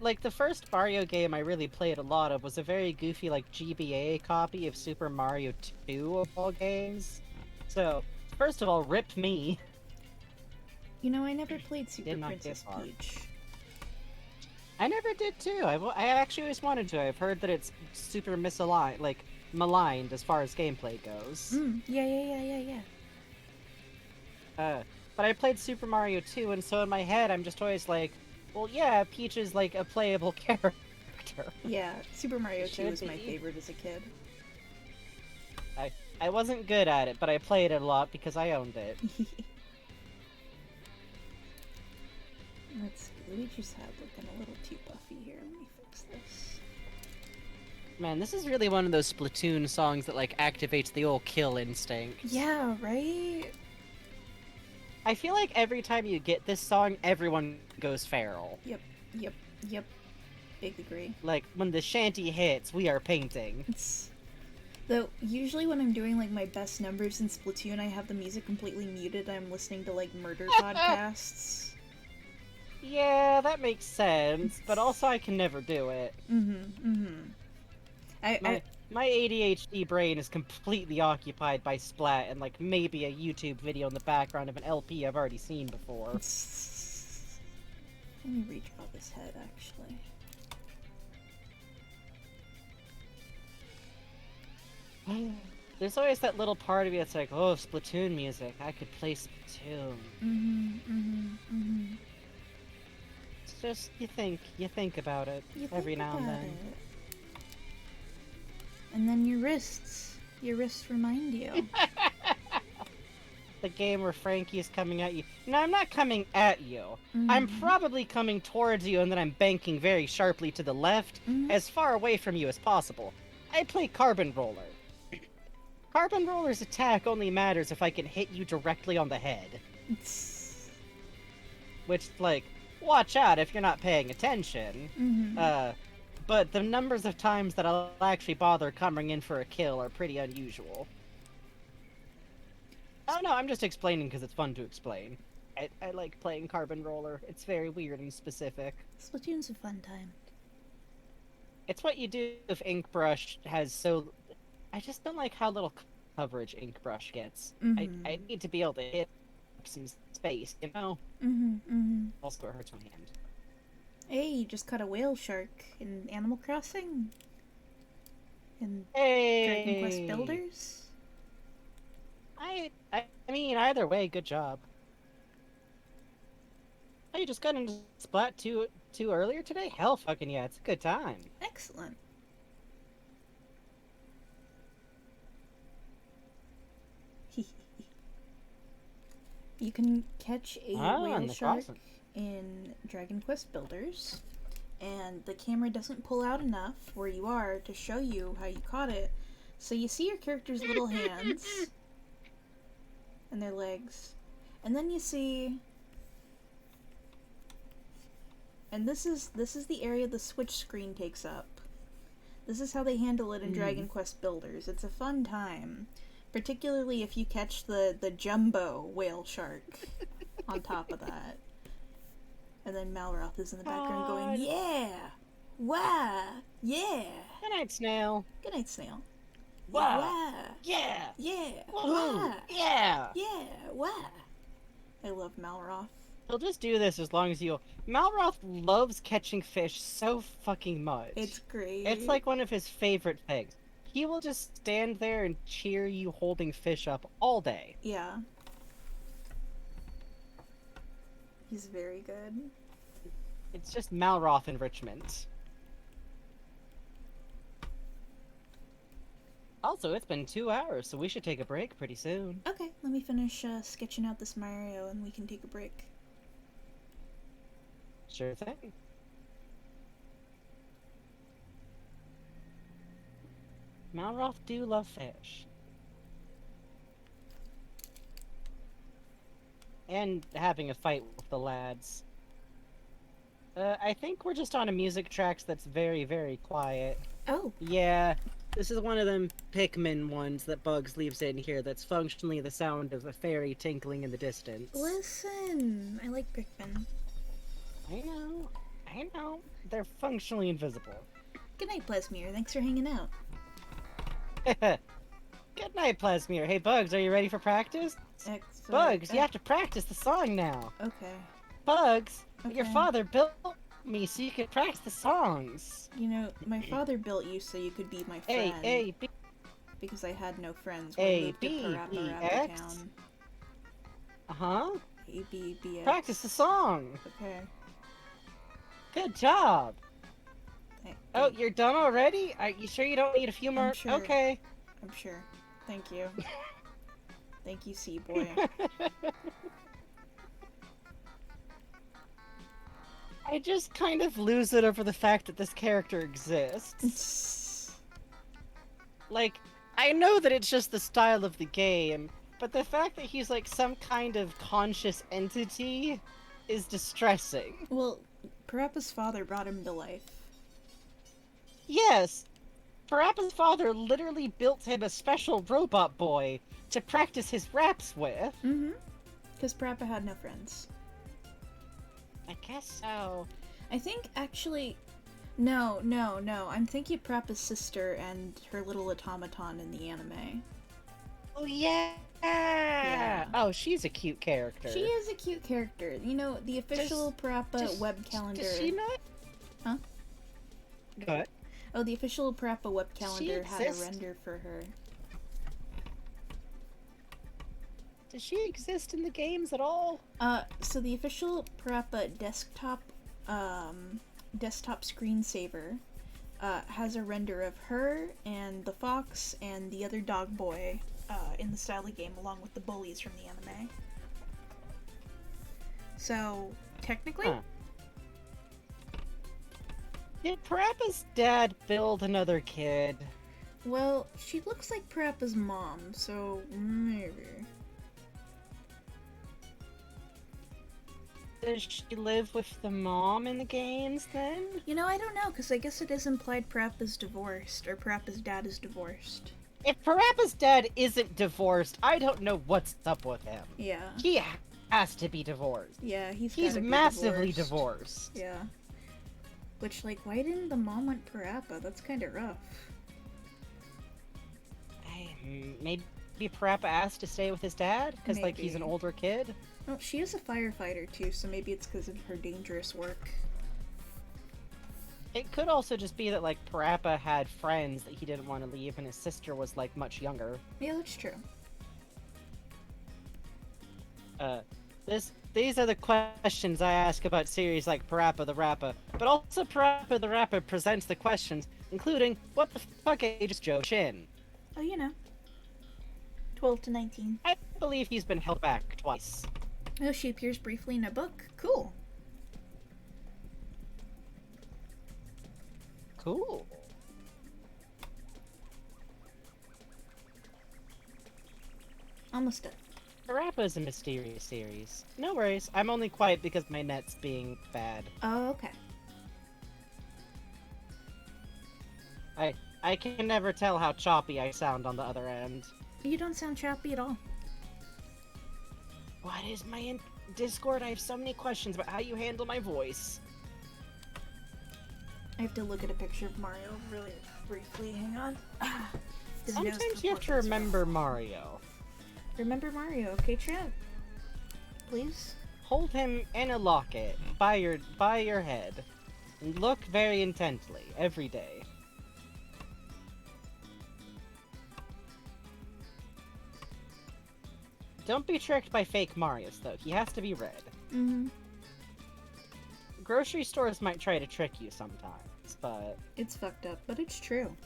Like the first Mario game I really played a lot of was a very goofy like GBA copy of Super Mario 2 of all games. So, first of all, rip me. You know, I never played Super Did not get Princess far. Peach. I never did too. I actually always wanted to. I've heard that it's super misaligned, like maligned as far as gameplay goes. Yeah. But I played Super Mario 2, and so in my head I'm just always like, well, yeah, Peach is like a playable character. Yeah, Super Mario 2 Should was my be. favorite as a kid. I wasn't good at it, but I played it a lot because I owned it. Let's see, Luigi's head looking a little too puffy here. Let me fix this. Man, this is really one of those Splatoon songs that like activates the old kill instinct. Yeah, right? I feel like every time you get this song, everyone goes feral. Yep. Big agree. Like, when the shanty hits, we are painting. Though, usually when I'm doing, like, my best numbers in Splatoon, I have the music completely muted. I'm listening to, like, murder podcasts. Yeah, that makes sense, but also I can never do it. My ADHD brain is completely occupied by Splat and, like, maybe a YouTube video in the background of an LP I've already seen before. Let me redraw this head, actually. There's always that little part of me that's like, oh, Splatoon music, I could play Splatoon. It's just, you think about it every now and then. And then your wrists remind you. The game where Frankie is coming at you. No, I'm not coming at you. I'm probably coming towards you and then I'm banking very sharply to the left, as far away from you as possible. I play Carbon Roller. Carbon Roller's attack only matters if I can hit you directly on the head. Which, like, watch out if you're not paying attention. But the numbers of times that I'll actually bother coming in for a kill are pretty unusual. Oh no, I'm just explaining because it's fun to explain. I like playing Carbon Roller. It's very weird and specific. Splatoon's a fun time. It's what you do if Ink Brush has so... I just don't like how little coverage Ink Brush gets. I need to be able to hit some space, you know? Also, it hurts my hand. Hey, you just caught a whale shark in Animal Crossing? In Hey! Dragon Quest Builders? I mean, either way, good job. Oh, you just got into Splat 2 earlier today? Hell fucking yeah, it's a good time. Excellent. You can catch a in whale the shark crossing. in Dragon Quest Builders, and the camera doesn't pull out enough where you are to show you how you caught it. So you see your character's little hands and their legs, and then you see, and this is the area the Switch screen takes up. This is how they handle it in Dragon Quest Builders. It's a fun time, particularly if you catch the jumbo whale shark on top of that. And then Malroth is in the background going, yeah! Wow! Yeah! Good night, snail. Good night, snail. Wow! Wow! Yeah! Yeah! Woohoo! Wow! Yeah! Yeah! Wow! I love Malroth. He'll just do this as long as you. Malroth loves catching fish so fucking much. It's great. It's like one of his favorite things. He will just stand there and cheer you holding fish up all day. Yeah. He's very good. It's just Malroth enrichment. Also, it's been 2 hours, so we should take a break pretty soon. Okay, let me finish sketching out this Mario and we can take a break. Sure thing. Malroth do love fish. And having a fight with the lads. I think we're just on a music track that's very, very quiet. Oh, Yeah, this is one of them Pikmin ones that Bugs leaves in here that's functionally the sound of a fairy tinkling in the distance. listen! I like Pikmin. I know. They're functionally invisible. Good night, Plasmir. Thanks for hanging out. Good night, Plasmir. Hey, Bugs, are you ready for practice? Bugs, you have to practice the song now. Okay. Bugs, your Okay. father built me so you could practice the songs. You know, my father built you so you could be my friend. A, B, Because I had no friends A, when I moved to B, Parappa E, Rappa X. Town. uh-huh. A, B, B, X. Practice the song. Okay. Good job. Th- Oh, thank- you're done already? Are you sure you don't need a few more? sure. Okay. I'm sure. Thank you. Thank you, Sea-Boy. I just kind of lose it over the fact that this character exists. Like, I know that it's just the style of the game, but the fact that he's like some kind of conscious entity is distressing. Well, Parappa's father brought him to life. Yes, Parappa's father literally built him a special robot boy to practice his raps with. Mm-hmm. Because Parappa had no friends. I guess so. I think, actually... No. I'm thinking of Parappa's sister and her little automaton in the anime. Oh, yeah! Yeah. Oh, she's a cute character. She is a cute character. You know, the official Parappa web calendar... Does she not? Huh? Go ahead. Oh, the official Parappa web Does she calendar had a exist? render for her. Does she exist in the games at all? So the official Parappa desktop screensaver has a render of her and the fox and the other dog boy in the style of the game, along with the bullies from the anime. So, technically, Huh. Did Parappa's dad build another kid? well, she looks like Parappa's mom, so maybe. Does she live with the mom in the games then? You know, I don't know, because I guess it is implied Parappa's divorced, or Parappa's dad is divorced. If Parappa's dad isn't divorced, I don't know what's up with him. Yeah. He has to be divorced. Yeah, he's He's gotta be massively divorced. divorced. Yeah. Which, like, why didn't the mom want Parappa? That's kind of rough. Maybe Parappa asked to stay with his dad? Because, like, he's an Maybe. older kid? Well, she is a firefighter, too, so maybe it's because of her dangerous work. It could also just be that, like, Parappa had friends that he didn't want to leave, and his sister was, like, much younger. Yeah, that's true. These are the questions I ask about series like Parappa the Rapper, but also Parappa the Rapper presents the questions, including, what the fuck age is Joe Shin? Oh, you know. 12 to 19. I believe he's been held back twice. Oh, she appears briefly in a book. Cool. Cool. Almost done. Parappa is a mysterious series. No worries, I'm only quiet because my net's being bad. Oh, okay. I can never tell how choppy I sound on the other end. You don't sound choppy at all. What is my Discord? I have so many questions about how you handle my voice. I have to look at a picture of Mario really briefly. Hang on. His nose Sometimes you have to proportions are remember off. Mario. Remember Mario, okay, Trent? Please? Hold him in a locket by your head. And look very intently every day. Don't be tricked by fake Marios, though. He has to be red. Mm-hmm. Grocery stores might try to trick you sometimes, but... It's fucked up, but it's true.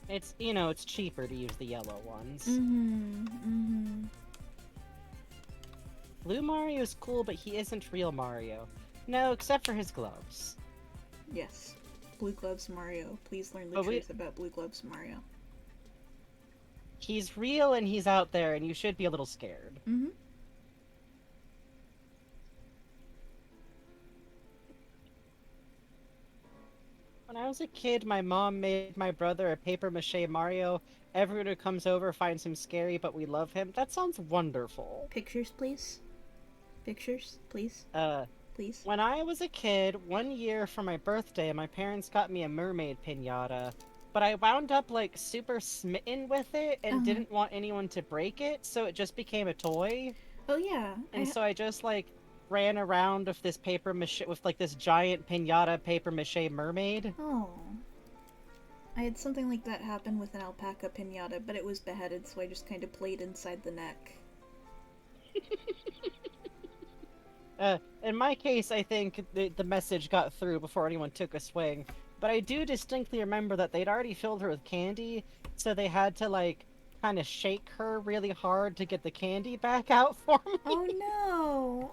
It's, you know, it's cheaper to use the yellow ones. Mm-hmm. Mm-hmm. Blue Mario is cool, but he isn't real Mario. No, except for his gloves. Yes. Blue Gloves Mario. Please learn the But we- truth about Blue Gloves Mario. He's real and he's out there, and you should be a little scared. Mm-hmm. When I was a kid, my mom made my brother a paper mache Mario. Everyone who comes over finds him scary, but we love him. That sounds wonderful. Pictures, please. Pictures, please. Please. When I was a kid, one year for my birthday, my parents got me a mermaid piñata, but I wound up, like, super smitten with it and Uh-huh. didn't want anyone to break it, so it just became a toy. Oh yeah. And so I just, like, ran around with this paper mache, with, like, this giant piñata paper mache mermaid. Oh. I had something like that happen with an alpaca piñata, but it was beheaded, so I just kind of played inside the neck. In my case, I think the message got through before anyone took a swing. But I do distinctly remember that they'd already filled her with candy, so they had to, like, kind of shake her really hard to get the candy back out for me. Oh no!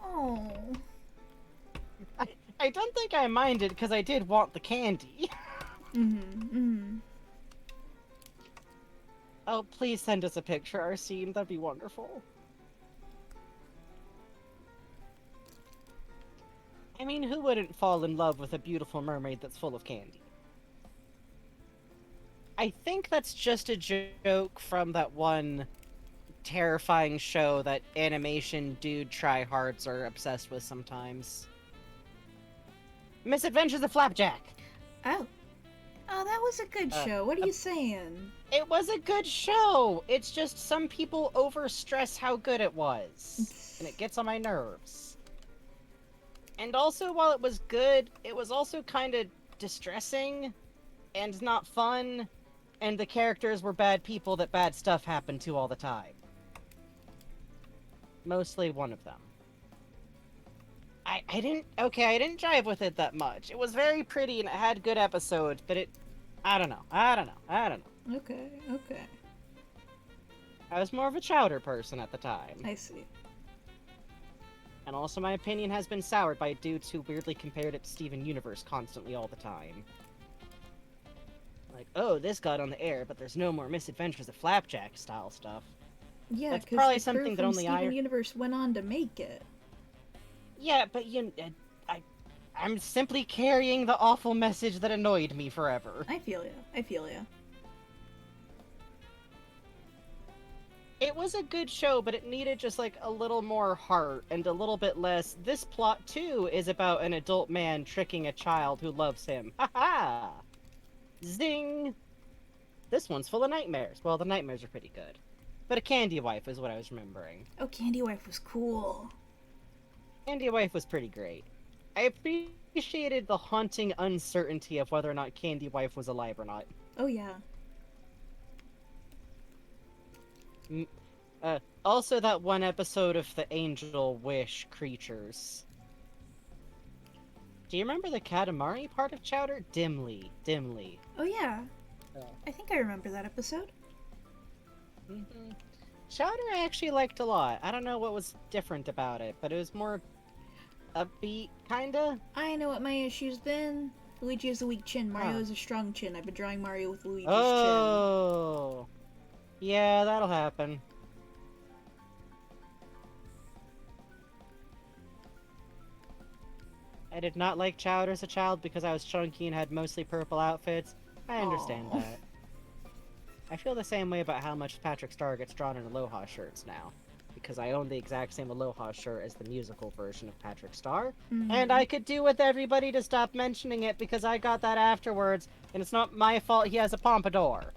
Oh. I don't think I minded, because I did want the candy. Mm-hmm. Mm-hmm. Oh, please send us a picture, Arsene. That'd be wonderful. I mean, who wouldn't fall in love with a beautiful mermaid that's full of candy? I think that's just a joke from that one terrifying show that animation dude tryhards are obsessed with sometimes. Misadventures of Flapjack! Oh. Oh, that was a good show. What are you saying? It was a good show! It's just some people overstress how good it was. And it gets on my nerves. And also, while it was good, it was also kind of distressing and not fun, and the characters were bad people that bad stuff happened to all the time. Mostly one of them. I didn't jive with it that much. It was very pretty and it had good episodes, but I don't know. Okay, okay. I was more of a Chowder person at the time. I see. And also my opinion has been soured by dudes who weirdly compared it to Steven Universe constantly all the time. Like, oh, this got on the air, but there's no more Misadventures of Flapjack style stuff. Yeah, That's because probably the something crew that from only I- Steven Universe went on to make it. Yeah, but I'm simply carrying the awful message that annoyed me forever. I feel ya. I feel ya. It was a good show, but it needed just like a little more heart and a little bit less. This plot too is about an adult man tricking a child who loves him. Ha ha! Zing! This one's full of nightmares. Well, the nightmares are pretty good. But a Candy Wife is what I was remembering. Oh, Candy Wife was cool. Candy Wife was pretty great. I appreciated the haunting uncertainty of whether or not Candy Wife was alive or not. Oh yeah. Also that one episode of the Angel Wish creatures. Do you remember the Katamari part of Chowder? Dimly. Oh yeah. Yeah. I think I remember that episode. Chowder I actually liked a lot. I don't know what was different about it, but it was more upbeat, kinda. I know what my issue's been. Luigi has a weak chin. Mario has a strong chin. I've been drawing Mario with Luigi's chin. Oh, yeah, that'll happen. I did not like Chowder as a child because I was chunky and had mostly purple outfits. I understand Aw. that. I feel the same way about how much Patrick Star gets drawn in Aloha shirts now. Because I own the exact same Aloha shirt as the musical version of Patrick Star. And I could do with everybody to stop mentioning it because I got that afterwards, and it's not my fault he has a pompadour.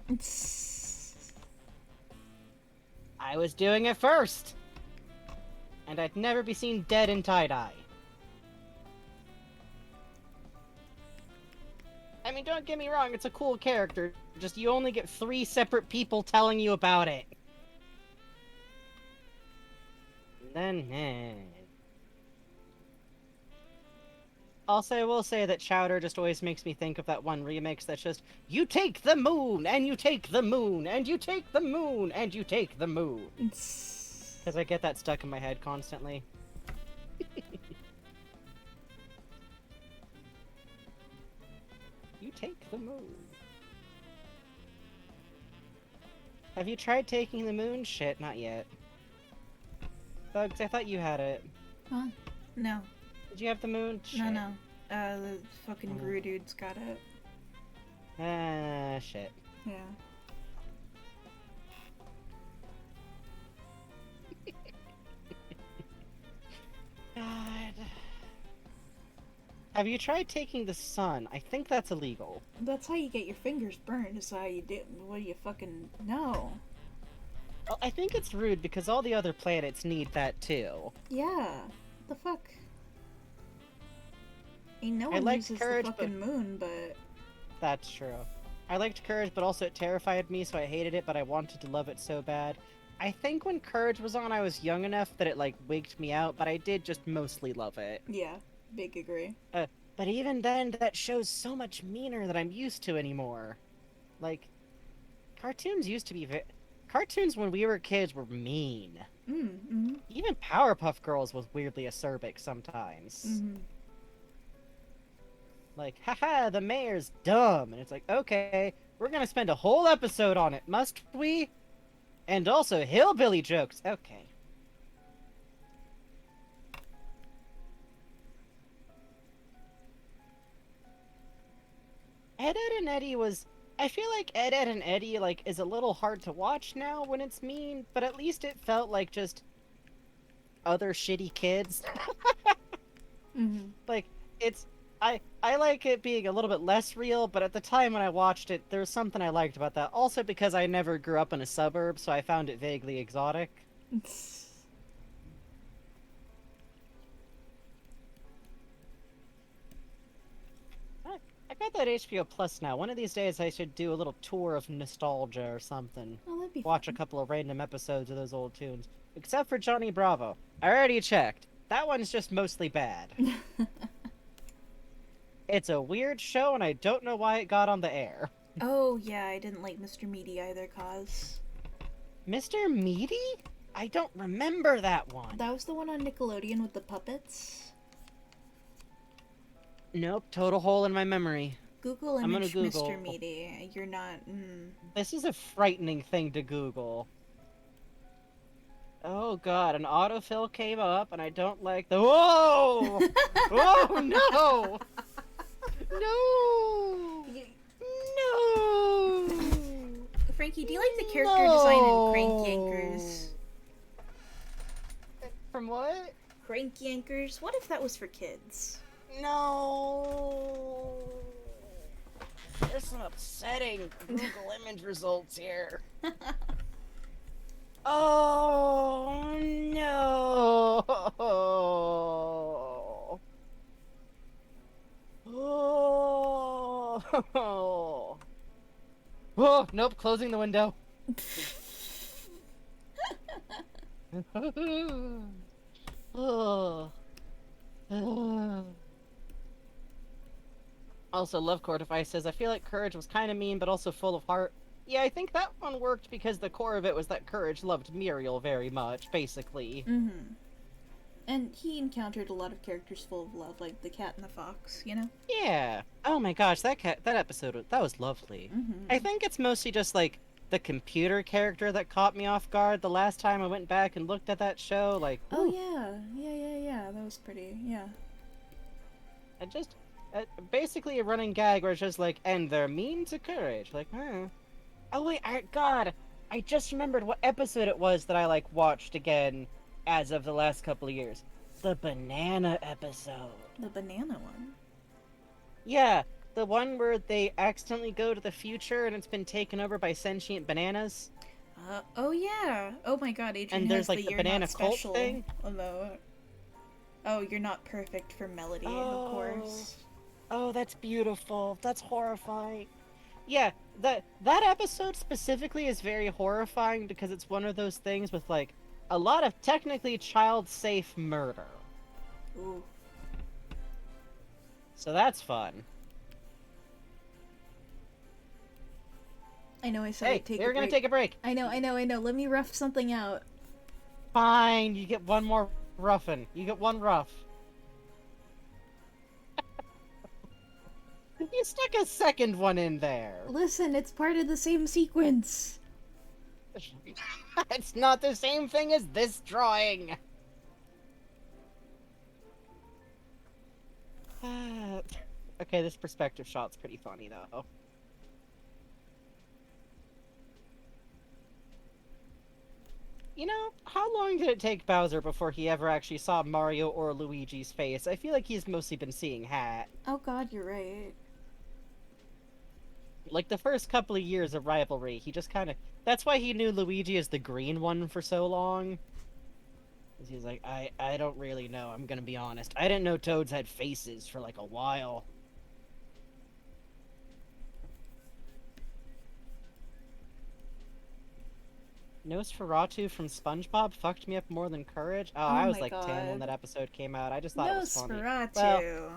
I was doing it first! And I'd never be seen dead in tie-dye. I mean, don't get me wrong, it's a cool character, just you only get 3 separate people telling you about it. And then, Also, I will say that Chowder just always makes me think of that one remix that's just, you take the moon, and you take the moon, and you take the moon, and you take the moon. Because I get that stuck in my head constantly. You take the moon. Have you tried taking the moon? Shit, not yet. Bugs, I thought you had it. Huh? No. Did you have the moon? Shit. No. The fucking Gru dude's got it. Shit. Yeah. God. Have you tried taking the sun? I think that's illegal. That's how you get your fingers burned, is how you do. What do you fucking know? Well, I think it's rude because all the other planets need that too. Yeah. The fuck? Ain't no I one liked uses Courage, the fucking moon, but... That's true. I liked Courage, but also it terrified me, so I hated it, but I wanted to love it so bad. I think when Courage was on, I was young enough that it, like, wigged me out, but I did just mostly love it. Yeah, big agree. But even then, that show's so much meaner than I'm used to anymore. Like, cartoons used to be cartoons when we were kids were mean. Mm-hmm. Even Powerpuff Girls was weirdly acerbic sometimes. Mm-hmm. Like, haha, the mayor's dumb. And it's like, okay, we're gonna spend a whole episode on it, must we? And also hillbilly jokes. Okay. Ed, Ed, and Eddie was... I feel like Ed, Ed, and Eddie, like, is a little hard to watch now when it's mean, but at least it felt like just other shitty kids. Mm-hmm. Like, it's... I like it being a little bit less real, but at the time when I watched it, there was something I liked about that. Also because I never grew up in a suburb, so I found it vaguely exotic. I got that HBO Plus now. One of these days I should do a little tour of nostalgia or something. Oh, that'd be Watch a fun. couple of random episodes of those old tunes. Except for Johnny Bravo. I already checked. That one's just mostly bad. It's a weird show and I don't know why it got on the air. Oh, yeah, I didn't like Mr. Meaty either, cause... Mr. Meaty? I don't remember that one. That was the one on Nickelodeon with the puppets? Nope, total hole in my memory. Google I'm gonna image Google. Mr. Meaty. You're not... This is a frightening thing to Google. Oh god, an autofill came up and I don't like the- Whoa! Oh no! No! No! Frankie, do you like the character design in Crank Yankers? From what? Crank Yankers? What if that was for kids? No! There's some upsetting Google image results here. Oh no! Oh! Oh, nope, closing the window. Oh. Also, Love Cortify says, I feel like Courage was kind of mean, but also full of heart. Yeah, I think that one worked because the core of it was that Courage loved Muriel very much, basically. Mm-hmm. And he encountered a lot of characters full of love, like the cat and the fox, you know? Yeah. Oh my gosh, that episode that was lovely. I Mm-hmm. think it's mostly just like the computer character that caught me off guard the last time I went back and looked at that show. Like, Oh ooh, yeah, yeah. That was pretty. Yeah. I just basically a running gag where it's just like, and they're mean to courage. Like, huh. Oh wait, God, I just remembered what episode it was that I like watched again as of the last couple of years. The banana episode. The banana one. Yeah, the one where they accidentally go to the future and it's been taken over by sentient bananas. Oh yeah. Oh my god, Adrian And has there's the like the "you're banana not cult special" thing. emote. Oh, you're not perfect for Melody, of course. Oh, that's beautiful. That's horrifying. Yeah, that episode specifically is very horrifying because it's one of those things with like a lot of technically child-safe murder. Ooh. So that's fun. I know I said Hey, I'd take we're a gonna break. take a break. I know. Let me rough something out. Fine, you get one more roughin'. You get one rough. You stuck a second one in there. Listen, it's part of the same sequence. It's not the same thing as this drawing. Okay, this perspective shot's pretty funny though. You know, how long did it take Bowser before he ever actually saw Mario or Luigi's face? I feel like he's mostly been seeing Hat. Oh god, you're right. Like the first couple of years of rivalry, he just kind of. That's why he knew Luigi as the green one for so long. Because he's like, I don't really know. I'm gonna be honest. I didn't know Toads had faces for like a while. Nosferatu from SpongeBob fucked me up more than Courage. Oh, I was my like 10 when God. that episode came out. I just thought it was funny. Nosferatu.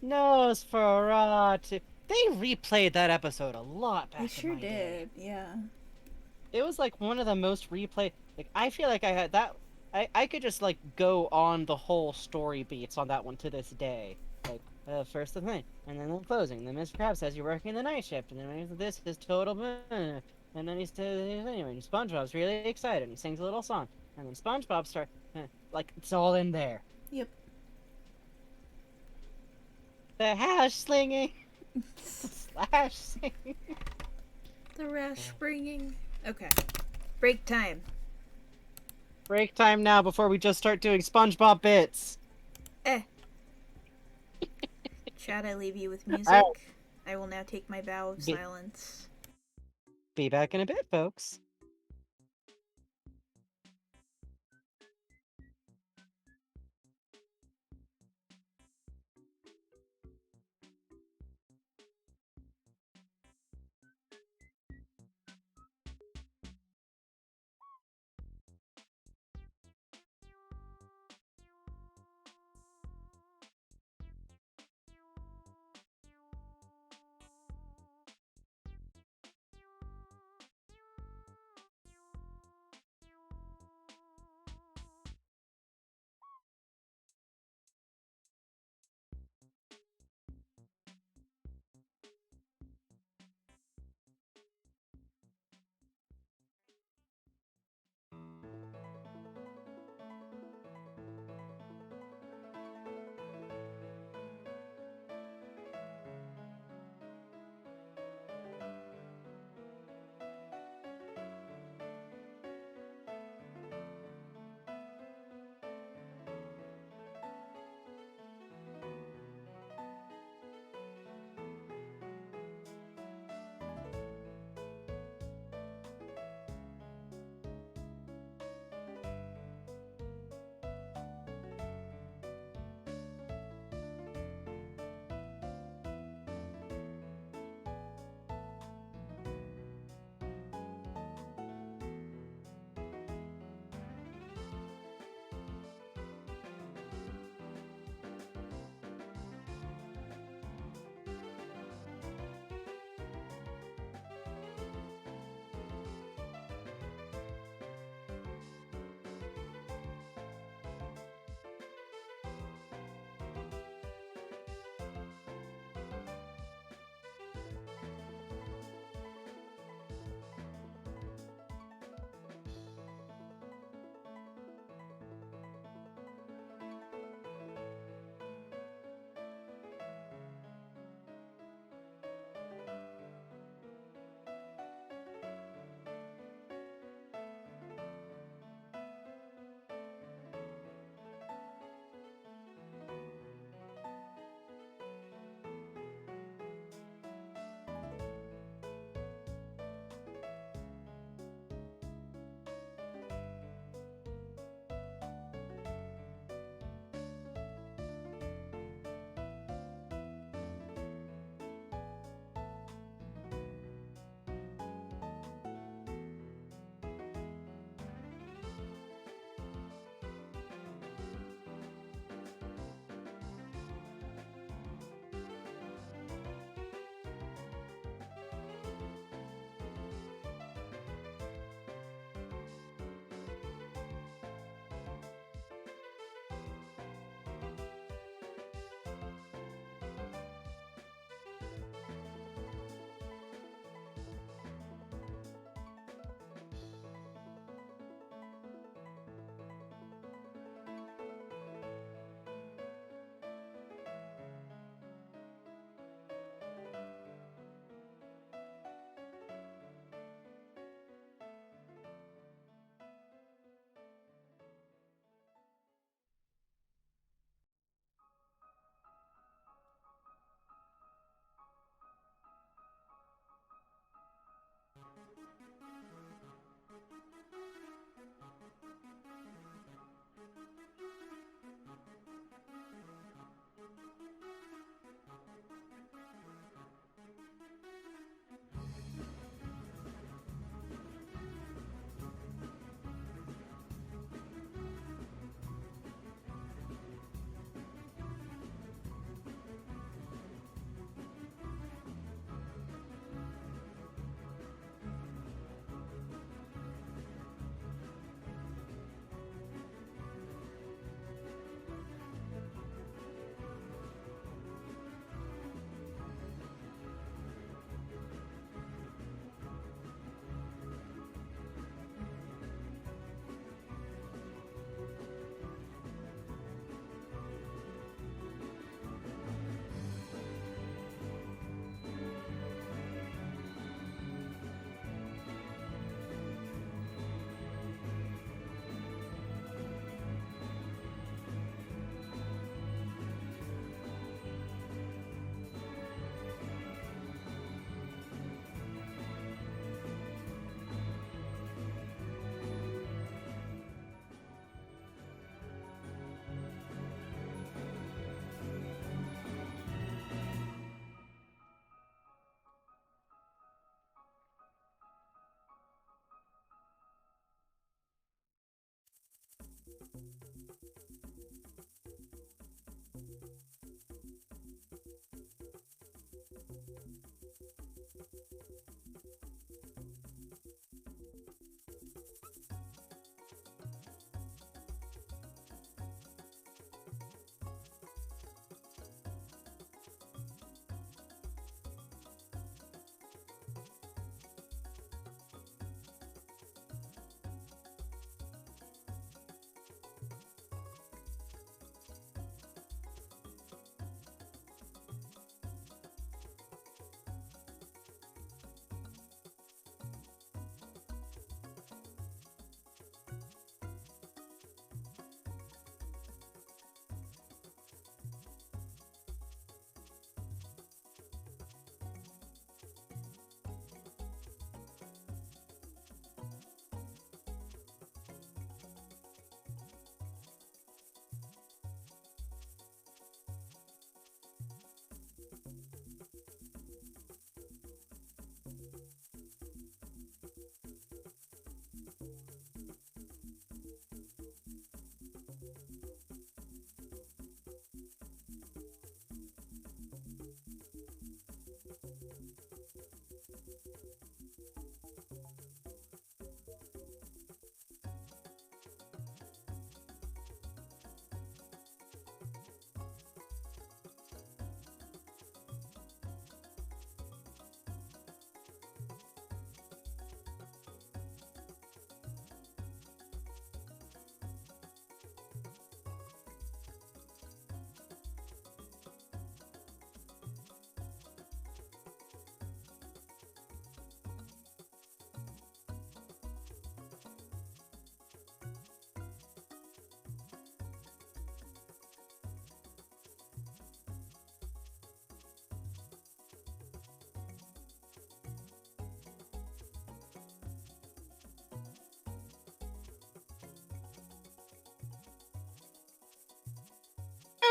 Nosferatu. They replayed that episode a lot back They in sure my day. did, yeah. It was like one of the most replayed. Like I feel like I had that. I could just like go on the whole story beats on that one to this day. Like first the thing, and then the closing. Then Mr. Krabs says you're working the night shift, and then this is total. And then he says anyway. And SpongeBob's really excited and sings a little song, and then SpongeBob starts like it's all in there. Yep. The hash slinging, slash singing. The rash bringing. Okay. Break time. Break time now before we just start doing SpongeBob bits. Chad, I leave you with music. Alright. I will now take my vow of Be- silence. Be back in a bit, folks.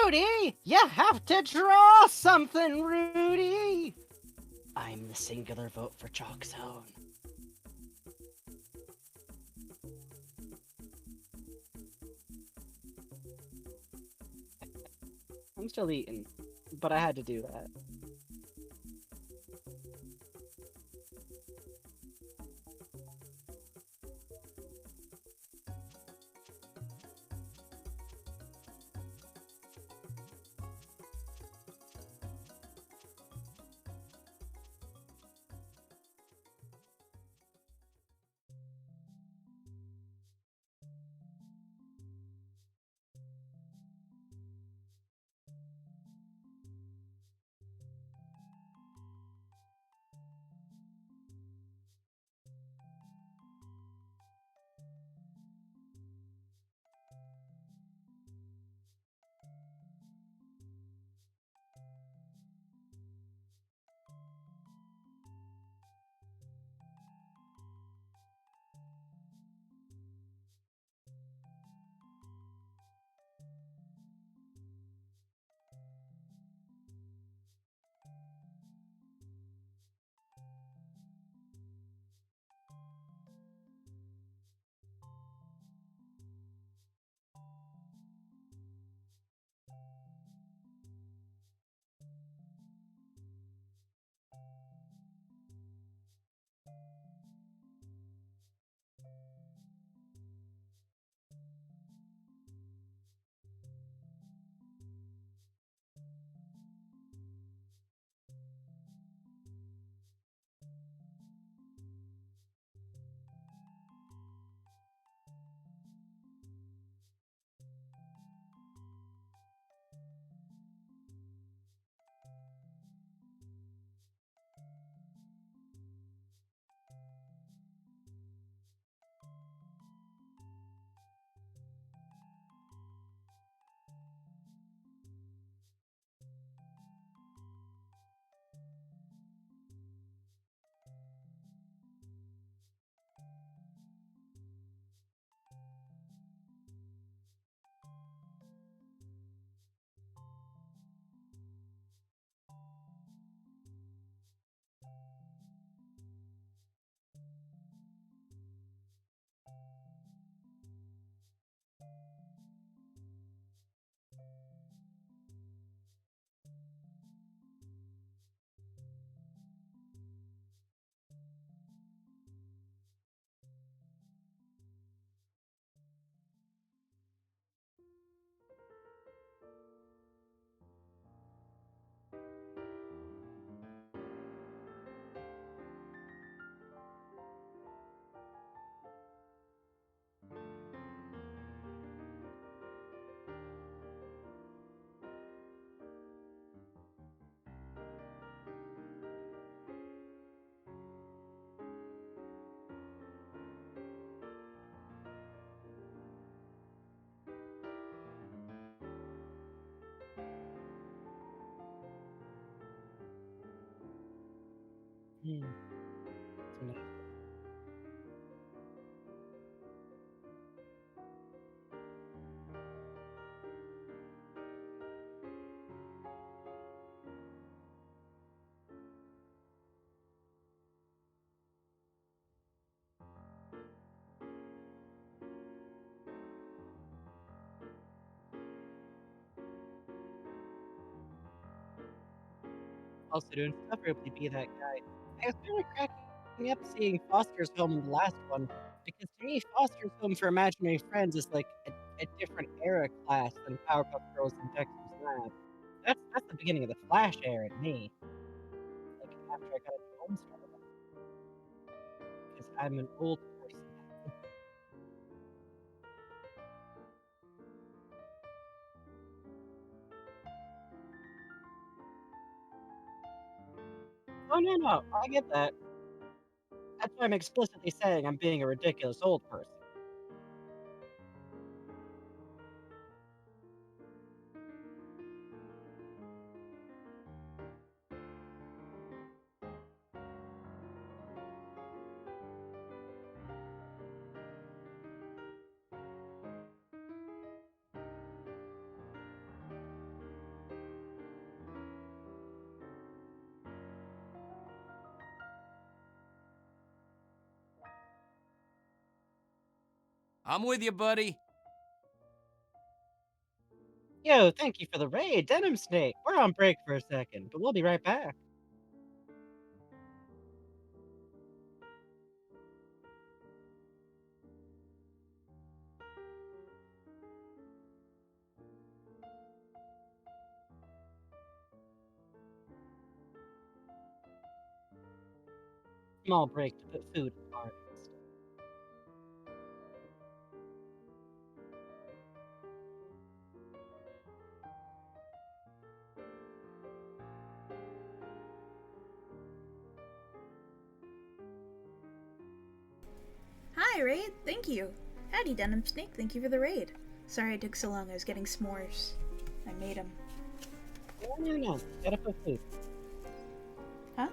Rudy, you have to draw something, Rudy. I'm the singular vote for Chalk Zone. I'm still eating, but I had to do that. Mm. So nice. Also doing preferably be that guy. I was kind of cracking up seeing Foster's Home in the last one, because to me, Foster's Home for Imaginary Friends is like a different era class than Powerpuff Girls and Dexter's Lab. That's the beginning of the Flash era to me. Like after I got into Homestar, because I'm an old person. Oh no, no, I get that. That's why I'm explicitly saying I'm being a ridiculous old person. I'm with you, buddy. Yo, thank you for the raid, Denim Snake. We're on break for a second, but we'll be right back. Small break to put food in the bar. Hi, Raid. Thank you. Howdy, Denim Snake. Thank you for the raid. Sorry it took so long. I was getting s'mores. I made them. No. Gotta put food. Huh?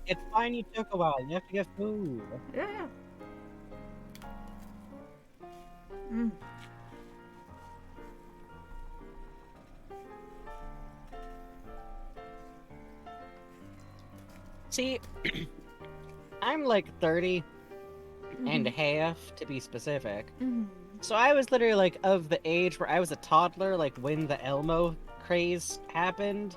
It's fine you took a while. You have to get food. Yeah. Mm. See, I'm like 30 and a half to be specific. So I was literally like of the age where I was a toddler, like when the Elmo craze happened.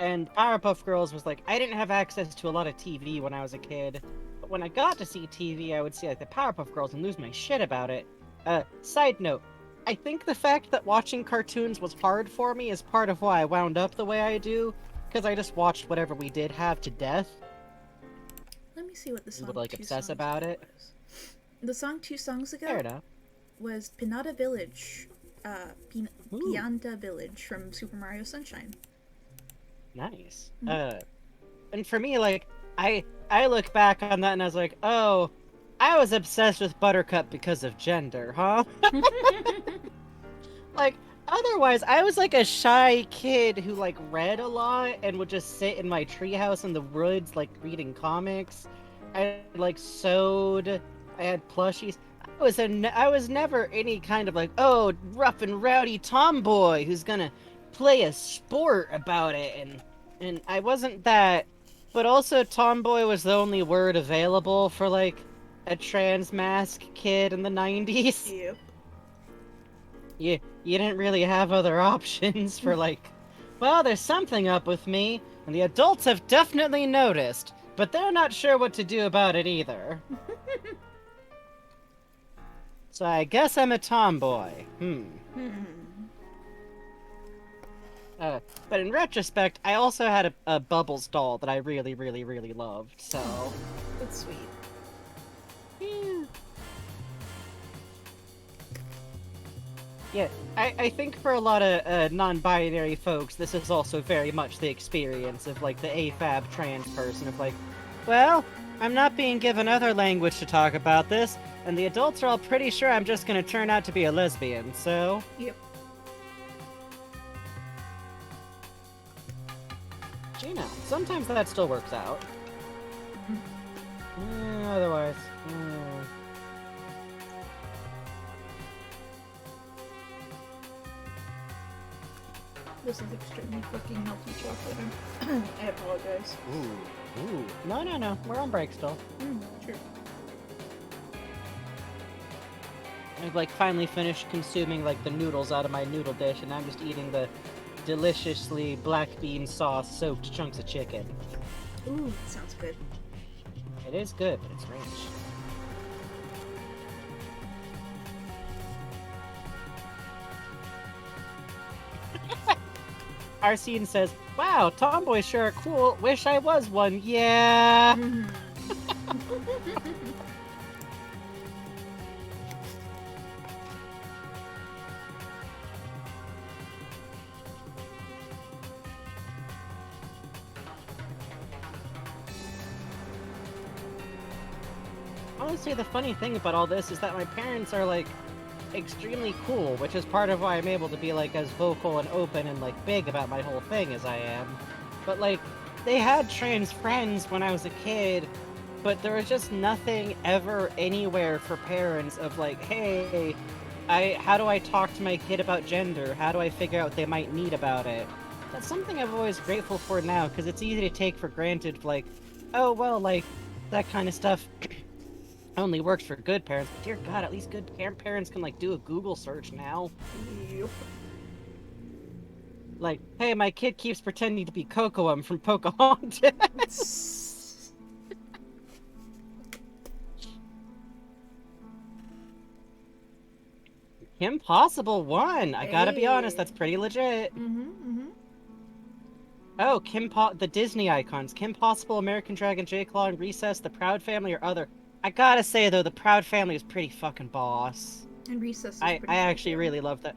And Powerpuff Girls was like, I didn't have access to a lot of TV when I was a kid. But when I got to see TV, I would see like the Powerpuff Girls and lose my shit about it. Side note, I think the fact that watching cartoons was hard for me is part of why I wound up the way I do. Because I just watched whatever we did have to death. Let me see what the song Would like two obsess songs about ago it. was. The song 2 songs ago Fair enough. was Pinata Village. Ooh. Pianta Village from Super Mario Sunshine. Nice. And for me, like, I look back on that and I was like, oh, I was obsessed with Buttercup because of gender, huh? Like, otherwise, I was like a shy kid who like read a lot and would just sit in my treehouse in the woods, like reading comics. I like sewed. I had plushies. I was never any kind of like, oh, rough and rowdy tomboy who's gonna play a sport about it, and I wasn't that. But also, tomboy was the only word available for like a trans mask kid in the 90s. Yep. You didn't really have other options for like, well, there's something up with me, and the adults have definitely noticed, but they're not sure what to do about it either. So I guess I'm a tomboy. But in retrospect, I also had a Bubbles doll that I really, really, really loved, so... That's sweet. Yeah, I think for a lot of non-binary folks, this is also very much the experience of, like, the AFAB trans person of, like, well, I'm not being given other language to talk about this, and the adults are all pretty sure I'm just gonna turn out to be a lesbian, so... Yep. You know, sometimes that still works out. Otherwise, This is extremely fucking healthy chocolate. I apologize. Ooh. No. We're on break still. Sure. I've like finally finished consuming like the noodles out of my noodle dish, and I'm just eating the deliciously black bean sauce soaked chunks of chicken. Ooh, sounds good. It is good, but it's rich. Arsene says, "Wow, tomboys sure are cool. Wish I was one." Yeah. Mhm. Honestly, the funny thing about all this is that my parents are like extremely cool, which is part of why I'm able to be like as vocal and open and like big about my whole thing as I am. But like, they had trans friends when I was a kid, but there was just nothing ever anywhere for parents of like, hey, how do I talk to my kid about gender? How do I figure out what they might need about it? That's something I'm always grateful for now, because it's easy to take for granted, like, oh well, like that kind of stuff only works for good parents. But dear God, at least good parents can like do a Google search now. Yep. Like, hey, my kid keeps pretending to be Cocoam from Pocahontas. Kim Possible won. I gotta be honest, that's pretty legit. Oh, the Disney icons. Kim Possible, American Dragon, J. Claw, and Recess, The Proud Family, or other. I gotta say though, The Proud Family is pretty fucking boss. And Recess is I pretty actually cool, really love that.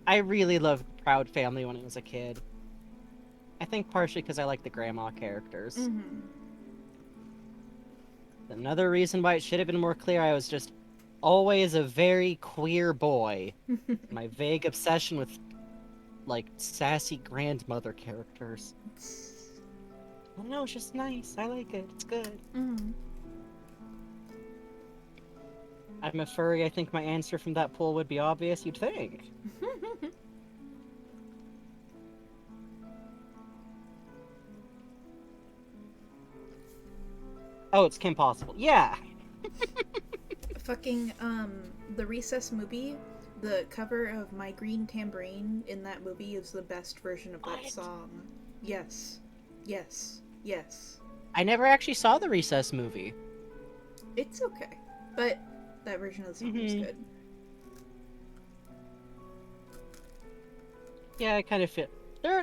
I really loved Proud Family when I was a kid. I think partially because I like the grandma characters. Another reason why it should have been more clear, I was just always a very queer boy. My vague obsession with, like, sassy grandmother characters. I don't know, it's just nice. I like it. It's good. I'm a furry. I think my answer from that poll would be obvious, you'd think. Oh, it's Kim Possible. Yeah! Fucking, the Recess movie, the cover of My Green Tambourine in that movie is the best version of that song. Yes. Yes. Yes. I never actually saw the Recess movie. It's okay. But that version of the song is good. Yeah, I kind of feel...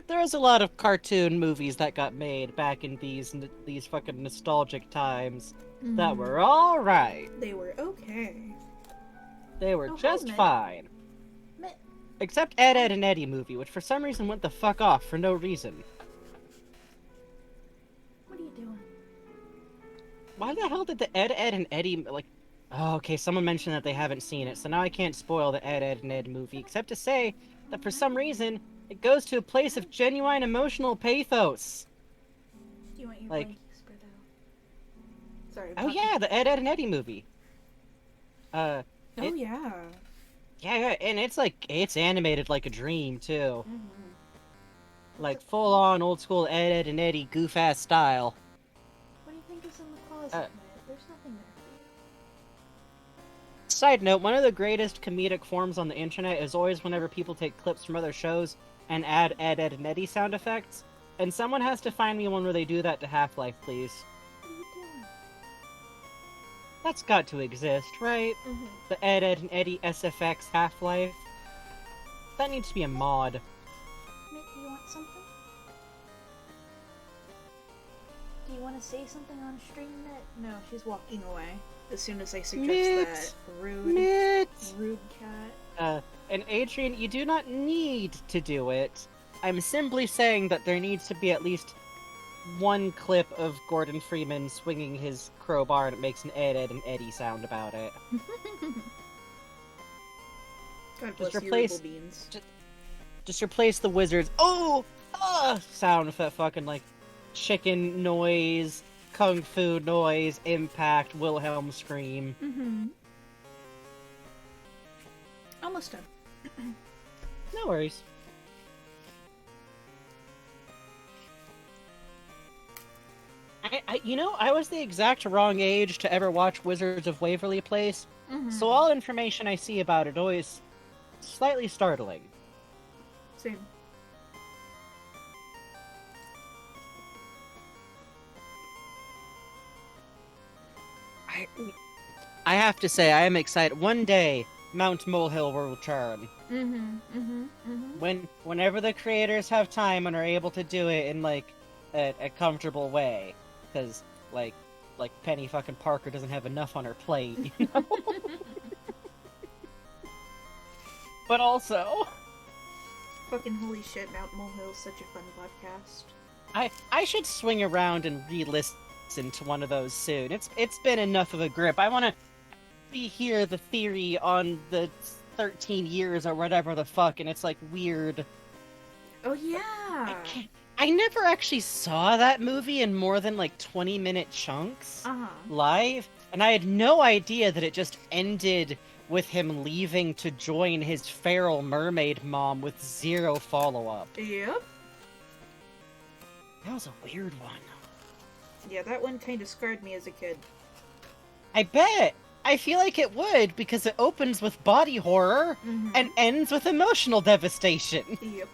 There's a lot of cartoon movies that got made back in these fucking nostalgic times that were alright. They were okay. They were just Mitt. fine. Mitt. Except Ed, Edd and Eddy movie, which for some reason went the fuck off for no reason. What are you doing? Why the hell did the Ed, Edd and Eddy, like... Oh, okay, someone mentioned that they haven't seen it, so now I can't spoil the Ed, Edd and Ed movie, except to say that for some reason, it goes to a place of genuine emotional pathos. Do you want your Like- blankie spread out? Sorry. Oh yeah, the Ed, Edd and Eddy movie. Oh it- yeah. Yeah, and it's like, it's animated like a dream, too. Mhm. Like, full-on old-school Ed, Edd and Eddy goof-ass style. What do you think is in the closet, Matt? There's nothing there for you. Side note, one of the greatest comedic forms on the internet is always whenever people take clips from other shows and add Ed, Edd and Eddy sound effects. And someone has to find me one where they do that to Half-Life, please. What are you doing? That's got to exist, right? The Ed, Edd and Eddy SFX Half-Life. That needs to be a mod. Mitt, do you want something? Do you want to say something on stream, Mitt? No, she's walking away. As soon as I suggest Mitt! that. Rude. Mitt! Rude cat. And Adrian, you do not need to do it. I'm simply saying that there needs to be at least one clip of Gordon Freeman swinging his crowbar and it makes an Ed, Edd and Eddy sound about it. God bless replace- you, Rebel Beans. Just replace the wizard's sound with that fucking, like, chicken noise, kung fu noise, impact, Wilhelm scream. Mm-hmm. Almost done. No worries. I was the exact wrong age to ever watch Wizards of Waverly Place, Mm-hmm. so all information I see about it always slightly startling. Same. I have to say, I am excited. One day, Mount Molehill will return. Mm-hmm. Mm-hmm. Mm-hmm. Whenever the creators have time and are able to do it in, like, a comfortable way. Because, like Penny fucking Parker doesn't have enough on her plate, you know? But also... Fucking holy shit, Mount Molehill is such a fun podcast. I should swing around and re-listen to one of those soon. It's been enough of a grip. I want to hear the theory on the 13 years or whatever the fuck, and it's like weird. Oh yeah. I never actually saw that movie in more than like 20-minute chunks live, and I had no idea that it just ended with him leaving to join his feral mermaid mom with zero follow-up. Yep. That was a weird one. Yeah, that one kind of scarred me as a kid. I bet! I feel like it would, because it opens with body horror and ends with emotional devastation. Yep.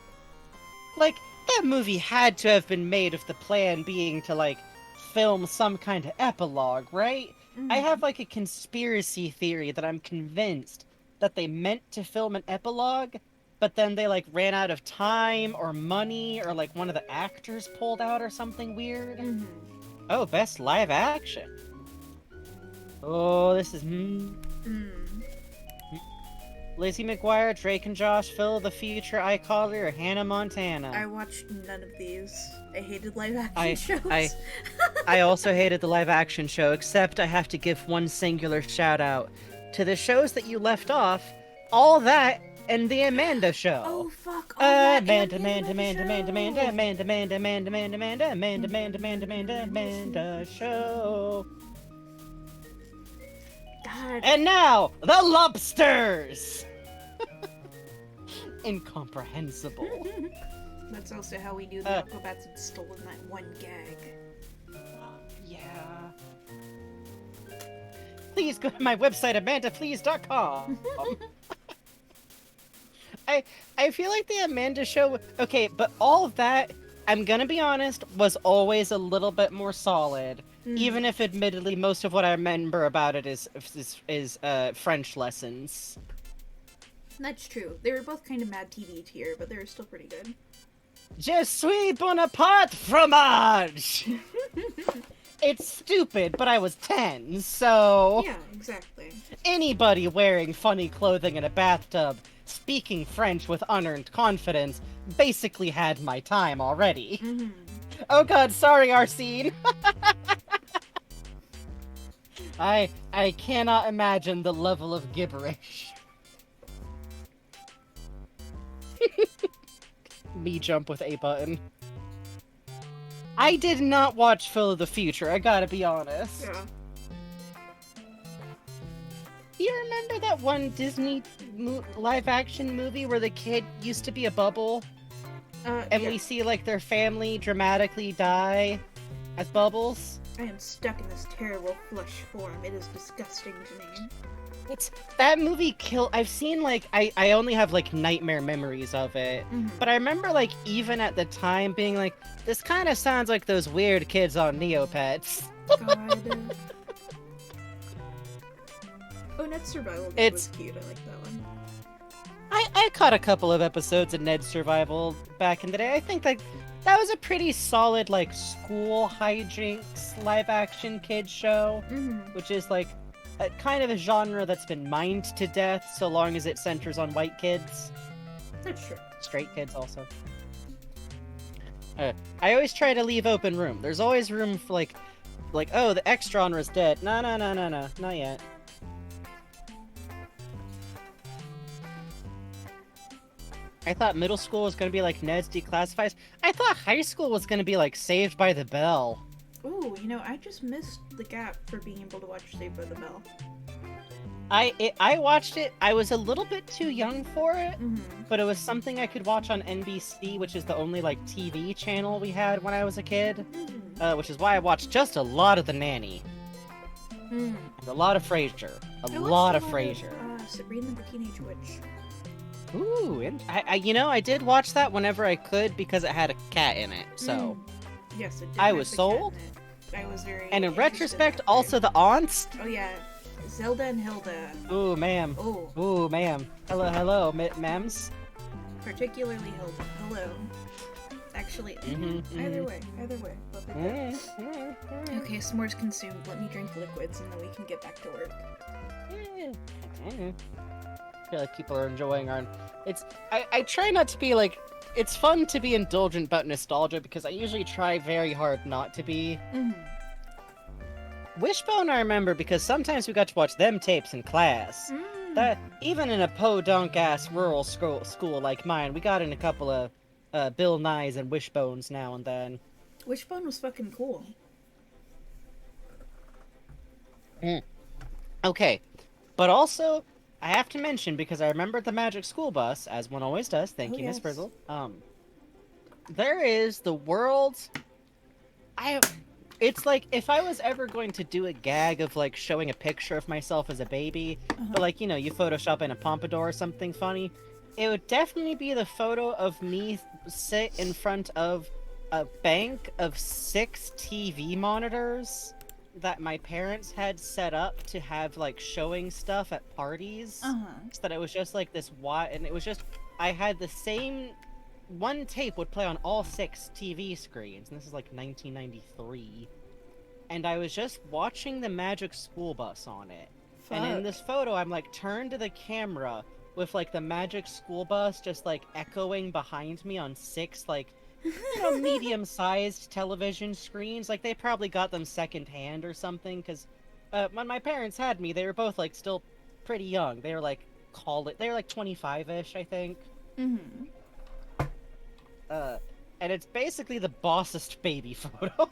Like, that movie had to have been made with the plan being to, like, film some kind of epilogue, right? I have, like, a conspiracy theory that I'm convinced that they meant to film an epilogue, but then they, like, ran out of time or money, or, like, one of the actors pulled out or something weird. Oh, best live action. Oh, this is... Lizzie McGuire, Drake and Josh, Phil of the Future, iCarly, or Hannah Montana. I watched none of these. I hated live action shows. I also hated the live action show, except I have to give one singular shout out to the shows that you left off, All That and The Amanda Show. Oh fuck! All That and The Amanda Show. God. And now, the Lobsters! Incomprehensible. That's also how we knew the Aquabats had stolen that one gag. Yeah. Please go to my website, amandaplease.com. I feel like the Amanda Show... Okay, but all of that, I'm gonna be honest, was always a little bit more solid. Even if, admittedly, most of what I remember about it is French lessons. That's true. They were both kind of Mad TV tier, but they were still pretty good. Je suis Bonaparte fromage! It's stupid, but I was 10, so... Yeah, exactly. Anybody wearing funny clothing in a bathtub, speaking French with unearned confidence, basically had my time already. Oh god, sorry, Arsene! I cannot imagine the level of gibberish. Me jump with A button. I did not watch Phil of the Future, I gotta be honest. Yeah. Do you remember that one Disney live-action movie where the kid used to be a bubble? And yeah. we see, like, their family dramatically die as bubbles? I am stuck in this terrible flesh form. It is disgusting to me. It's... That movie I've seen, like... I only have, like, nightmare memories of it. But I remember, like, even at the time being like, this kind of sounds like those weird kids on Neopets. God. Oh, Ned's Survival Guide was cute. I like that one. I caught a couple of episodes of Ned's Survival back in the day. I think that was a pretty solid, like, school hijinks live-action kid show, which is, like, a kind of a genre that's been mined to death so long as it centers on white kids. That's true. Straight kids also. I always try to leave open room. There's always room for, like, oh, the X genre's dead. No, not yet. I thought middle school was gonna be like Ned's Declassifieds. I thought high school was gonna be like Saved by the Bell. Ooh, you know, I just missed the gap for being able to watch Saved by the Bell. I watched it. I was a little bit too young for it, Mm-hmm. but it was something I could watch on NBC, which is the only like TV channel we had when I was a kid. Mm-hmm. Which is why I watched just a lot of The Nanny, Mm. and a lot of Frasier, a I watched lot of a lot Frasier. Sabrina the Teenage Witch. Ooh, and I did watch that whenever I could because it had a cat in it. So, Yes, it did. I have was the cat sold. in it. I was very. and in interested retrospect, that also way. the aunts. Oh yeah, Zelda and Hilda. Ooh, ma'am. Oh, Ooh, ma'am. Hello, ma'ams. particularly Hilda. Hello. Actually, Mhm, either mhm. way. Both are good. Mm-hmm. Okay, s'mores consumed. Let me drink liquids and then we can get back to work. I feel like people are enjoying our. I try not to be like. It's fun to be indulgent about nostalgia because I usually try very hard not to be. Mm-hmm. Wishbone I remember because sometimes we got to watch them tapes in class. That even in a podunk ass rural school like mine, we got in a couple of Bill Nyes and Wishbones now and then. Wishbone was fucking cool. Okay, but also I have to mention because I remembered the Magic School Bus, as one always does. Thank Oh, you, Miss yes. Frizzle. There is the world's. It's like if I was ever going to do a gag of like showing a picture of myself as a baby, but like you Photoshop in a pompadour or something funny, it would definitely be the photo of me sit in front of a bank of 6 TV monitors that my parents had set up to have like showing stuff at parties. Uh-huh. So that it was just like this wide, and it was just I had the same one tape would play on all 6 TV screens, and this is like 1993. And I was just watching the Magic School Bus on it. Fuck. And in this photo, I'm like turned to the camera with like the Magic School Bus just like echoing behind me on 6 like medium-sized television screens. Like they probably got them secondhand or something, because when my parents had me, they were both like still pretty young. They were like they were like 25-ish, I think. Mm-hmm. And it's basically the bossest baby photo.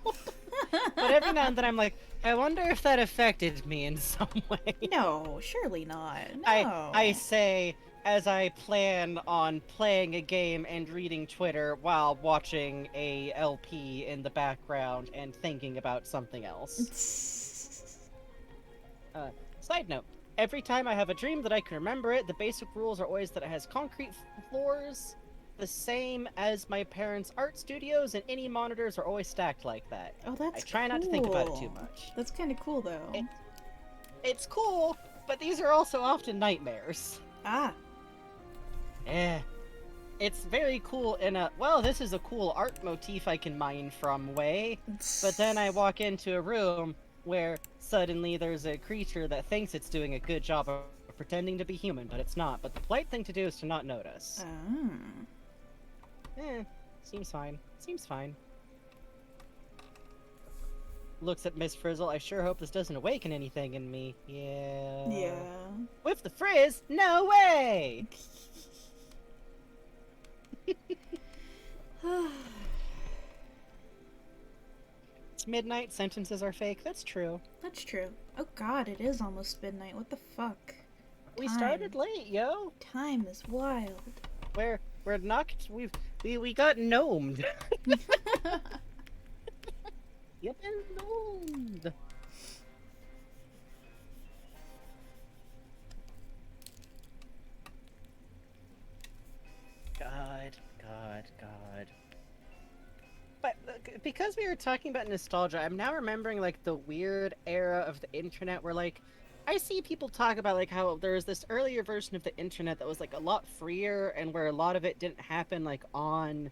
But every now and then I'm like, I wonder if that affected me in some way. No, surely not. No. I say as I plan on playing a game and reading Twitter while watching a LP in the background and thinking about something else. Side note, every time I have a dream that I can remember it, the basic rules are always that it has concrete floors, the same as my parents' art studios, and any monitors are always stacked like that. Oh, that's I try not to think about it too cool. much. That's kind of cool, though. It's cool, but these are also often nightmares. Ah. It's very cool in a, well, this is a cool art motif I can mine from way, but then I walk into a room where suddenly there's a creature that thinks it's doing a good job of pretending to be human, but it's not. But the polite thing to do is to not notice. Seems fine. Seems fine. Looks at Miss Frizzle. I sure hope this doesn't awaken anything in me. Yeah. Yeah. With the frizz? No way! It's midnight, sentences are fake. That's true. That's true. Oh god, it is almost midnight. What the fuck? We Time. started late, yo. Time is wild. We're knocked. We got gnomed. You've been gnomed. God. But because we were talking about nostalgia, I'm now remembering like the weird era of the internet where like I see people talk about like how there was this earlier version of the internet that was like a lot freer and where a lot of it didn't happen like on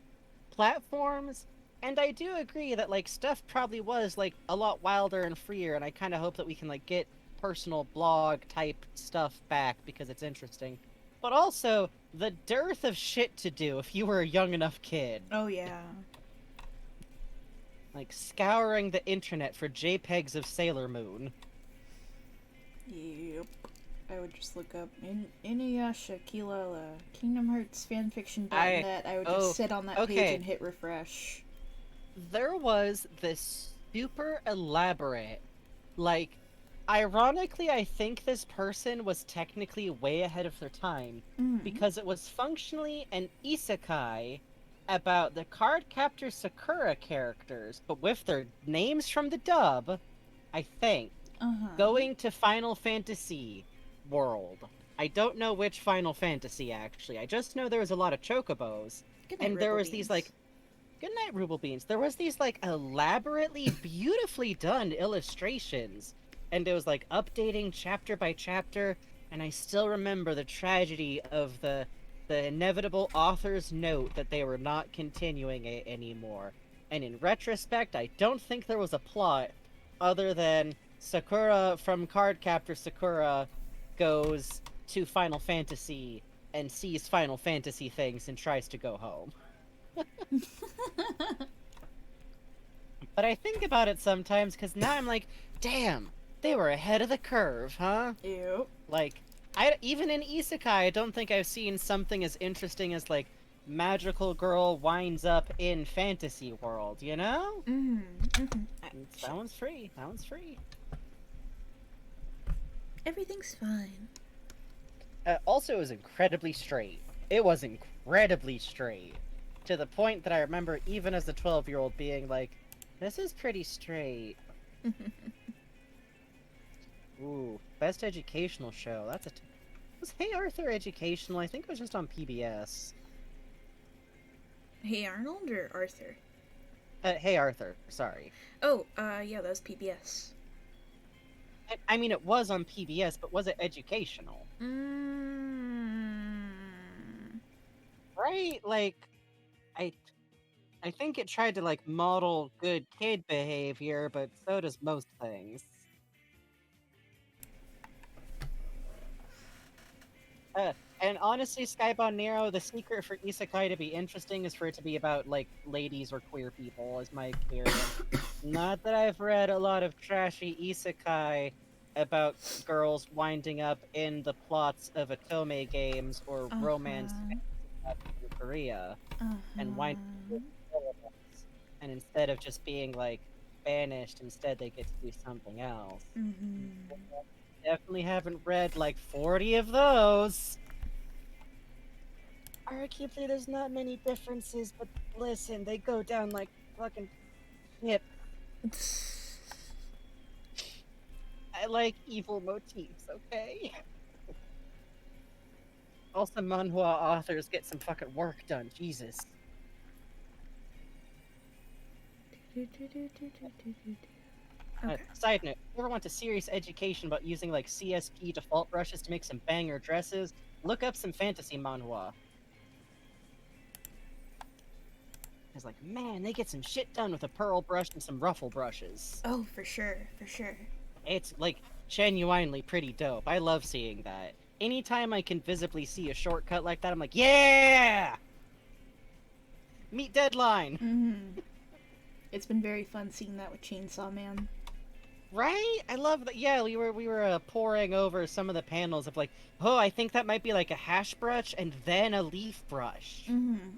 platforms. And I do agree that like stuff probably was like a lot wilder and freer, and I kind of hope that we can like get personal blog type stuff back because it's interesting. But also the dearth of shit to do if you were a young enough kid. Oh yeah. Like scouring the internet for JPEGs of Sailor Moon. Yep. I would just look up Inuyasha Kilala, Kingdom Hearts fanfiction.net. I would just sit on that page okay. and hit refresh. There was this super elaborate, like, ironically, I think this person was technically way ahead of their time because it was functionally an isekai about the Cardcaptor Sakura characters, but with their names from the dub, I think, going to Final Fantasy world. I don't know which Final Fantasy, actually. I just know there was a lot of chocobos, and there was these, like, good night, Ruble Beans. There was these, like, elaborately, beautifully done illustrations, and it was, like, updating chapter by chapter, and I still remember the tragedy of the inevitable author's note that they were not continuing it anymore. And in retrospect, I don't think there was a plot other than Sakura from Cardcaptor Sakura goes to Final Fantasy and sees Final Fantasy things and tries to go home. But I think about it sometimes because now I'm like, damn, they were ahead of the curve, huh? Ew. Like, even in Isekai, I don't think I've seen something as interesting as, like, magical girl winds up in fantasy world, you know? That one's free. That one's free. Everything's fine. Also, it was incredibly straight. It was incredibly straight. To the point that I remember, even as a 12-year-old, being like, this is pretty straight. Ooh, best educational show. That's was Hey Arthur educational? I think it was just on PBS. Hey Arnold or Arthur? Hey Arthur, sorry. Oh, yeah, that was PBS. I mean, it was on PBS, but was it educational? Right? Like, I think it tried to, like, model good kid behavior, but so does most things. And honestly, Skybound Nero, the secret for isekai to be interesting is for it to be about, like, ladies or queer people, is my experience. Not that I've read a lot of trashy isekai about girls winding up in the plots of Otome games or romance in Korea, and winding and instead of just being, like, banished, instead they get to do something else. Definitely haven't read, like, 40 of those! Arguably, there's not many differences, but listen, they go down like fucking shit. I like evil motifs, okay? Also, manhwa authors get some fucking work done, Jesus. Side note, if you ever want a serious education about using, like, CSP default brushes to make some banger dresses, look up some fantasy manhwa. It's like, man, they get some shit done with a pearl brush and some ruffle brushes. Oh, for sure, for sure. It's, like, genuinely pretty dope. I love seeing that. Anytime I can visibly see a shortcut like that, I'm like, yeah! Meet deadline! It's been very fun seeing that with Chainsaw Man. Right? I love that. Yeah, we were poring over some of the panels of like, oh, I think that might be like a hash brush and then a leaf brush.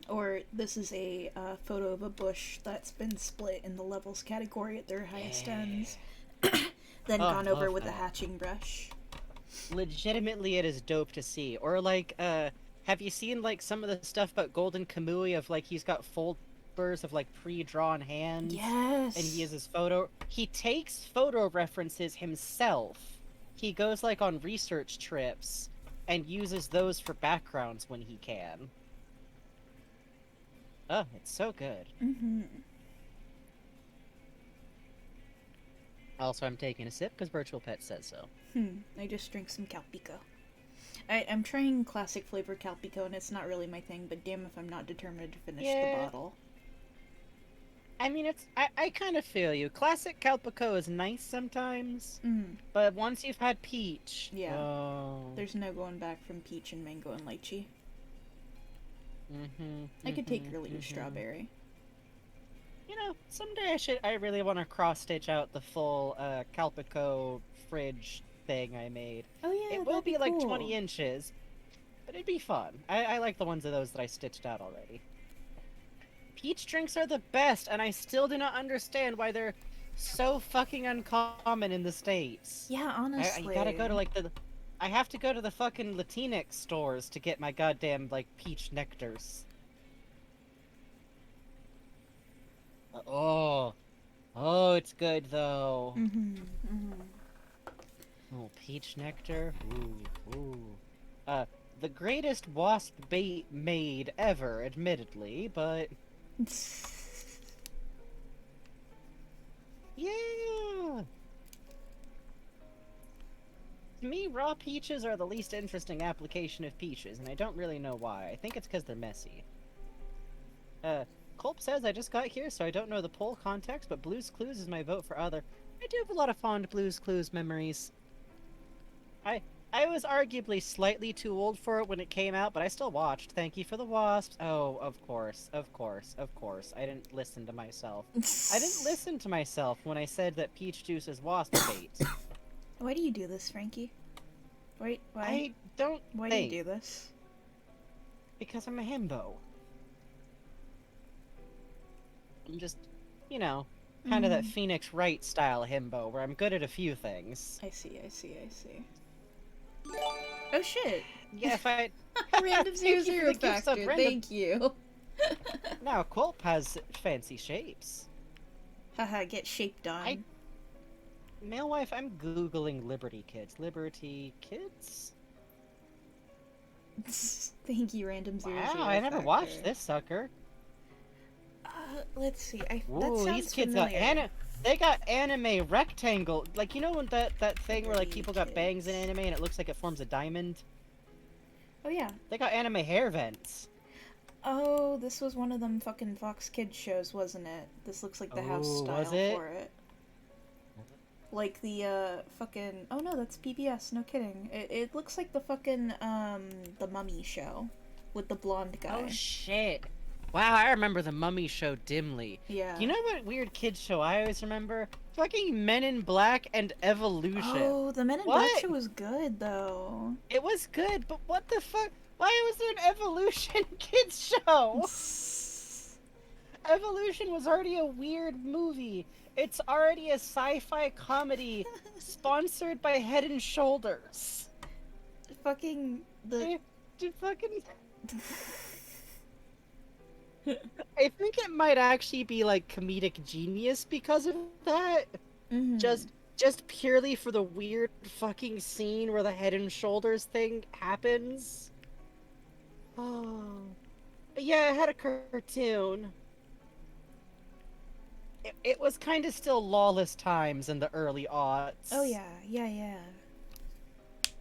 Or this is a photo of a bush that's been split in the levels category at their highest ends, then gone over with a hatching brush. Legitimately, it is dope to see. Or like, have you seen like some of the stuff about Golden Kamui of like he's got folders of like pre-drawn hands? Yes. And he uses photo. He takes photo references himself. He goes like on research trips and uses those for backgrounds when he can. Oh, it's so good. Also, I'm taking a sip because Virtual Pet says so. I just drank some Calpico. I'm trying classic flavor Calpico, and it's not really my thing, but damn if I'm not determined to finish the bottle. I mean, I kind of feel you. Classic Calpico is nice sometimes, but once you've had peach... There's no going back from peach and mango and lychee. I could take or leave strawberry. You know, someday I really want to cross-stitch out the full Calpico fridge thing I made. Oh yeah, It will that'd be like cool. 20 inches, but it'd be fun. I like the ones of those that I stitched out already. Peach drinks are the best, and I still do not understand why they're so fucking uncommon in the States. Yeah, honestly. I gotta go to like the. I have to go to the fucking Latinx stores to get my goddamn like peach nectars. Oh, it's good though. Mm-hmm. Mm-hmm. Oh, peach nectar. Ooh. The greatest wasp bait made ever, admittedly, but yeah. To me, raw peaches are the least interesting application of peaches, and I don't really know why. I think it's because they're messy. Culp says I just got here, so I don't know the poll context, but Blue's Clues is my vote for other. I do have a lot of fond Blue's Clues memories. I was arguably slightly too old for it when it came out, but I still watched. Thank you for the wasps. Oh, of course. I didn't listen to myself. I didn't listen to myself when I said that peach juice is wasp bait. Why do you do this, Frankie? Why? I don't Why think, do you do this? because I'm a himbo. I'm just, you know, kind of that Phoenix Wright style himbo, where I'm good at a few things. I see. Oh shit! Yeah, if I... Random Thank you 0 for the gifts of factor. random- Thank you. Now, Quilp has fancy shapes. Haha, get shaped on. Male wife, I'm googling Liberty Kids. Liberty Kids? Thank you, random 0 Wow, I never watched this sucker. Let's see. That Ooh, sounds these kids familiar. they got anime rectangle. Like, you know when that thing where like Liberty people got bangs in Kids. anime and it looks like it forms a diamond? Oh yeah. They got anime hair vents. Oh, this was one of them fucking Fox Kids shows, wasn't it? This looks like the house Ooh, style was it? for it. Like the fucking oh no, that's PBS, no kidding. It looks like the fucking the Mummy show with the blonde guy. Oh shit. Wow, I remember the Mummy show dimly. Yeah. You know what weird kids show I always remember? Fucking Men in Black and Evolution. Oh, the Men in Black What? show was good though. It was good, but what the fuck? Why was there an Evolution kids show? Evolution was already a weird movie. It's already a sci-fi comedy sponsored by Head and Shoulders. Fucking the Dude, fucking... I think it might actually be like comedic genius because of that. Mhm. Just purely for the weird fucking scene where the Head and Shoulders thing happens. Oh. Yeah, it had a cartoon. It was kind of still lawless times in the early aughts. Oh yeah.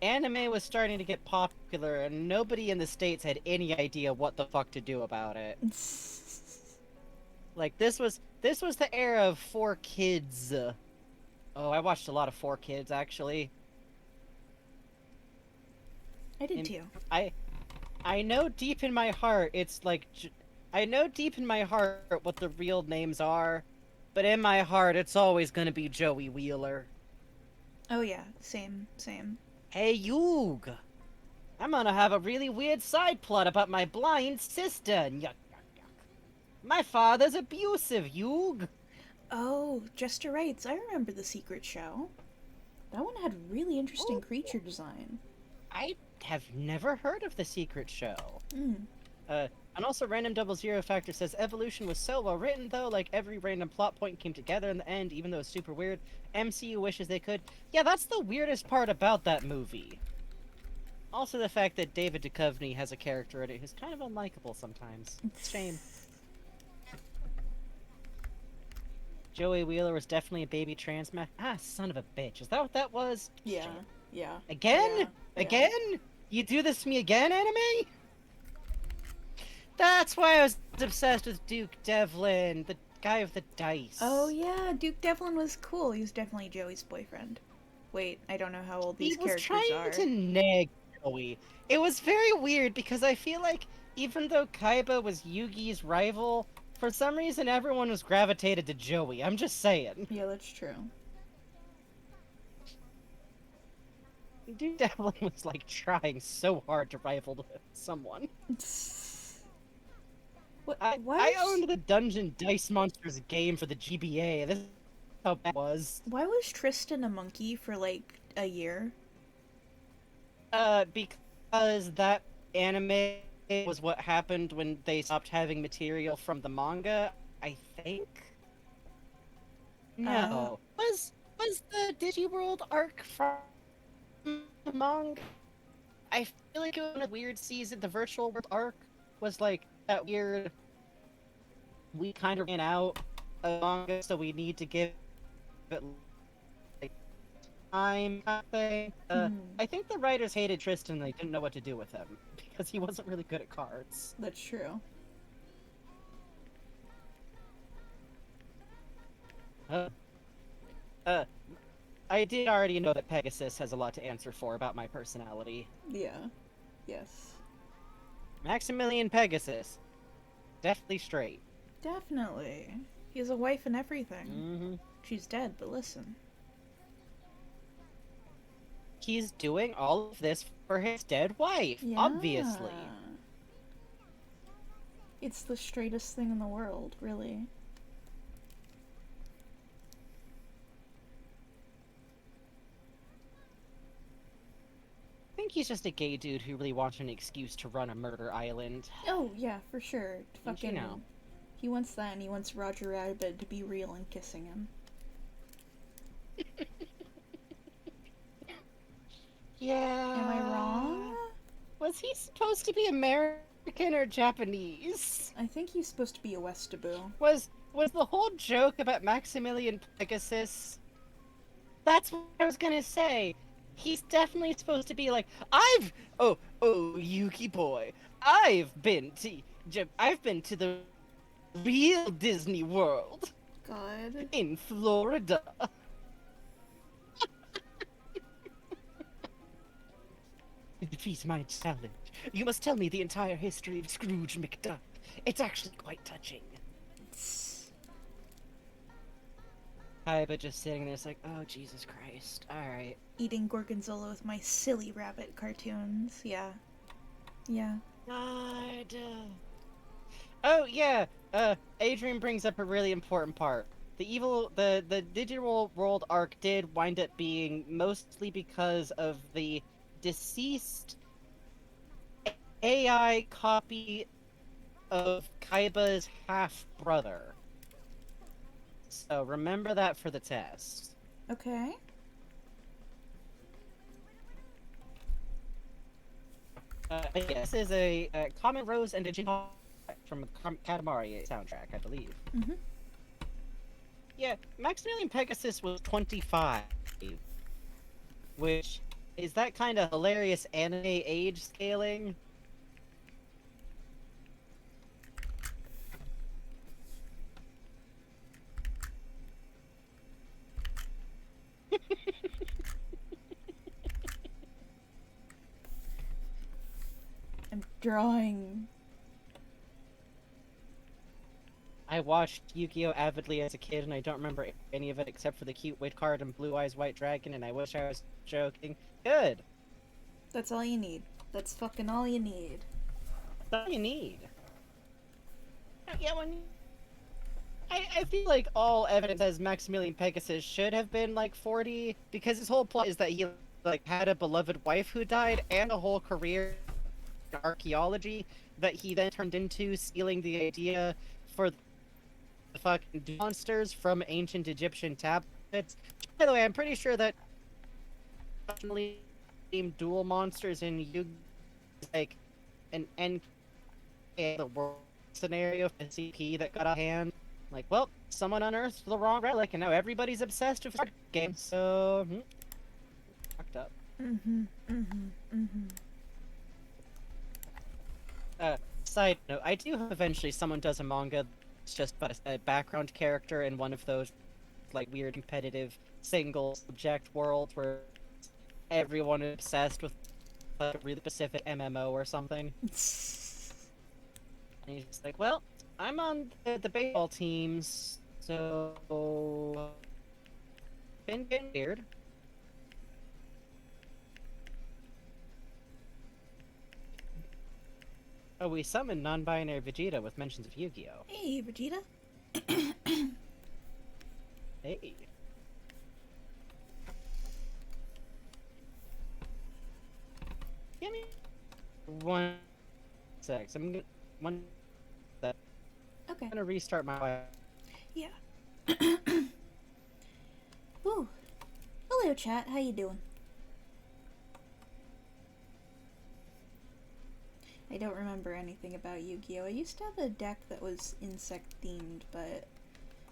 Anime was starting to get popular, and nobody in the States had any idea what the fuck to do about it. Like, this was the era of 4Kids. Oh, I watched a lot of 4Kids, actually. I did And too. I know deep in my heart it's like... I know deep in my heart what the real names are, but in my heart it's always gonna be Joey Wheeler. Oh yeah, same. Hey, Yug! I'm gonna have a really weird side plot about my blind sister. Yuck. My father's abusive, Yug! Oh, Jester Rights. I remember the Secret Show. That one had really interesting creature design. I have never heard of The Secret Show. Mm. And also Random 00 Factor says Evolution was so well written though, like every random plot point came together in the end, even though it's super weird. MCU wishes they could. Yeah, that's the weirdest part about that movie. Also the fact that David Duchovny has a character in it who's kind of unlikable sometimes. It's a shame. Joey Wheeler was definitely a baby trans man. Ah, son of a bitch. Is that what that was? Yeah. Shit. Yeah. Again? Yeah. Again? You do this to me again, anime? That's why I was obsessed with Duke Devlin, the guy with the dice. Oh yeah, Duke Devlin was cool. He was definitely Joey's boyfriend. Wait, I don't know how old these He was characters trying are. to nag Joey. It was very weird because I feel like even though Kaiba was Yugi's rival, for some reason everyone was gravitated to Joey. I'm just saying. Yeah, that's true. Dude definitely was like trying so hard to rival someone. What? I Why was, owned the Dungeon Dice Monsters game for the GBA. This is how bad it was. why was Tristan a monkey for like a year? Because that anime was what happened when they stopped having material from the manga, I think? No. Was the Digiworld arc from the manga? I feel like it was a weird season. The Virtual World arc was like that weird. We kind of ran out of manga, so we need to give it like time kind of thing. I think the writers hated Tristan. They didn't know what to do with him because he wasn't really good at cards. That's true. Uh, I did already know that Pegasus has a lot to answer for about my personality. Yeah. Yes. Maximilian Pegasus, definitely straight. Definitely. He has a wife and everything. Mm-hmm. She's dead, but listen. He's doing all of this for his dead wife, Yeah. obviously. It's the straightest thing in the world, really. I think he's just a gay dude who really wants an excuse to run a murder island. Oh, yeah, for sure. Don't you Fucking. know? He wants that, and he wants Roger Rabbit to be real and kissing him. Yeah. Am I wrong? Was he supposed to be American or Japanese? I think he's supposed to be a Westaboo. Was the whole joke about Maximilian Pegasus? That's what I was gonna say. He's definitely supposed to be like, oh Yuki boy, I've been to the real Disney World God. in Florida. Defeat my challenge. You must tell me the entire history of Scrooge McDuck. It's actually quite touching. But just sitting there, it's like, oh Jesus Christ! All right. Eating Gorgonzola with my silly rabbit cartoons. Yeah. Yeah. God. Oh yeah. Adrian brings up a really important part. The Digital World arc did wind up being mostly because of the deceased AI copy of Kaiba's half brother. So remember that for the test. Okay. This is a Common Rose and a Jin from the Katamari soundtrack, I believe. Mhm. Yeah, Maximilian Pegasus was 25, which is that kind of hilarious anime age scaling. I'm drawing. I watched Yu-Gi-Oh! Avidly as a kid, and I don't remember any of it except for the cute wit card and Blue Eyes White Dragon, and I wish I was joking. Good. That's all you need. That's fucking all you need. That's all you need. Yeah, I feel like all evidence says Maximilian Pegasus should have been like 40, because his whole plot is that he like had a beloved wife who died and a whole career in archaeology that he then turned into stealing the idea for the fucking monsters from ancient Egyptian tablets. By the way, I'm pretty sure that themed dual monsters in Yu like an N the world scenario for CP that got out of hand. Like, well, someone unearthed the wrong relic, and now everybody's obsessed with games. So, fucked up. Side note: I do hope eventually someone does a manga. It's just about a background character in one of those, like, weird competitive single subject worlds where everyone is obsessed with like, a really specific MMO or something. And he's just like, well, I'm on the baseball teams, so been getting weird. Oh, we summoned non-binary Vegeta with mentions of Yu-Gi-Oh! Hey, Vegeta. Hey. Give me one sec. Okay. I'm gonna restart my. Yeah. Woo. Hello, chat. How you doing? I don't remember anything about Yu-Gi-Oh! I used to have a deck that was insect themed, but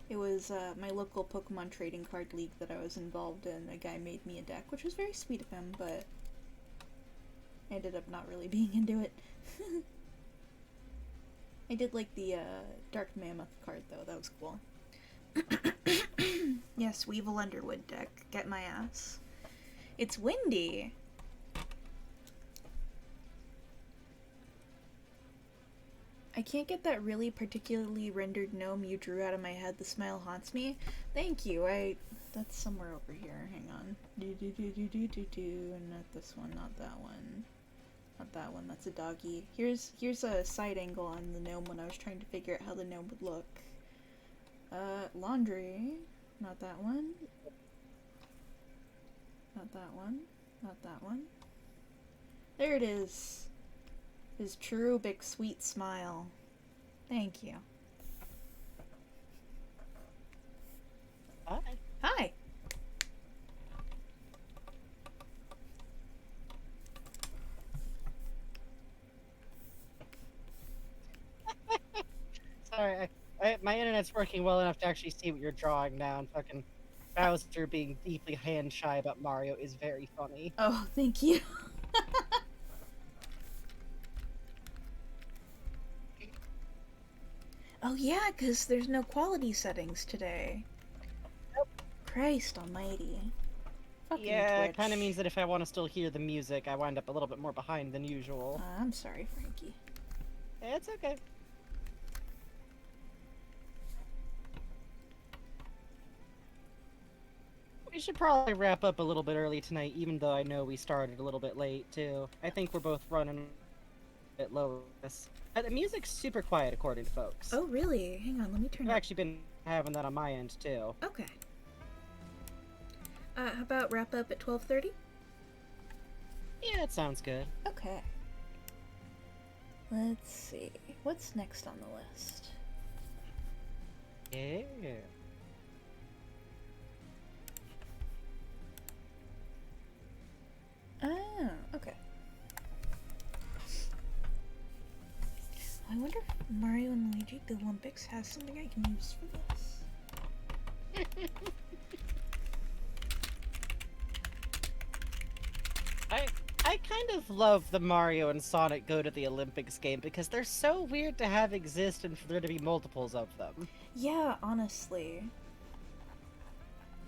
it was my local Pokemon trading card league that I was involved in. A guy made me a deck, which was very sweet of him, but I ended up not really being into it. I did like the Dark Mammoth card though, that was cool. Yes, Weevil Underwood deck. Get my ass. It's windy! I can't get that really particularly rendered gnome you drew out of my head. The smile haunts me. Thank you. That's somewhere over here. Hang on. Not this one, not that one. Not that one, that's a doggy. Here's a side angle on the gnome when I was trying to figure out how the gnome would look. Laundry. Not that one. Not that one. Not that one. There it is. His cherubic sweet smile. Thank you. Hi. Hi! Sorry, my internet's working well enough to actually see what you're drawing now, and fucking Bowser being deeply hand shy about Mario is very funny. Oh, thank you. Oh yeah, because there's no quality settings today. Christ almighty. Fucking Yeah, it Twitch. kind of means that if I want to still hear the music, I wind up a little bit more behind than usual. I'm sorry, Frankie. It's okay. We should probably wrap up a little bit early tonight, even though I know we started a little bit late, too. I think we're both running a bit low. The music's super quiet, according to folks. Oh really? Hang on, let me turn I've it. actually been having that on my end, too. Okay. How about wrap up at 12:30? Yeah, it sounds good. Okay. Let's see. What's next on the list? Yeah. Oh, okay. I wonder if Mario and Luigi the Olympics has something I can use for this. I kind of love the Mario and Sonic Go to the Olympics game because they're so weird to have exist and for there to be multiples of them. Yeah, honestly.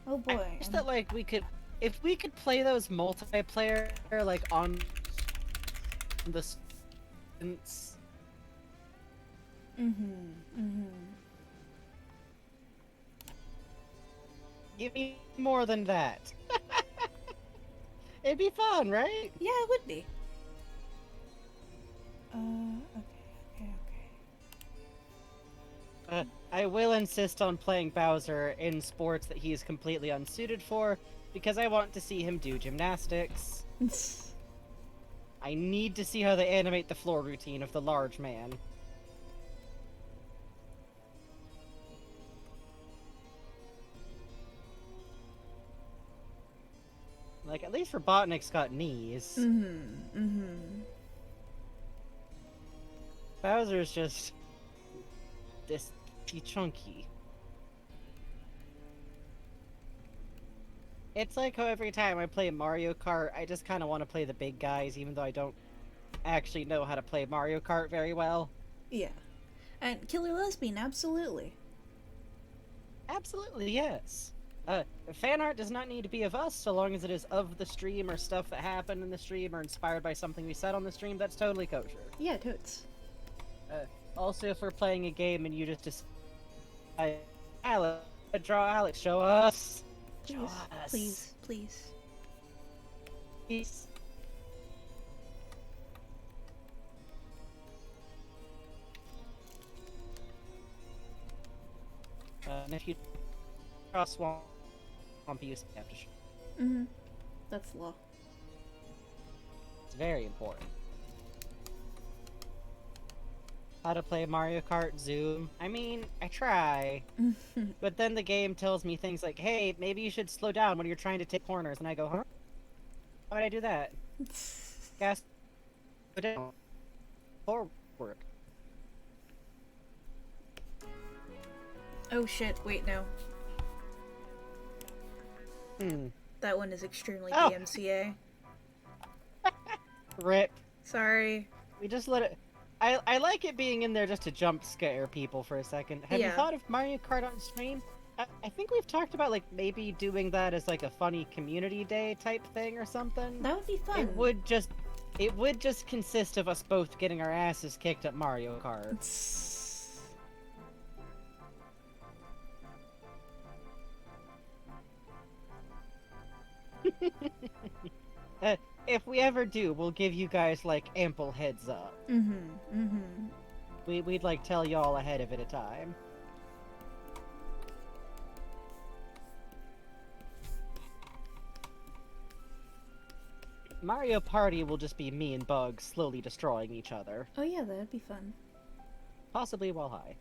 Oh boy. I wish that like if we could play those multiplayer like on the give me more than that. It'd be fun, right? Yeah, it would be. Okay. I will insist on playing Bowser in sports that he is completely unsuited for because I want to see him do gymnastics. I need to see how they animate the floor routine of the large man. Like, at least Robotnik's got knees. Bowser's just this chunky. It's like how every time I play Mario Kart, I just kind of want to play the big guys, even though I don't actually know how to play Mario Kart very well. Yeah. And Killer Lesbian, absolutely. Absolutely, yes. Fan art does not need to be of us, so long as it is of the stream or stuff that happened in the stream or inspired by something we said on the stream, that's totally kosher. Yeah, totes. Also, if we're playing a game and you just Alex, draw Alex, show us. Please, Show us. please, please. Peace. And if you cross swamp, you have to. Mm-hmm. That's law. It's very important. How to play Mario Kart Zoom? I mean, I try, but then the game tells me things like, "Hey, maybe you should slow down when you're trying to take corners," and I go, "Huh? Why would I do that?" Gas, slow down, forward. Oh shit, wait, no. Hmm. That one is extremely Oh. DMCA. Rip. Sorry. We just let it. I like it being in there just to jump scare people for a second. Have you Yeah. thought of Mario Kart on stream? I think we've talked about like maybe doing that as like a funny community day type thing or something. That would be fun. It would just consist of us both getting our asses kicked at Mario Kart. If we ever do, we'll give you guys like ample heads up. We'd like tell y'all ahead of it a time. Mario Party will just be me and Bugs slowly destroying each other, Oh yeah, that'd be fun. possibly while high.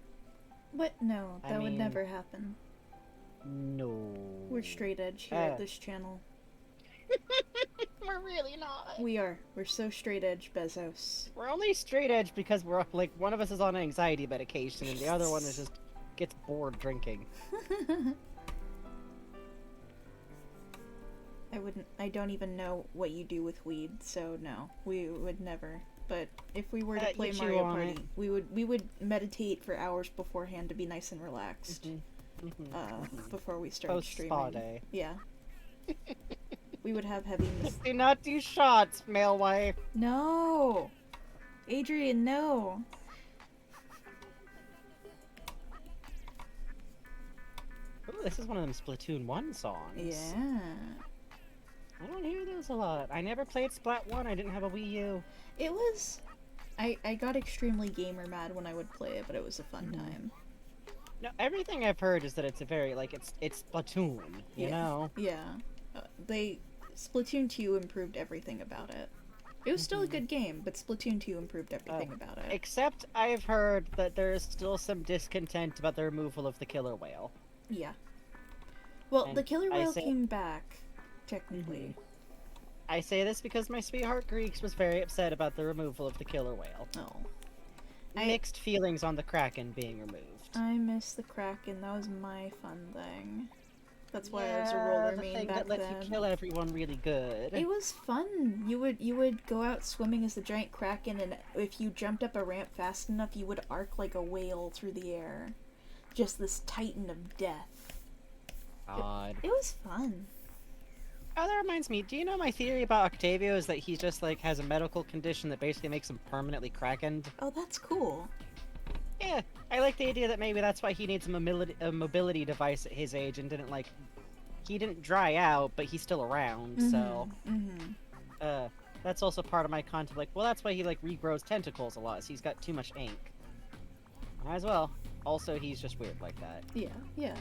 What? No, I that would mean- never happen. No. We're straight edge here at Uh. this channel. We're really not. We are. We're so straight edge, Bezos. We're only straight edge because we're like one of us is on anxiety medication and the other one is just gets bored drinking. I don't even know what you do with weed, so no, we would never. But if we were to You play chew Mario on Party, it. we would meditate for hours beforehand to be nice and relaxed. Mhm. Before we started Post streaming. spa day. Yeah. We would have heavy Do not do shots, male wife. No! Adrian, no! Ooh, this is one of them Splatoon 1 songs. Yeah. I don't hear those a lot. I never played Splat 1, I didn't have a Wii U. It was... I got extremely gamer mad when I would play it, but it was a fun time. No, everything I've heard is that it's a very, like, it's Splatoon, you Yeah. know? Yeah. Splatoon 2 improved everything about it. It was still a good game, but Splatoon 2 improved everything about it. Except I've heard that there is still some discontent about the removal of the killer whale. Yeah. Well, And the killer I whale say- came back, technically. I say this because my sweetheart Greeks was very upset about the removal of the killer whale. Oh. Mixed feelings on the Kraken being removed. I miss the Kraken. That was my fun thing. That's why I was a roller the main thing back that lets then. you kill everyone really good. It was fun. You would go out swimming as the giant Kraken, and if you jumped up a ramp fast enough, you would arc like a whale through the air. Just this titan of death. God. It was fun. Oh, that reminds me. Do you know my theory about Octavio is that he just like has a medical condition that basically makes him permanently krakened? Oh, that's cool. Yeah, I like the idea that maybe that's why he needs a mobility device at his age and didn't like. He didn't dry out, but he's still around. So, that's also part of my concept. Like, well, that's why he like regrows tentacles a lot. Is he's got too much ink. Might as well. Also, he's just weird like that. Yeah, yeah.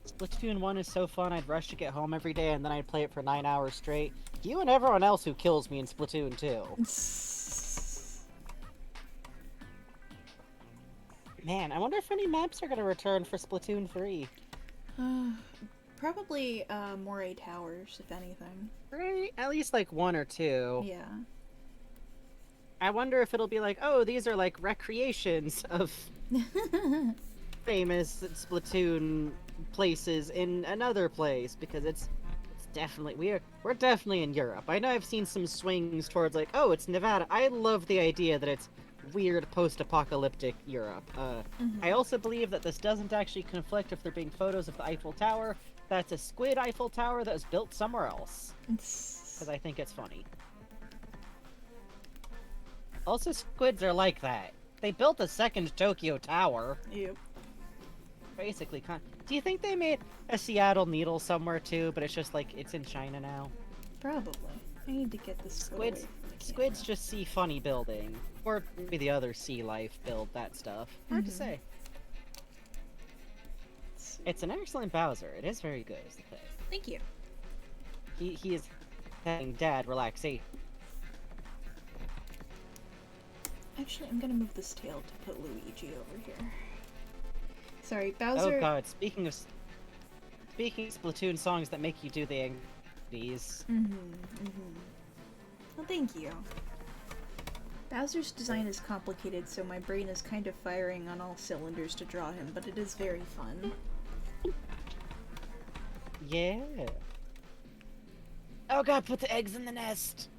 Splatoon 1 is so fun, I'd rush to get home every day and then I'd play it for 9 hours straight. You and everyone else who kills me in Splatoon 2. Man, I wonder if any maps are going to return for Splatoon 3. Probably Moray Towers, if anything. Right? At least like 1 or 2. Yeah. I wonder if it'll be like, oh, these are like recreations of famous Splatoon places in another place, because it's definitely we're definitely in Europe. I know I've seen some swings towards like, oh, it's Nevada. I love the idea that it's weird post-apocalyptic Europe. I also believe that this doesn't actually conflict if there being photos of the Eiffel Tower. That's a squid Eiffel Tower that was built somewhere else. Because I think it's funny. Also, squids are like that. They built a second Tokyo Tower. Yep. Basically, do you think they made a Seattle Needle somewhere too, but it's just like, it's in China now? Probably. I need to get this Squids Squids just see funny building. Or maybe the other sea life build that stuff. Hard to Mhm. say. It's an excellent Bowser. It is very good, is the thing. Thank you. He is having dad relaxation. Actually, I'm gonna move this tail to put Luigi over here. Sorry, Bowser. Oh god, speaking of Splatoon songs that make you do the these. Well, thank you. Bowser's design is complicated, so my brain is kind of firing on all cylinders to draw him, but it is very fun. Yeah. Oh god, put the eggs in the nest.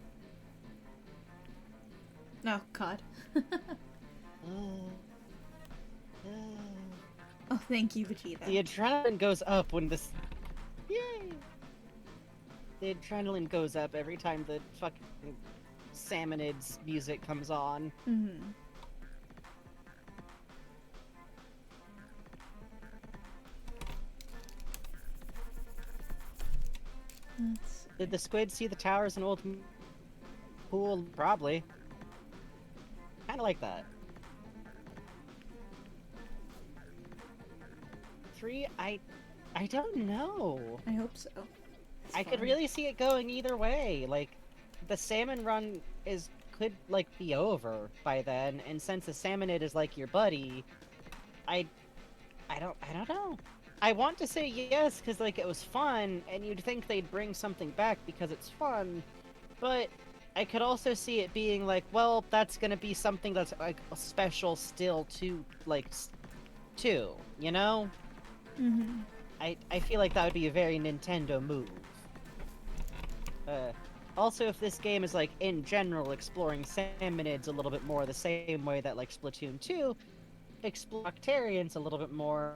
Oh, God. Uh, Oh, thank you, Vegeta. The adrenaline goes up when this. Yay! The adrenaline goes up every time the fucking Salmonid's music comes on. Did the squid see the towers in Old Pool? Probably. Kinda like that. 3, I don't know. I hope so. It's I could fun. really see it going either way. Like, the salmon run could like be over by then, and since the Salmonid is like your buddy, I don't know. I want to say yes because like it was fun, and you'd think they'd bring something back because it's fun, but I could also see it being like, well, that's gonna be something that's like special still to like too, you know? I feel like that would be a very Nintendo move. Also, if this game is like in general exploring Salmonids a little bit more the same way that like Splatoon 2 explore Octarians a little bit more,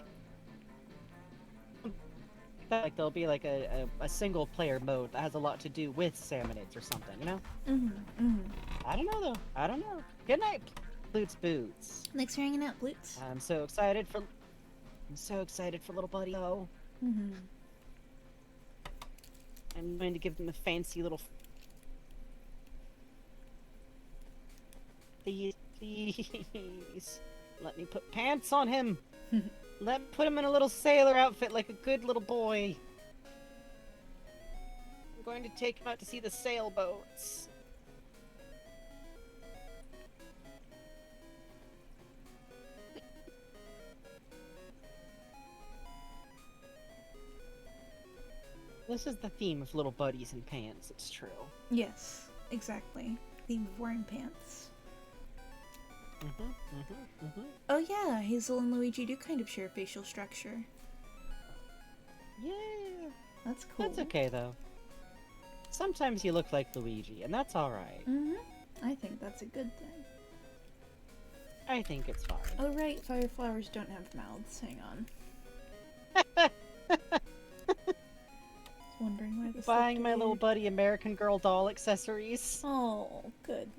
like there'll be like a single player mode that has a lot to do with Salmonids or something, you know? I don't know though. I don't know. Good night, Boots Boots. Thanks for hanging out, Bloots. I'm so excited for little buddy. Oh, I'm going to give them a fancy little. Please, let me put pants on him. Put him in a little sailor outfit like a good little boy. I'm going to take him out to see the sailboats. This is the theme of little buddies in pants, it's true. Yes, exactly. Theme of wearing pants. Oh yeah, Hazel and Luigi do kind of share facial structure. Yeah. That's cool. That's okay, though. Sometimes you look like Luigi, and that's alright. I think that's a good thing. I think it's fine. Oh right, fire flowers don't have mouths. Hang on. Wondering why this. Buying my little buddy American Girl doll accessories. Oh, good.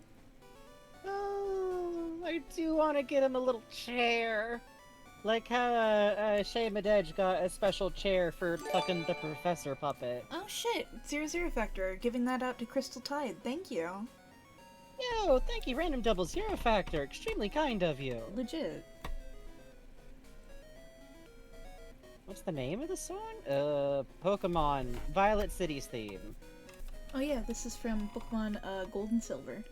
Oh, I do want to get him a little chair. Like how Shay Madej got a special chair for fucking the professor puppet. Oh shit, Zero Factor, giving that out to Crystal Tide. Thank you. Yo, thank you, Random Double Zero Factor. Extremely kind of you. Legit. What's the name of the song? Pokemon Violet City's theme. Oh yeah, this is from Pokemon Gold and Silver.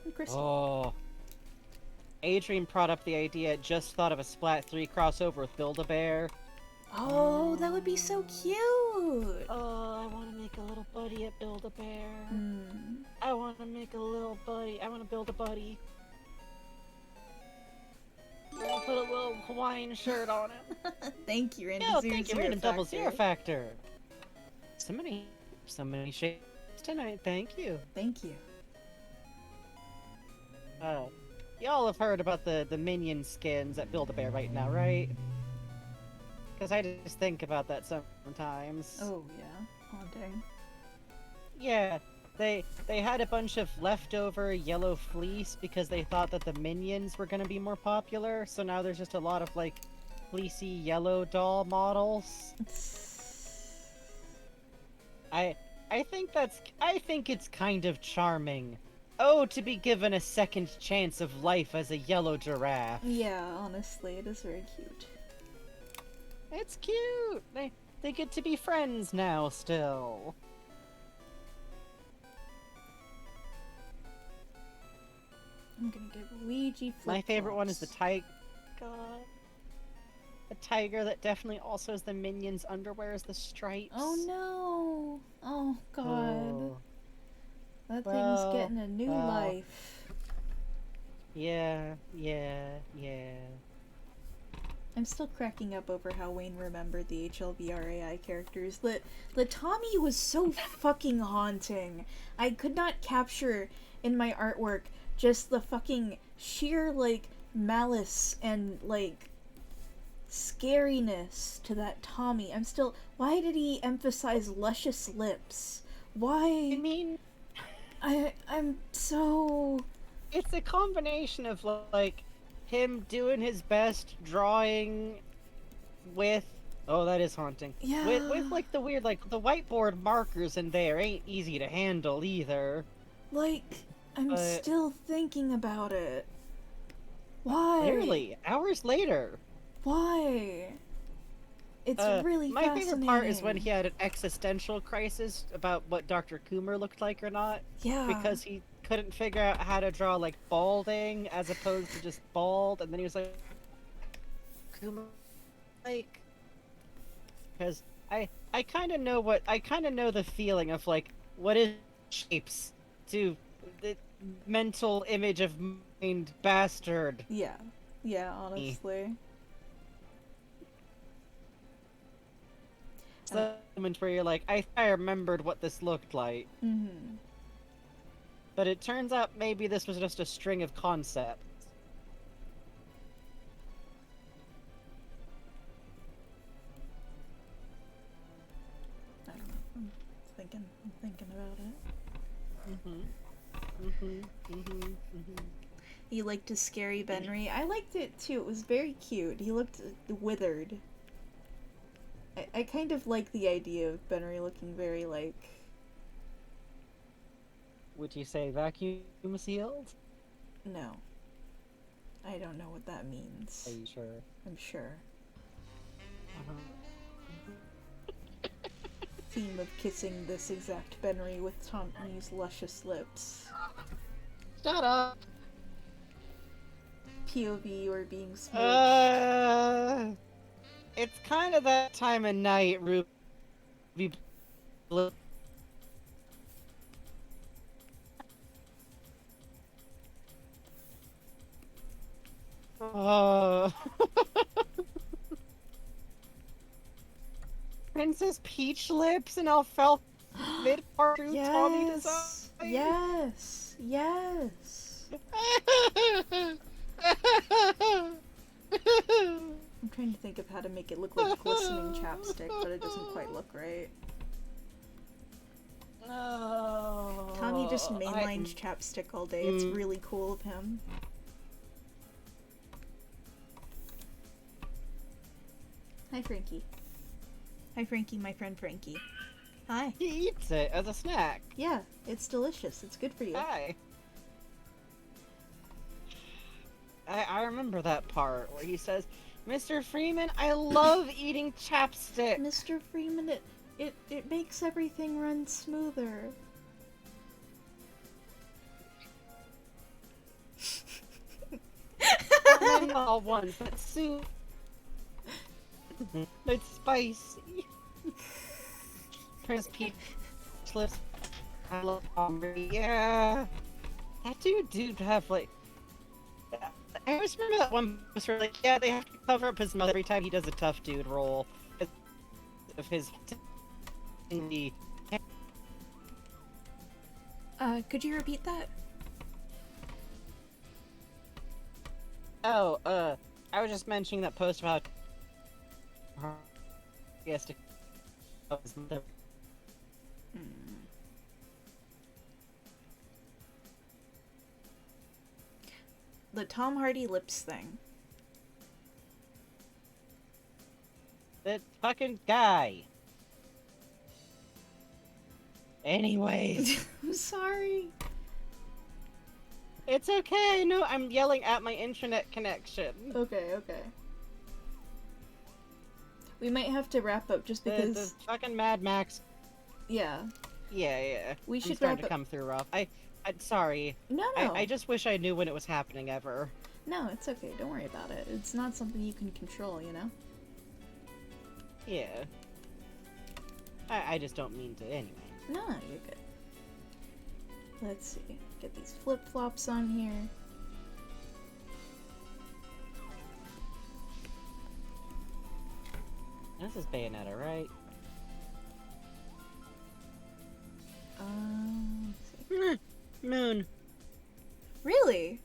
And Crystal. Oh. Adrian brought up the idea, just thought of a Splat 3 crossover with Build-A-Bear. Oh, that would be so cute! Oh, I want to make a little buddy at Build-A-Bear. Hmm. I want to make a little buddy. I want to build a buddy. I'll put a little Hawaiian shirt on him. Thank you, Randy. Yo, thank you, Random Double Zero Factor. So many shades tonight. Thank you. Thank you. Y'all have heard about the minion skins at Build-A-Bear right now, right? Because I just think about that sometimes. Oh yeah, haunting. Yeah, they had a bunch of leftover yellow fleece because they thought that the minions were gonna be more popular. So now there's just a lot of like fleecy yellow doll models. I think it's kind of charming. Oh, to be given a second chance of life as a yellow giraffe. Yeah, honestly, it is very cute. It's cute. They get to be friends now still. I'm gonna give Luigi flip. My favorite one is the tiger. A tiger that definitely also has the minions' underwear as the stripes. Oh no! Oh god. Oh. That Well, thing's getting a new well. life. Yeah. I'm still cracking up over how Wayne remembered the HLVRAI characters. The Tommy was so fucking haunting. I could not capture in my artwork just the fucking sheer, like, malice and, like, scariness to that Tommy. Why did he emphasize luscious lips? Why? I mean, I'm so... it's a combination of like him doing his best drawing with that is haunting. Yeah. With like the weird like the whiteboard markers in there ain't easy to handle either. Like, I'm But- still thinking about it. Why? Clearly, hours later. Why? It's really my fascinating. favorite part is when he had an existential crisis about what Dr. Coomer looked like or not, Yeah. because he couldn't figure out how to draw like balding as opposed to just bald, and then he was like, Coomer, like, because I kind of know the feeling of like what is shapes to the mental image of mind bastard. Yeah. Yeah, honestly. It's the moment where you're like, I remembered what this looked like. Mm-hmm. But it turns out maybe this was just a string of concepts. I don't know. I'm thinking about it. You liked a scary Benry? I liked it too. It was very cute. He looked withered. I kind of like the idea of Benry looking very like... Would you say vacuum sealed? No. I don't know what that means. Are you sure? I'm sure. Uh-huh. Theme of kissing this exact Benry with Tommy's luscious lips. Shut up! POV, you are being smoked. It's kind of that time of night, Ruby. Princess Peach lips and alfalfa mid part through Tommy design. Yes! Yes! I'm trying to think of how to make it look like glistening chapstick, but it doesn't quite look right. No. Tommy just mainlines chapstick all day. It's Mm. really cool of him. Hi, Frankie. Hi, Frankie, my friend Frankie. Hi. He eats it as a snack. Yeah, it's delicious. It's good for you. Hi. I remember that part where he says, Mr. Freeman, I love eating chapstick. Mr. Freeman, it makes everything run smoother. Not all once, but soup. It's spicy. Prince Peach lips. I love Omri. Yeah. That dude have like. I always remember that one post where like, yeah, they have to cover up his mouth every time he does a tough dude role. Of his. Could you repeat that? Oh, I was just mentioning that post about he has to of his mother. The Tom Hardy lips thing. That fucking guy. Anyways, I'm sorry. it's okay. No, I'm yelling at my internet connection. Okay, okay. We might have to wrap up just The because. fucking Mad Max. Yeah. Yeah. We I'm should starting wrap to up. come through rough. I'm sorry. No. I just wish I knew when it was happening ever. No, it's okay. Don't worry about it. It's not something you can control, you know? Yeah. I just don't mean to anyway. No, you're good. Let's see. Get these flip-flops on here. This is Bayonetta, right? Let's see. Moon. Really?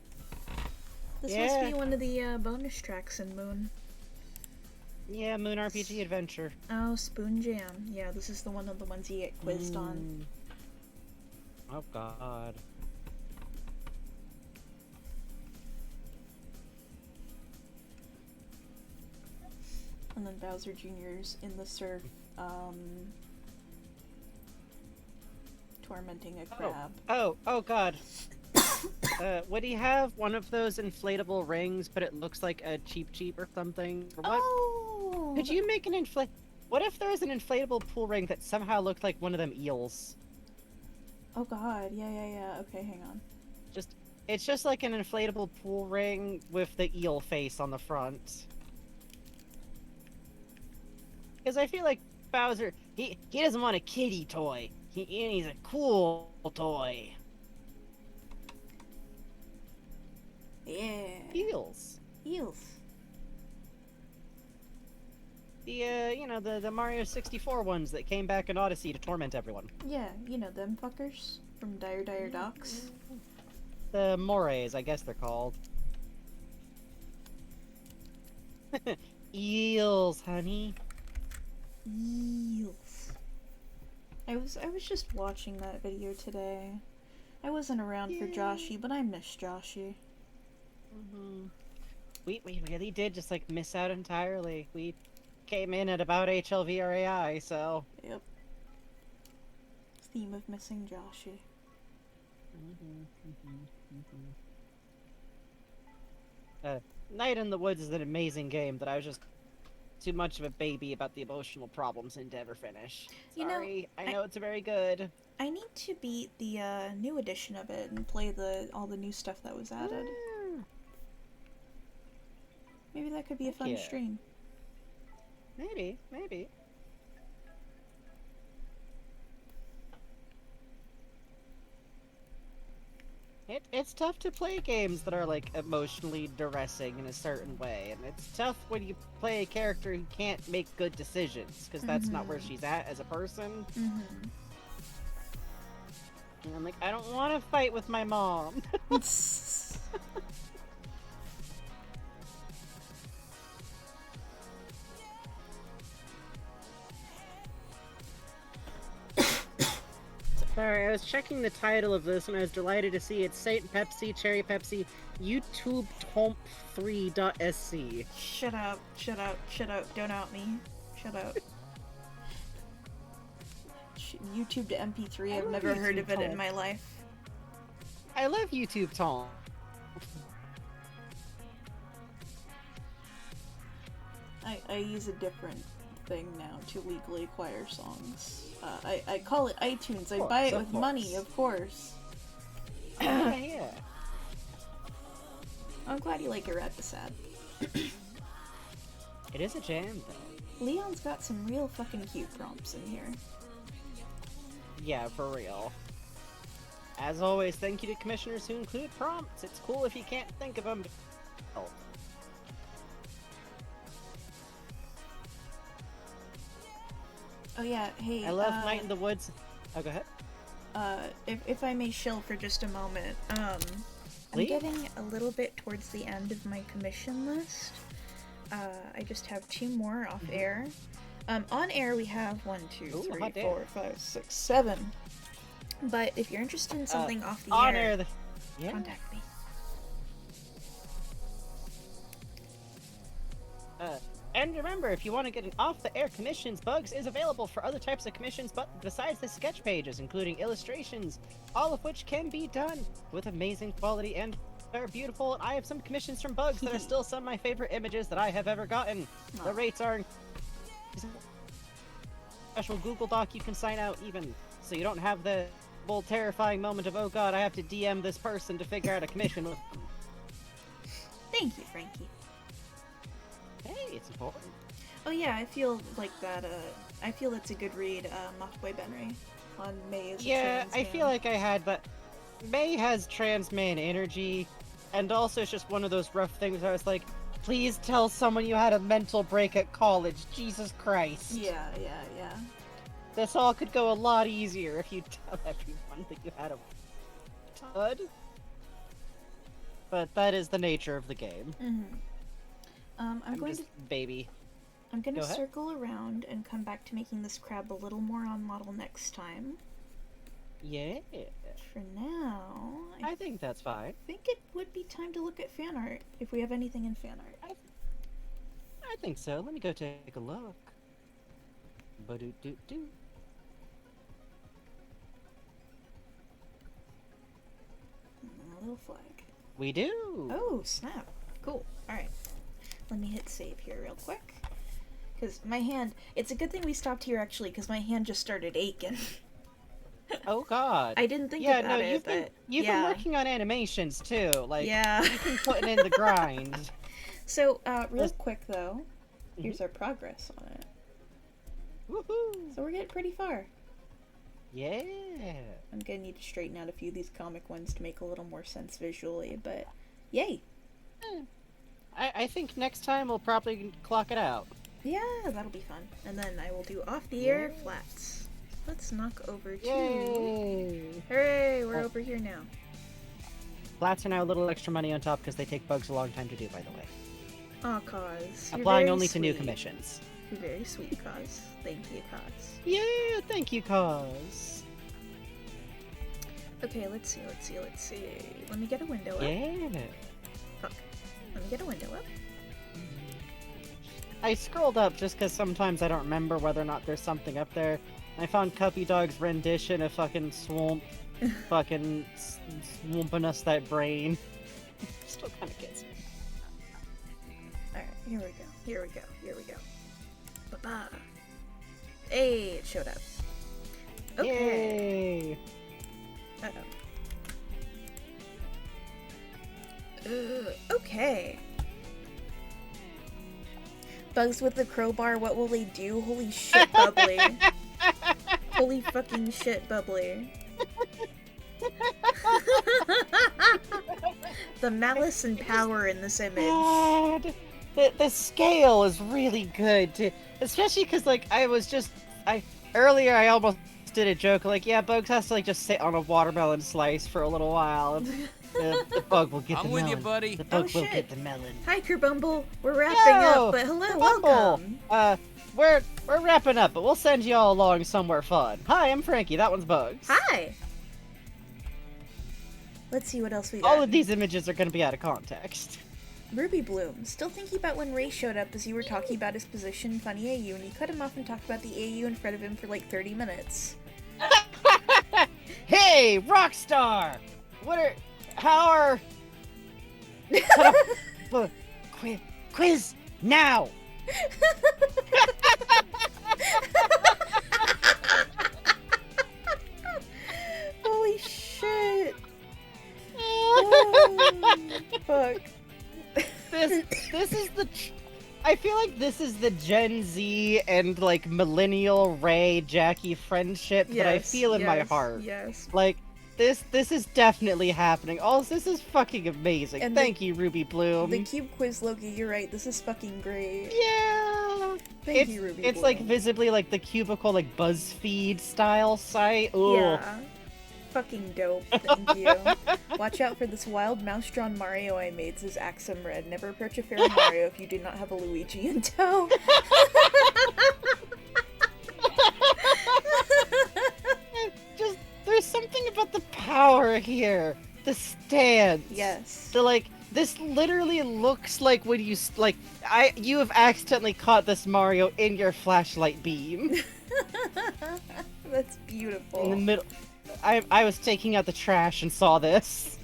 This must Yeah. be one of the bonus tracks in Moon. Yeah, Moon RPG Adventure. Oh, Spoon Jam. Yeah, this is the one of the ones you get quizzed on. Oh god. And then Bowser Jr.'s in the surf, tormenting a crab. Oh god. Would he have one of those inflatable rings, but it looks like a Cheep or something? Or what? Oh! Could you make an What if there was an inflatable pool ring that somehow looked like one of them eels? Oh god, yeah. Okay, hang on. It's just like an inflatable pool ring with the eel face on the front. Because I feel like Bowser, he doesn't want a kiddie toy. He needs a cool toy. Yeah. Eels. Eels. The Mario 64 ones that came back in Odyssey to torment everyone. Yeah, you know them fuckers from Dire Dire Docks. The Mores, I guess they're called. Eels, honey. Eels. I was just watching that video today. I wasn't around for Yay. Joshy, but I miss Joshy. We really did just like miss out entirely. We came in at about HLVRAI, so. Yep. Theme of missing Joshy. Night in the Woods is an amazing game that I was just too much of a baby about the emotional problems and to ever finish. You know, Sorry, I know it's very good. I need to beat the new edition of it and play all the new stuff that was added. Maybe that could be a fun Yeah. stream. Maybe. It's tough to play games that are like emotionally distressing in a certain way, and it's tough when you play a character who can't make good decisions because that's not where she's at as a person. Mm-hmm. And I'm like, I don't want to fight with my mom. Sorry, I was checking the title of this and I was delighted to see it's Saint Pepsi Cherry Pepsi YouTube Tomp3.sc. Shut up, don't out me. Shut up. YouTube to MP3, I've never heard of it in my life. I love YouTube Tomp. I use a different thing now to legally acquire songs. I call it iTunes. I buy it with money, of course. Yeah. I'm glad you like Eradicad. It is a jam, though. Leon's got some real fucking cute prompts in here. Yeah, for real. As always, thank you to commissioners who include prompts. It's cool if you can't think of them. Oh. Oh yeah, hey. I love Night in the Woods. Oh, go ahead. If I may shill for just a moment, I'm Please? getting a little bit towards the end of my commission list. I just have 2 more off air. On air we have 1, 2, Ooh, 3, hot damn. 4, 5, 6, 7. But if you're interested in something off the On air, air. Yeah. contact me. And remember, if you want to get an off-the-air commissions, Bugs is available for other types of commissions but besides the sketch pages, including illustrations, all of which can be done with amazing quality and are beautiful. And I have some commissions from Bugs that are still some of my favorite images that I have ever gotten. Aw. The rates are special Google Doc you can sign out even, so you don't have the whole terrifying moment of, oh god, I have to DM this person to figure out a commission with them. Thank you, Frankie. Hey, it's important. Oh yeah, I feel like that, I feel it's a good read, Mothboy Benry on May as a Yeah, trans I man. feel like I had, but May has trans man energy, and also it's just one of those rough things where I was like, please tell someone you had a mental break at college, Jesus Christ. Yeah. This all could go a lot easier if you tell everyone that you had a tud. But that is the nature of the game. Mm-hmm. I'm going just baby. to go ahead. circle around and come back to making this crab a little more on model next time. Yeah. For now, I think that's fine. think it would be time to look at fan art, if we have anything in fan art. I think so. Let me go take a look. Ba-do-do-do. A little flag. We do. Oh, snap. Cool. Alright. Let me hit save here real quick. Because my hand... It's a good thing we stopped here, actually, because my hand just started aching. Oh god. I didn't think yeah, about no, it, you've but... been yeah. working on animations too. Like Yeah. you've been putting in the grind. So, real Just- quick, though, here's our progress on it. Woohoo! So we're getting pretty far. Yeah. I'm gonna need to straighten out a few of these comic ones to make a little more sense visually, but yay! I think next time we'll probably clock it out. Yeah, that'll be fun. And then I will do off the air flats. Let's knock over to... Yay! Hooray, we're Oh. over here now. Flats are now a little extra money on top because they take Bugs a long time to do, by the way. Aw, Cause. You're Applying very only to new sweet. commissions. You're very sweet, Cause. Thank you, Cause. Yeah, thank you, cause. Okay, let's see. Let me get a window up. Yeah. Fuck. Let me get a window up. I scrolled up just because sometimes I don't remember whether or not there's something up there. I found Cuppy Dog's rendition of fucking Swamp, fucking swamping us that brain. Still kind of gets me. Alright, here we go. Ba-ba. Hey, it showed up. Okay. Yay! Okay. Bugs with the crowbar, what will they do? Holy shit, Bubbly. Holy fucking shit, Bubbly. The malice and power in this image. God, the scale is really good, too. Especially because, like, earlier I almost did a joke, like, yeah, Bugs has to, like, just sit on a watermelon slice for a little while, and the bug will get I'm the with melon. you, buddy. The bug Oh, will shit. get the melon. Hi, Kerbumble. We're wrapping Yo, up, but hello, Bumble! welcome. We're wrapping up, but we'll send you all along somewhere fun. Hi, I'm Frankie. That one's Bugs. Hi. Let's see what else we got. All of these images are going to be out of context. Ruby Bloom, still thinking about when Ray showed up as you were talking about his position in Funny AU, and you cut him off and talked about the AU in front of him for like 30 minutes. Hey, Rockstar! Quiz now! Holy shit! Oh, fuck. This is I feel like this is the Gen Z and like millennial Ray Jackie friendship that I feel in my heart. Yes. Like this is definitely happening. Oh, this is fucking amazing. And Thank you, Ruby Bloom. The Cube Quiz Loki, you're right, this is fucking great. Yeah. Thank you, Ruby It's Bloom. like visibly like the cubicle like BuzzFeed style site. Ooh. Yeah. Fucking dope, thank you. Watch out for this wild mouse-drawn Mario I made, says Axum Red. Never approach a fairy Mario if you do not have a Luigi in tow. Just there's something about the power here. The stance. Yes. The like This literally looks like when you you have accidentally caught this Mario in your flashlight beam That's in the beautiful. middle. I was taking out the trash and saw this.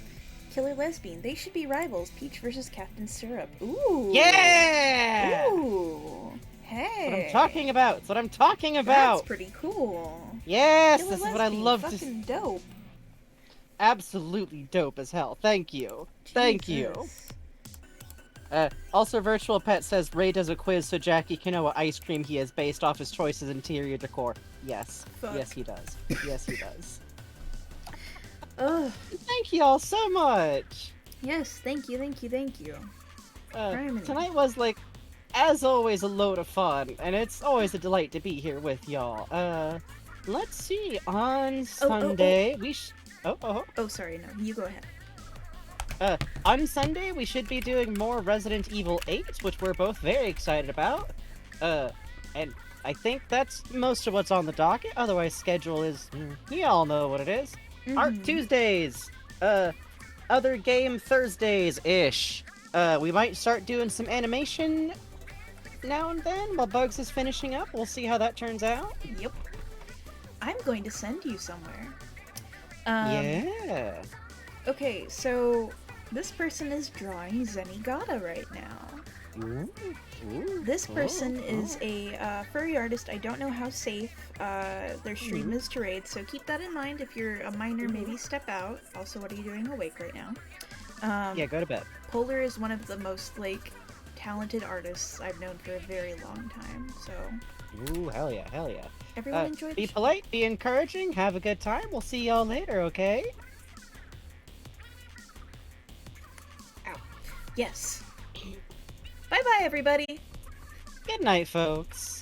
Killer Lesbian. They should be rivals. Peach versus Captain Syrup. Ooh. Yeah! Ooh. Hey. That's what I'm talking about. That's what I'm talking about. That's pretty cool. Yes, Killer this is what I Lesbian, love to. fucking dope. Absolutely dope as hell. Thank you. Thank you. Jesus. Also, Virtual Pet says Ray does a quiz so Jackie can know what ice cream he is based off his choices interior decor. Yes. Fuck. Yes, he does. Yes, he does. Ugh. Thank you all so much. Yes, thank you, thank you, thank you. Criminy. Tonight was, like, as always, a load of fun, and it's always a delight to be here with y'all. Let's see. On Sunday, we Oh, sorry, no, you go ahead. On Sunday, we should be doing more Resident Evil 8, which we're both very excited about. And I think that's most of what's on the docket. Otherwise, schedule is, you all know what it is. Art Mhm. Tuesdays, other game Thursdays-ish. We might start doing some animation now and then while Bugs is finishing up. We'll see how that turns out. Yep. I'm going to send you somewhere. Yeah. Okay, so this person is drawing Zenigata right now. Ooh, This person is a furry artist. I don't know how safe their stream is to raid, so keep that in mind. If you're a minor, maybe step out. Also, what are you doing awake right now? Yeah, go to bed. Polar is one of the most, like, talented artists I've known for a very long time, so Ooh, hell yeah, hell yeah. everyone enjoy the Be show. polite, be encouraging, have a good time. We'll see y'all later, okay? Yes. Bye-bye, everybody! Good night, folks.